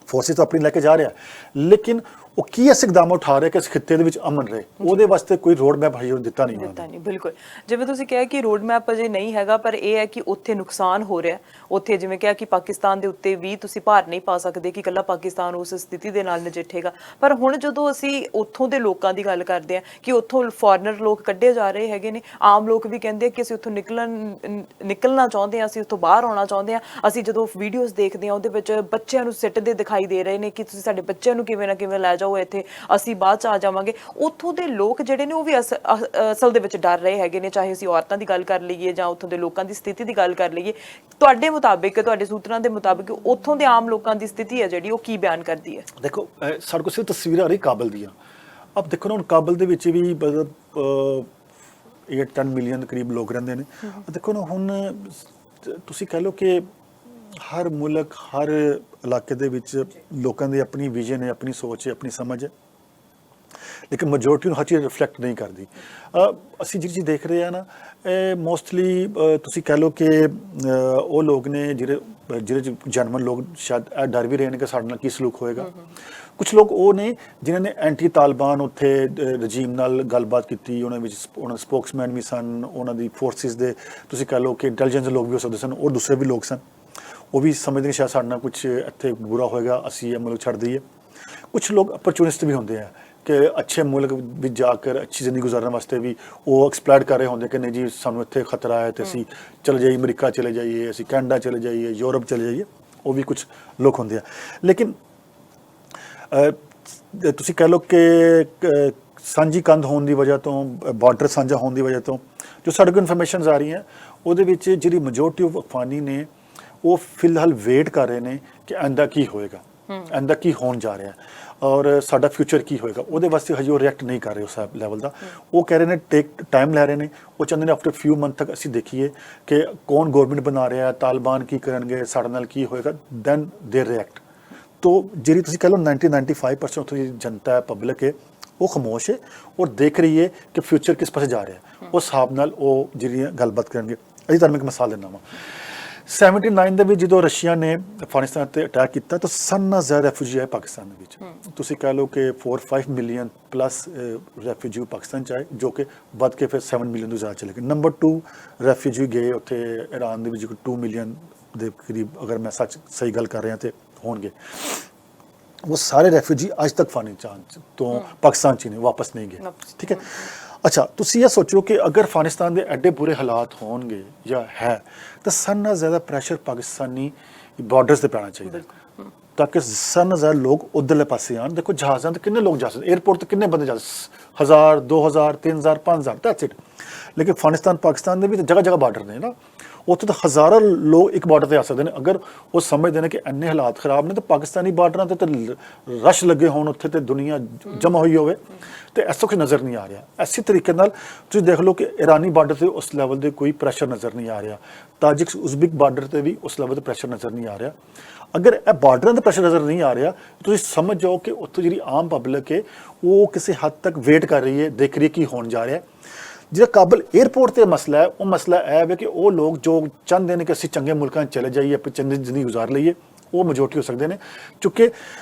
ਫੋਰਸਿਸ ਆਪਣੀ ਲੈ ਕੇ ਜਾ ਰਿਹਾ, ਲੇਕਿਨ ਉਹ ਕੀ ਐਸੇ ਇਕਦਾਮ ਉਠਾ ਰਿਹਾ ਕਿ ਇਸ ਖਿੱਤੇ ਦੇ ਵਿੱਚ ਅਮਨ ਰਹੇ, ਉਹਦੇ ਵਾਸਤੇ ਕੋਈ ਰੋਡ ਮੈਪ ਹਜੇ ਦਿੱਤਾ ਨਹੀਂ। ਬਿਲਕੁਲ, ਜਿਵੇਂ ਤੁਸੀਂ ਕਿਹਾ ਕਿ ਰੋਡ ਮੈਪ ਅਜੇ ਨਹੀਂ ਹੈਗਾ, ਪਰ ਇਹ ਹੈ ਕਿ ਉੱਥੇ ਨੁਕਸਾਨ ਹੋ ਰਿਹਾ। ਉੱਥੇ ਜਿਵੇਂ ਕਿਹਾ ਕਿ ਪਾਕਿਸਤਾਨ ਦੇ ਉੱਤੇ ਵੀ ਤੁਸੀਂ ਭਾਰ ਨਹੀਂ ਪਾ ਸਕਦੇ ਕਿ ਇਕੱਲਾ ਪਾਕਿਸਤਾਨ ਉਸ ਸਥਿਤੀ ਦੇ ਨਾਲ ਨਜਿੱਠੇਗਾ। ਪਰ ਹੁਣ ਜਦੋਂ ਅਸੀਂ ਉੱਥੋਂ ਦੇ ਲੋਕਾਂ ਦੀ ਗੱਲ ਕਰਦੇ ਹਾਂ ਕਿ ਉੱਥੋਂ ਫੋਰਨਰ ਲੋਕ ਕੱਢੇ ਜਾ ਰਹੇ ਹੈਗੇ ਨੇ, ਆਮ ਲੋਕ ਵੀ ਕਹਿੰਦੇ ਕਿ ਅਸੀਂ ਉੱਥੋਂ ਨਿਕਲਣਾ ਚਾਹੁੰਦੇ ਹਾਂ, ਅਸੀਂ ਉੱਥੋਂ ਬਾਹਰ ਆਉਣਾ ਚਾਹੁੰਦੇ ਹਾਂ। ਅਸੀਂ ਜਦੋਂ ਵੀਡੀਓਜ਼ ਦੇਖਦੇ ਹਾਂ ਉਹਦੇ ਵਿੱਚ ਬੱਚਿਆਂ ਨੂੰ ਸਿੱਟਦੇ ਦਿਖਾਈ ਦੇ ਰਹੇ ਨੇ ਕਿ ਤੁਸੀਂ ਸਾਡੇ ਬੱਚਿਆਂ ਨੂੰ ਕਿਵੇਂ ਨਾ ਕਿਵੇਂ ਲੈ ਜਾਓ ਇੱਥੇ, ਅਸੀਂ ਬਾਅਦ 'ਚ ਆ ਜਾਵਾਂਗੇ। ਉੱਥੋਂ ਦੇ ਲੋਕ ਜਿਹੜੇ ਨੇ ਉਹ ਵੀ ਅਸਲ ਦੇ ਵਿੱਚ ਡਰ ਰਹੇ ਹੈਗੇ ਨੇ, ਚਾਹੇ ਅਸੀਂ ਔਰਤਾਂ ਦੀ ਗੱਲ ਕਰ ਲਈਏ ਜਾਂ ਉੱਥੋਂ ਦੇ ਲੋਕਾਂ ਦੀ ਸਥਿਤੀ ਦੀ ਗੱਲ ਕਰ ਲਈਏ। ਤੁਹਾਡੇ ਮੁਤਾਬਿਕ, ਤੁਹਾਡੇ ਸੂਤਰਾਂ ਦੇ ਮੁਤਾਬਿਕ ਉੱਥੋਂ ਦੇ ਆਮ ਲੋਕਾਂ ਦੀ ਸਥਿਤੀ ਹੈ ਜਿਹੜੀ ਉਹ ਕੀ ਬਿਆਨ ਕਰਦੀ ਹੈ? ਦੇਖੋ, ਸਾਡੇ ਕੋਲ ਸਿਰਫ ਤਸਵੀਰਾਂ ਆ ਰਹੀ ਕਾਬਲ ਦੀਆਂ, अब देखो ना ਹੁਣ ਕਾਬਲ ਦੇ ਵਿੱਚ ਵੀ ਮਤਲਬ 8-10 ਮਿਲੀਅਨ ਕਰੀਬ ਲੋਕ ਰਹਿੰਦੇ ਨੇ। ਦੇਖੋ ਨਾ ਹੁਣ ਤੁਸੀਂ ਕਹਿ ਲਓ ਕਿ ਹਰ ਮੁਲਕ ਹਰ ਇਲਾਕੇ ਦੇ ਵਿੱਚ ਲੋਕਾਂ ਦੀ ਆਪਣੀ ਵਿਜ਼ਨ ਹੈ, ਆਪਣੀ ਸੋਚ ਹੈ, ਆਪਣੀ ਸਮਝ ਹੈ, ਲੇਕਿਨ ਮੈਜੋਰਟੀ ਨੂੰ ਹਰ ਚੀਜ਼ ਰਿਫਲੈਕਟ ਨਹੀਂ ਕਰਦੀ। ਅਸੀਂ ਜਿਹੜੀ ਚੀਜ਼ ਦੇਖ ਰਹੇ ਹਾਂ ਨਾ, ਇਹ ਮੋਸਟਲੀ ਤੁਸੀਂ ਕਹਿ ਲਓ ਕਿ ਉਹ ਲੋਕ ਨੇ ਜਿਹਦੇ 'ਚ ਜਨਮਨ ਲੋਕ ਸ਼ਾਇਦ ਇਹ ਡਰ ਵੀ ਰਹੇ ਨੇ ਕਿ ਸਾਡੇ ਨਾਲ ਕੀ ਸਲੂਕ ਹੋਏਗਾ। ਕੁਝ ਲੋਕ ਉਹ ਨੇ ਜਿਨ੍ਹਾਂ ਨੇ ਐਂਟੀ ਤਾਲਿਬਾਨ ਉੱਥੇ ਰਜੀਮ ਨਾਲ ਗੱਲਬਾਤ ਕੀਤੀ, ਉਹਨਾਂ ਵਿੱਚ ਉਹਨਾਂ ਸਪੋਕਸਮੈਨ ਵੀ ਸਨ, ਉਹਨਾਂ ਦੀ ਫੋਰਸਿਸ ਦੇ ਤੁਸੀਂ ਕਹਿ ਲਓ ਕਿ ਇੰਟੈਲੀਜੈਂਸ ਲੋਕ ਵੀ ਹੋ ਸਕਦੇ ਸਨ, ਔਰ ਦੂਸਰੇ ਵੀ ਲੋਕ ਸਨ। ਉਹ ਵੀ ਸਮਝਦੇ ਨੇ ਸ਼ਾਇਦ ਸਾਡੇ ਨਾਲ ਕੁਝ ਇੱਥੇ ਬੁਰਾ ਹੋਏਗਾ, ਅਸੀਂ ਇਹ ਮੁਲਕ ਛੱਡ ਦਈਏ। ਕੁਝ ਲੋਕ ਅਪਰਚੂਨਿਸਟ ਵੀ ਹੁੰਦੇ ਆ ਕਿ ਅੱਛੇ ਮੁਲਕ ਵਿੱਚ ਜਾ ਕਰ ਅੱਛੀ ਜ਼ਿੰਦਗੀ ਗੁਜ਼ਾਰਨ ਵਾਸਤੇ ਵੀ ਉਹ ਐਕਸਪਲੋਰ ਕਰ ਰਹੇ ਹੁੰਦੇ ਕਿ ਨਹੀਂ ਜੀ ਸਾਨੂੰ ਇੱਥੇ ਖਤਰਾ ਹੈ ਤੇ ਅਸੀਂ ਚਲੇ ਜਾਈਏ, ਅਮਰੀਕਾ ਚਲੇ ਜਾਈਏ, ਅਸੀਂ ਕੈਨੇਡਾ ਚਲੇ ਜਾਈਏ, ਯੂਰਪ ਚਲੇ ਜਾਈਏ। ਉਹ ਵੀ ਕੁਝ ਲੋਕ ਹੁੰਦੇ ਆ। ਲੇਕਿਨ ਤੁਸੀਂ ਕਹਿ ਲਓ ਕਿ ਸਾਂਝੀ ਕੰਧ ਹੋਣ ਦੀ ਵਜ੍ਹਾ ਤੋਂ, ਬਾਰਡਰ ਸਾਂਝਾ ਹੋਣ ਦੀ ਵਜ੍ਹਾ ਤੋਂ ਜੋ ਸਾਡੇ ਕੋਲ ਇਨਫੋਰਮੇਸ਼ਨਸ ਆ ਰਹੀਆਂ, ਉਹਦੇ ਵਿੱਚ ਜਿਹੜੀ ਮੈਜੋਰਟੀ ਆਫ ਅਫਗਾਨੀ ਨੇ ਉਹ ਫਿਲਹਾਲ ਵੇਟ ਕਰ ਰਹੇ ਨੇ ਕਿ ਆਇੰਦਾ ਕੀ ਹੋਏਗਾ, ਆਇੰਦਾ ਕੀ ਹੋਣ ਜਾ ਰਿਹਾ ਔਰ ਸਾਡਾ ਫਿਊਚਰ ਕੀ ਹੋਏਗਾ। ਉਹਦੇ ਵਾਸਤੇ ਹਜੇ ਉਹ ਰਿਐਕਟ ਨਹੀਂ ਕਰ ਰਹੇ ਉਸ ਲੈਵਲ ਦਾ। ਉਹ ਕਹਿ ਰਹੇ ਨੇ ਟੇਕ ਟਾਈਮ ਲੈ ਰਹੇ ਨੇ। ਉਹ ਚਾਹੁੰਦੇ ਨੇ ਆਫਟਰ ਫਿਊ ਮੰਥ ਤੱਕ ਅਸੀਂ ਦੇਖੀਏ ਕਿ ਕੌਣ ਗਵਰਨਮੈਂਟ ਬਣਾ ਰਿਹਾ, ਤਾਲਿਬਾਨ ਕੀ ਕਰਨਗੇ, ਸਾਡੇ ਨਾਲ ਕੀ ਹੋਏਗਾ, ਦੈਨ ਦੇ ਰਿਐਕਟ। ਤੋ ਜਿਹੜੀ ਤੁਸੀਂ ਕਹਿ ਲਓ 90-95% ਉੱਥੋਂ ਦੀ ਜਨਤਾ ਹੈ, ਪਬਲਿਕ ਹੈ, ਉਹ ਖਾਮੋਸ਼ ਹੈ ਔਰ ਦੇਖ ਰਹੀ ਹੈ ਕਿ ਫਿਊਚਰ ਕਿਸ ਪਾਸੇ ਜਾ ਰਿਹਾ। ਉਸ ਹਿਸਾਬ ਨਾਲ ਉਹ ਜਿਹੜੀਆਂ ਗੱਲਬਾਤ ਕਰਨਗੇ। ਅਸੀਂ ਤੁਹਾਨੂੰ ਇੱਕ ਮਿਸਾਲ ਦਿੰਦਾ ਵਾਂ। 79 ਦੇ ਵਿੱਚ ਜਦੋਂ ਰਸ਼ੀਆ ਨੇ ਅਫਗਾਨਿਸਤਾਨ 'ਤੇ ਅਟੈਕ ਕੀਤਾ ਤਾਂ ਸਾਰਿਆਂ ਨਾਲੋਂ ਜ਼ਿਆਦਾ ਰੈਫਿਊਜੀ ਆਏ ਪਾਕਿਸਤਾਨ ਦੇ ਵਿੱਚ। ਤੁਸੀਂ ਕਹਿ ਲਓ ਕਿ 4-5 ਮਿਲੀਅਨ ਪਲੱਸ ਰੈਫਿਊਜੀ ਪਾਕਿਸਤਾਨ 'ਚ ਆਏ, ਜੋ ਕਿ ਵੱਧ ਕੇ ਫਿਰ 7 ਮਿਲੀਅਨ ਤੋਂ ਜ਼ਿਆਦਾ ਚਲੇ ਗਏ। ਨੰਬਰ 2 ਰੈਫਿਊਜੀ ਗਏ ਉੱਥੇ ਈਰਾਨ ਦੇ ਵਿੱਚ 2 ਮਿਲੀਅਨ ਦੇ ਕਰੀਬ, ਅਗਰ ਮੈਂ ਸਹੀ ਗੱਲ ਕਰ ਰਿਹਾ ਤੇ ਹੋਣਗੇ। ਉਹ ਸਾਰੇ ਰੈਫਿਊਜੀ ਅੱਜ ਤੱਕ ਅਫਗਾਨਿਸਤਾਨ ਤੋਂ ਪਾਕਿਸਤਾਨ 'ਚ ਹੀ ਨੇ, ਵਾਪਸ ਨਹੀਂ ਗਏ। ਠੀਕ ਹੈ। ਅੱਛਾ, ਤੁਸੀਂ ਇਹ ਸੋਚੋ ਕਿ ਅਗਰ ਅਫਗਾਨਿਸਤਾਨ ਦੇ ਐਡੇ ਬੁਰੇ ਹਾਲਾਤ ਹੋਣਗੇ ਜਾਂ ਹੈ ਤਾਂ ਸਾਰਿਆਂ ਨਾਲੋਂ ਜ਼ਿਆਦਾ ਪ੍ਰੈਸ਼ਰ ਪਾਕਿਸਤਾਨੀ ਬਾਰਡਰਸ 'ਤੇ ਪੈਣਾ ਚਾਹੀਦਾ ਤਾਂ ਕਿ ਸਾਰਿਆਂ ਨਾਲੋਂ ਜ਼ਿਆਦਾ ਲੋਕ ਉੱਧਰਲੇ ਪਾਸੇ ਆਉਣ। ਦੇਖੋ ਜਹਾਜ਼ਾਂ 'ਤੇ ਕਿੰਨੇ ਲੋਕ ਜਾ ਸਕਦੇ, ਏਅਰਪੋਰਟ 'ਤੇ ਕਿੰਨੇ ਬੰਦੇ ਜਾ ਸਕਦੇ, 1000, 2000, 3000, 5000, ਦੈਟਸ ਇਟ। ਲੇਕਿਨ ਅਫਗਾਨਿਸਤਾਨ ਪਾਕਿਸਤਾਨ ਦੇ ਵੀ ਜਗ੍ਹਾ ਜਗ੍ਹਾ ਬਾਰਡਰ ਨੇ ਨਾ, ਉੱਥੇ ਤਾਂ ਹਜ਼ਾਰਾਂ ਲੋਕ ਇੱਕ ਬਾਰਡਰ 'ਤੇ ਆ ਸਕਦੇ ਨੇ। ਅਗਰ ਉਹ ਸਮਝਦੇ ਨੇ ਕਿ ਇੰਨੇ ਹਾਲਾਤ ਖਰਾਬ ਨੇ ਤਾਂ ਪਾਕਿਸਤਾਨੀ ਬਾਰਡਰਾਂ 'ਤੇ ਤਾਂ ਰਸ਼ ਲੱਗੇ ਹੋਣ, ਉੱਥੇ ਤੇ ਦੁਨੀਆ ਜਮ੍ਹਾਂ ਹੋਈ ਹੋਵੇ, ਤੇ ਐਸਾ ਕੁਝ ਨਜ਼ਰ ਨਹੀਂ ਆ ਰਿਹਾ। ਐਸੇ ਤਰੀਕੇ ਨਾਲ ਤੁਸੀਂ ਦੇਖ ਲਓ ਕਿ ਇਰਾਨੀ ਬਾਰਡਰ 'ਤੇ ਉਸ ਲੈਵਲ ਦੇ ਕੋਈ ਪ੍ਰੈਸ਼ਰ ਨਜ਼ਰ ਨਹੀਂ ਆ ਰਿਹਾ। ਤਾਜਿਕ ਉਜ਼ਬਿਕ ਬਾਰਡਰ 'ਤੇ ਵੀ ਉਸ ਲੈਵਲ ਦਾ ਪ੍ਰੈਸ਼ਰ ਨਜ਼ਰ ਨਹੀਂ ਆ ਰਿਹਾ। ਅਗਰ ਇਹ ਬਾਰਡਰਾਂ ਦਾ ਪ੍ਰੈਸ਼ਰ ਨਜ਼ਰ ਨਹੀਂ ਆ ਰਿਹਾ, ਤੁਸੀਂ ਸਮਝ ਜਾਓ ਕਿ ਉੱਥੋਂ ਜਿਹੜੀ ਆਮ ਪਬਲਿਕ ਹੈ ਉਹ ਕਿਸੇ ਹੱਦ ਤੱਕ ਵੇਟ ਕਰ ਰਹੀ ਹੈ, ਦੇਖ ਰਹੀ ਹੈ ਕੀ ਹੋਣ ਜਾ ਰਿਹਾ। ਜਿਹੜਾ ਕਾਬਲ ਏਅਰਪੋਰਟ 'ਤੇ ਮਸਲਾ ਹੈ, ਉਹ ਮਸਲਾ ਇਹ ਹੈ ਕਿ ਉਹ ਲੋਕ ਜੋ ਚਾਹੁੰਦੇ ਨੇ ਕਿ ਅਸੀਂ ਚੰਗੇ ਮੁਲਕਾਂ 'ਚ ਚਲੇ ਜਾਈਏ, ਆਪਣੀ ਚੰਗੀ ਜ਼ਿੰਦਗੀ ਗੁਜ਼ਾਰ ਲਈਏ, ਉਹ ਮੈਜੋਰਟੀ ਹੋ ਸਕਦੇ ਨੇ। ਕਿਉਂਕਿ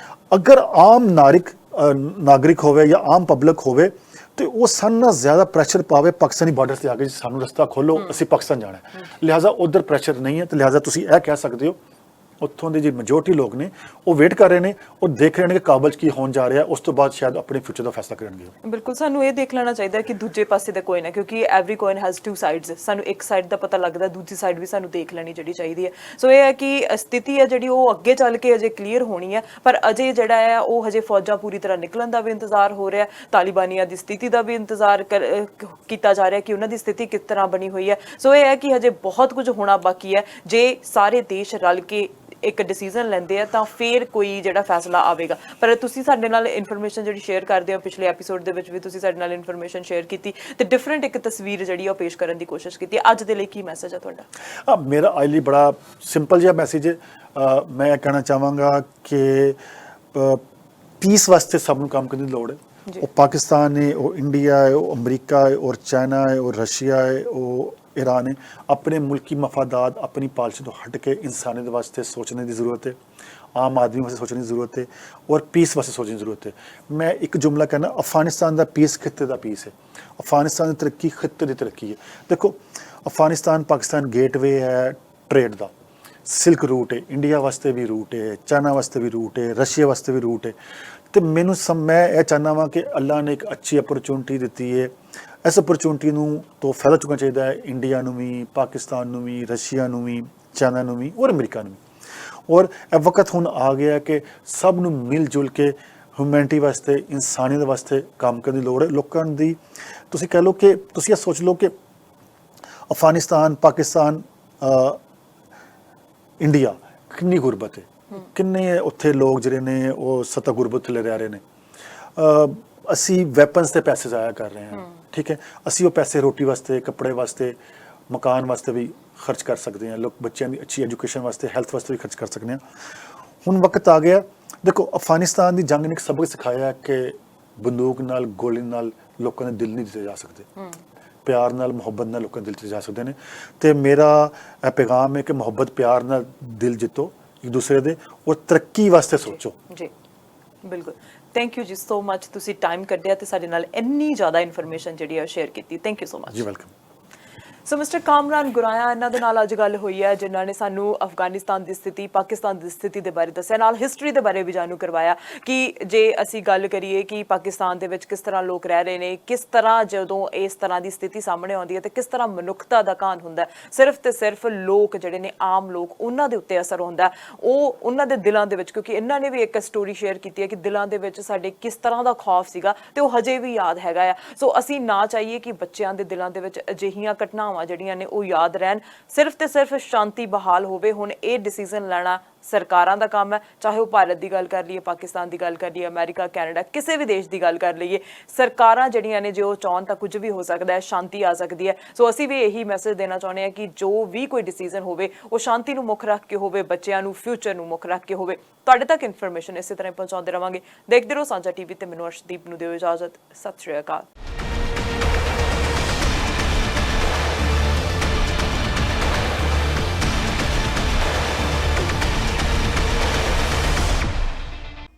ਅਗਰ ਆਮ ਨਾਗਰਿਕ ਹੋਵੇ ਜਾਂ ਆਮ ਪਬਲਿਕ ਹੋਵੇ ਤੇ ਉਹ ਸਾਰਿਆਂ ਨਾਲੋਂ ਜ਼ਿਆਦਾ ਪ੍ਰੈਸ਼ਰ ਪਾਵੇ ਪਾਕਿਸਤਾਨੀ ਬਾਰਡਰ 'ਤੇ ਆ ਕੇ ਸਾਨੂੰ ਰਸਤਾ ਖੋਲ੍ਹੋ, ਅਸੀਂ ਪਾਕਿਸਤਾਨ ਜਾਣਾ ਹੈ। ਲਿਹਾਜ਼ਾ ਉੱਧਰ ਪ੍ਰੈਸ਼ਰ ਨਹੀਂ ਹੈ, ਤੇ ਲਿਹਾਜ਼ਾ ਤੁਸੀਂ ਇਹ ਕਹਿ ਸਕਦੇ ਹੋ ਉੱਥੋਂ ਦੇ ਜਿਹੜੀ ਮੈਜੋਰਟੀ ਲੋਕ ਨੇ ਉਹ ਵੇਟ ਕਰ ਰਹੇ ਨੇ, ਉਹ ਦੇਖ ਰਹੇ ਨੇ ਕਿ ਕਾਬਲ 'ਚ ਕੀ ਹੋਣ ਜਾ ਰਿਹਾ, ਉਸ ਤੋਂ ਬਾਅਦ ਸ਼ਾਇਦ ਆਪਣੇ ਫਿਊਚਰ ਦਾ ਫੈਸਲਾ ਕਰਨਗੇ। ਬਿਲਕੁਲ, ਸਾਨੂੰ ਇਹ ਦੇਖ ਲੈਣਾ ਚਾਹੀਦਾ ਕਿ ਦੂਜੇ ਪਾਸੇ ਦਾ ਕੋਈ ਨਾ, ਕਿਉਂਕਿ every coin has two sides. ਸਾਨੂੰ ਇੱਕ ਸਾਈਡ ਦਾ ਪਤਾ ਲੱਗਦਾ, ਦੂਜੀ ਸਾਈਡ ਵੀ ਸਾਨੂੰ ਦੇਖ ਲੈਣੀ ਜਿਹੜੀ ਚਾਹੀਦੀ ਹੈ। ਸੋ ਇਹ ਹੈ ਕਿ ਸਥਿਤੀ ਹੈ ਜਿਹੜੀ ਉਹ ਅੱਗੇ ਚੱਲ ਕੇ ਅਜੇ ਕਲੀਅਰ ਹੋਣੀ ਹੈ, ਪਰ ਅਜੇ ਜਿਹੜਾ ਹੈ ਉਹ ਹਜੇ ਫੌਜਾਂ ਪੂਰੀ ਤਰ੍ਹਾਂ ਨਿਕਲਣ ਦਾ ਵੀ ਇੰਤਜ਼ਾਰ ਹੋ ਰਿਹਾ, ਤਾਲਿਬਾਨੀਆਂ ਦੀ ਸਥਿਤੀ ਦਾ ਵੀ ਇੰਤਜ਼ਾਰ ਕੀਤਾ ਜਾ ਰਿਹਾ ਕਿ ਉਹਨਾਂ ਦੀ ਸਥਿਤੀ ਕਿਸ ਤਰ੍ਹਾਂ ਬਣੀ ਹੋਈ ਹੈ। ਸੋ ਇਹ ਹੈ ਕਿ ਹਜੇ ਬਹੁਤ ਕੁਝ ਹੋਣਾ ਬਾਕੀ ਹੈ। ਜੇ ਸਾਰੇ ਦੇਸ਼ ਰਲ ਕੇ ਇੱਕ ਡਿਸੀਜਨ ਲੈਂਦੇ ਆ ਤਾਂ ਫਿਰ ਕੋਈ ਜਿਹੜਾ ਫੈਸਲਾ ਆਵੇਗਾ। ਪਰ ਤੁਸੀਂ ਸਾਡੇ ਨਾਲ ਇਨਫੋਰਮੇਸ਼ਨ ਜਿਹੜੀ ਸ਼ੇਅਰ ਕਰਦੇ ਹੋ, ਪਿਛਲੇ ਐਪੀਸੋਡ ਦੇ ਵਿੱਚ ਵੀ ਤੁਸੀਂ ਸਾਡੇ ਨਾਲ ਇਨਫੋਰਮੇਸ਼ਨ ਸ਼ੇਅਰ ਕੀਤੀ ਤੇ ਡਿਫਰੈਂਟ ਇੱਕ ਤਸਵੀਰ ਜਿਹੜੀ ਉਹ ਪੇਸ਼ ਕਰਨ ਦੀ ਕੋਸ਼ਿਸ਼ ਕੀਤੀ। ਅੱਜ ਦੇ ਲਈ ਕੀ ਮੈਸੇਜ ਹੈ ਤੁਹਾਡਾ? ਮੇਰਾ ਅੱਜ ਲਈ ਬੜਾ ਸਿੰਪਲ ਜਿਹਾ ਮੈਸੇਜ ਹੈ। ਮੈਂ ਇਹ ਕਹਿਣਾ ਚਾਹਾਂਗਾ ਕਿ ਪੀਸ ਵਾਸਤੇ ਸਭ ਨੂੰ ਕੰਮ ਕਰਨ ਦੀ ਲੋੜ ਹੈ। ਉਹ ਪਾਕਿਸਤਾਨ ਹੈ, ਉਹ ਇੰਡੀਆ ਹੈ, ਉਹ ਅਮਰੀਕਾ ਹੈ, ਔਰ ਚਾਈਨਾ ਹੈ, ਉਹ ਰਸ਼ੀਆ ਹੈ, ਉਹ ईरान है। अपने मुल्की मफादात अपनी पॉलिसी तो हट के इंसानियत वास्ते सोचने की ज़रूरत है, आम आदमी वास्ते सोचने की ज़रूरत है और पीस वास्ते सोचने की ज़रूरत है। मैं एक जुमला कहना, अफगानिस्तान का पीस खिते का पीस है, अफगानिस्तान की तरक्की खिते की तरक्की है। देखो अफगानिस्तान पाकिस्तान गेटवे है ट्रेड का, सिल्क रूट है, इंडिया वास्ते भी रूट है, चाइना वास्ते भी रूट है, रशिया वास्ते भी रूट है। तो मैं ये चाहना वा कि अल्लाह ने एक अच्छी अपॉर्चुनिटी दी है। इस अपॉर्चुनिटी तो फायदा चुकना चाहिए इंडिया भी, पाकिस्तान भी, रशिया भी, चाइना भी और अमेरिका भी। और यह वक्त हुण आ गया कि सब नूं मिल जुल के ह्यूमैनिटी वास्ते, इंसानियत वास्ते काम करने की लोड़ है। लोगों की तुसीं कह लो कि तुसीं ये सोच लो कि अफगानिस्तान, पाकिस्तान, इंडिया कितनी गुरबत है, किन्ने उत्थे लोग जिहड़े ने वो सता गुरबत थल्ले रह रहे ने। ਅਸੀਂ ਵੈਪਨਸ ਤੇ ਪੈਸੇ ਜ਼ਾਇਆ ਕਰ ਰਹੇ ਹਾਂ, ਠੀਕ ਹੈ। ਅਸੀਂ ਉਹ ਪੈਸੇ ਰੋਟੀ ਵਾਸਤੇ, ਕੱਪੜੇ ਵਾਸਤੇ, ਮਕਾਨ ਵਾਸਤੇ ਵੀ ਖਰਚ ਕਰ ਸਕਦੇ ਹਾਂ, ਲੋਕ ਬੱਚਿਆਂ ਦੀ ਅੱਛੀ ਐਜੂਕੇਸ਼ਨ ਵਾਸਤੇ, ਹੈਲਥ ਵਾਸਤੇ ਵੀ ਖਰਚ ਕਰ ਸਕਦੇ ਹਾਂ। ਹੁਣ ਵਕਤ ਆ ਗਿਆ, ਦੇਖੋ ਅਫਗਾਨਿਸਤਾਨ ਦੀ ਜੰਗ ਨੇ ਇੱਕ ਸਬਕ ਸਿਖਾਇਆ ਕਿ ਬੰਦੂਕ ਨਾਲ, ਗੋਲੀ ਨਾਲ ਲੋਕਾਂ ਦੇ ਦਿਲ ਨਹੀਂ ਜਿੱਤੇ ਜਾ ਸਕਦੇ, ਪਿਆਰ ਨਾਲ, ਮੁਹੱਬਤ ਨਾਲ ਲੋਕਾਂ ਦੇ ਦਿਲ ਜਿੱਤੇ ਜਾ ਸਕਦੇ ਨੇ। ਤੇ ਮੇਰਾ ਇਹ ਪੈਗਾਮ ਹੈ ਕਿ ਮੁਹੱਬਤ, ਪਿਆਰ ਨਾਲ ਦਿਲ ਜਿੱਤੋ ਇੱਕ ਦੂਸਰੇ ਦੇ, ਔਰ ਤਰੱਕੀ ਵਾਸਤੇ ਸੋਚੋ। ਜੀ ਬਿਲਕੁਲ, ਥੈਂਕ ਯੂ ਜੀ ਸੋ ਮਚ, ਤੁਸੀਂ ਟਾਈਮ ਕੱਢਿਆ ਤੇ ਸਾਡੇ ਨਾਲ ਇੰਨੀ ਜ਼ਿਆਦਾ ਇਨਫੋਰਮੇਸ਼ਨ ਜਿਹੜੀ ਹੈ ਸ਼ੇਅਰ ਕੀਤੀ। ਥੈਂਕ ਯੂ ਸੋ ਮਚ ਜੀ ਵੈਲਕਮ। ਸੋ ਮਿਸਟਰ ਕਾਮਰਾਨ ਗੁਰਾਇਆ ਇਹਨਾਂ ਦੇ ਨਾਲ ਅੱਜ ਗੱਲ ਹੋਈ ਹੈ, ਜਿਨ੍ਹਾਂ ਨੇ ਸਾਨੂੰ ਅਫਗਾਨਿਸਤਾਨ ਦੀ ਸਥਿਤੀ, ਪਾਕਿਸਤਾਨ ਦੀ ਸਥਿਤੀ ਦੇ ਬਾਰੇ ਦੱਸਿਆ, ਨਾਲ ਹਿਸਟਰੀ ਦੇ ਬਾਰੇ ਵੀ ਜਾਣੂ ਕਰਵਾਇਆ ਕਿ ਜੇ ਅਸੀਂ ਗੱਲ ਕਰੀਏ ਕਿ ਪਾਕਿਸਤਾਨ ਦੇ ਵਿੱਚ ਕਿਸ ਤਰ੍ਹਾਂ ਲੋਕ ਰਹਿ ਰਹੇ ਨੇ, ਕਿਸ ਤਰ੍ਹਾਂ ਜਦੋਂ ਇਸ ਤਰ੍ਹਾਂ ਦੀ ਸਥਿਤੀ ਸਾਹਮਣੇ ਆਉਂਦੀ ਹੈ ਤੇ ਕਿਸ ਤਰ੍ਹਾਂ ਮਨੁੱਖਤਾ ਦਾ ਘਾਣ ਹੁੰਦਾ, ਸਿਰਫ ਤੇ ਸਿਰਫ ਲੋਕ ਜਿਹੜੇ ਨੇ, ਆਮ ਲੋਕ, ਉਹਨਾਂ ਦੇ ਉੱਤੇ ਅਸਰ ਹੁੰਦਾ, ਉਹ ਉਹਨਾਂ ਦੇ ਦਿਲਾਂ ਦੇ ਵਿੱਚ, ਕਿਉਂਕਿ ਇਹਨਾਂ ਨੇ ਵੀ ਇੱਕ ਸਟੋਰੀ ਸ਼ੇਅਰ ਕੀਤੀ ਹੈ ਕਿ ਦਿਲਾਂ ਦੇ ਵਿੱਚ ਸਾਡੇ ਕਿਸ ਤਰ੍ਹਾਂ ਦਾ ਖੌਫ ਸੀਗਾ ਤੇ ਉਹ ਹਜੇ ਵੀ ਯਾਦ ਹੈਗਾ ਆ। ਸੋ ਅਸੀਂ ਨਾ ਚਾਹੀਏ ਕਿ ਬੱਚਿਆਂ ਦੇ ਦਿਲਾਂ ਦੇ ਵਿੱਚ ਅਜਿਹੀਆਂ ਘਟਨਾਵਾਂ ਜਿਹੜੀਆਂ ਨੇ ਉਹ ਯਾਦ ਰਹਿਣ, ਸਿਰਫ ਤੇ ਸਿਰਫ ਸ਼ਾਂਤੀ ਬਹਾਲ ਹੋਵੇ। ਹੁਣ ਇਹ ਡਿਸੀਜਨ ਲੈਣਾ ਸਰਕਾਰਾਂ ਦਾ ਕੰਮ ਹੈ, ਚਾਹੇ ਉਹ ਭਾਰਤ ਦੀ ਗੱਲ ਕਰ ਲਈਏ, ਪਾਕਿਸਤਾਨ ਦੀ ਗੱਲ ਕਰ ਲਈਏ, ਅਮਰੀਕਾ, ਕੈਨੇਡਾ, ਕਿਸੇ ਵੀ ਦੇਸ਼ ਦੀ ਗੱਲ ਕਰ ਲਈਏ, ਸਰਕਾਰਾਂ ਜਿਹੜੀਆਂ ਨੇ ਜੇ ਉਹ ਚਾਹਣ ਤਾਂ ਕੁਝ ਵੀ ਹੋ ਸਕਦਾ ਹੈ, ਸ਼ਾਂਤੀ ਆ ਸਕਦੀ ਹੈ। ਸੋ ਅਸੀਂ ਵੀ ਇਹੀ ਮੈਸੇਜ ਦੇਣਾ ਚਾਹੁੰਦੇ ਹਾਂ ਕਿ ਜੋ ਵੀ ਕੋਈ ਡਿਸੀਜਨ ਹੋਵੇ ਉਹ ਸ਼ਾਂਤੀ ਨੂੰ ਮੁੱਖ ਰੱਖ ਕੇ ਹੋਵੇ, ਬੱਚਿਆਂ ਨੂੰ, ਫਿਊਚਰ ਨੂੰ ਮੁੱਖ ਰੱਖ ਕੇ ਹੋਵੇ। ਤੁਹਾਡੇ ਤੱਕ ਇਨਫੋਰਮੇਸ਼ਨ ਇਸੇ ਤਰ੍ਹਾਂ ਪਹੁੰਚਾਉਂਦੇ ਰਵਾਂਗੇ। ਦੇਖਦੇ ਰਹੋ ਸਾਂਝਾ ਟੀਵੀ ਤੇ ਮੈਨੂੰ ਅਰਸ਼ਦੀਪ ਨੂੰ ਦਿਓ ਇਜਾਜ਼ਤ। ਸਤਿ ਸ਼੍ਰੀ ਅਕਾਲ।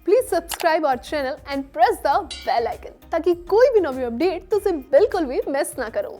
Please subscribe our channel and press the bell icon ताकि कोई भी नवी अपडेट तुझे बिल्कुल भी मिस ना करो।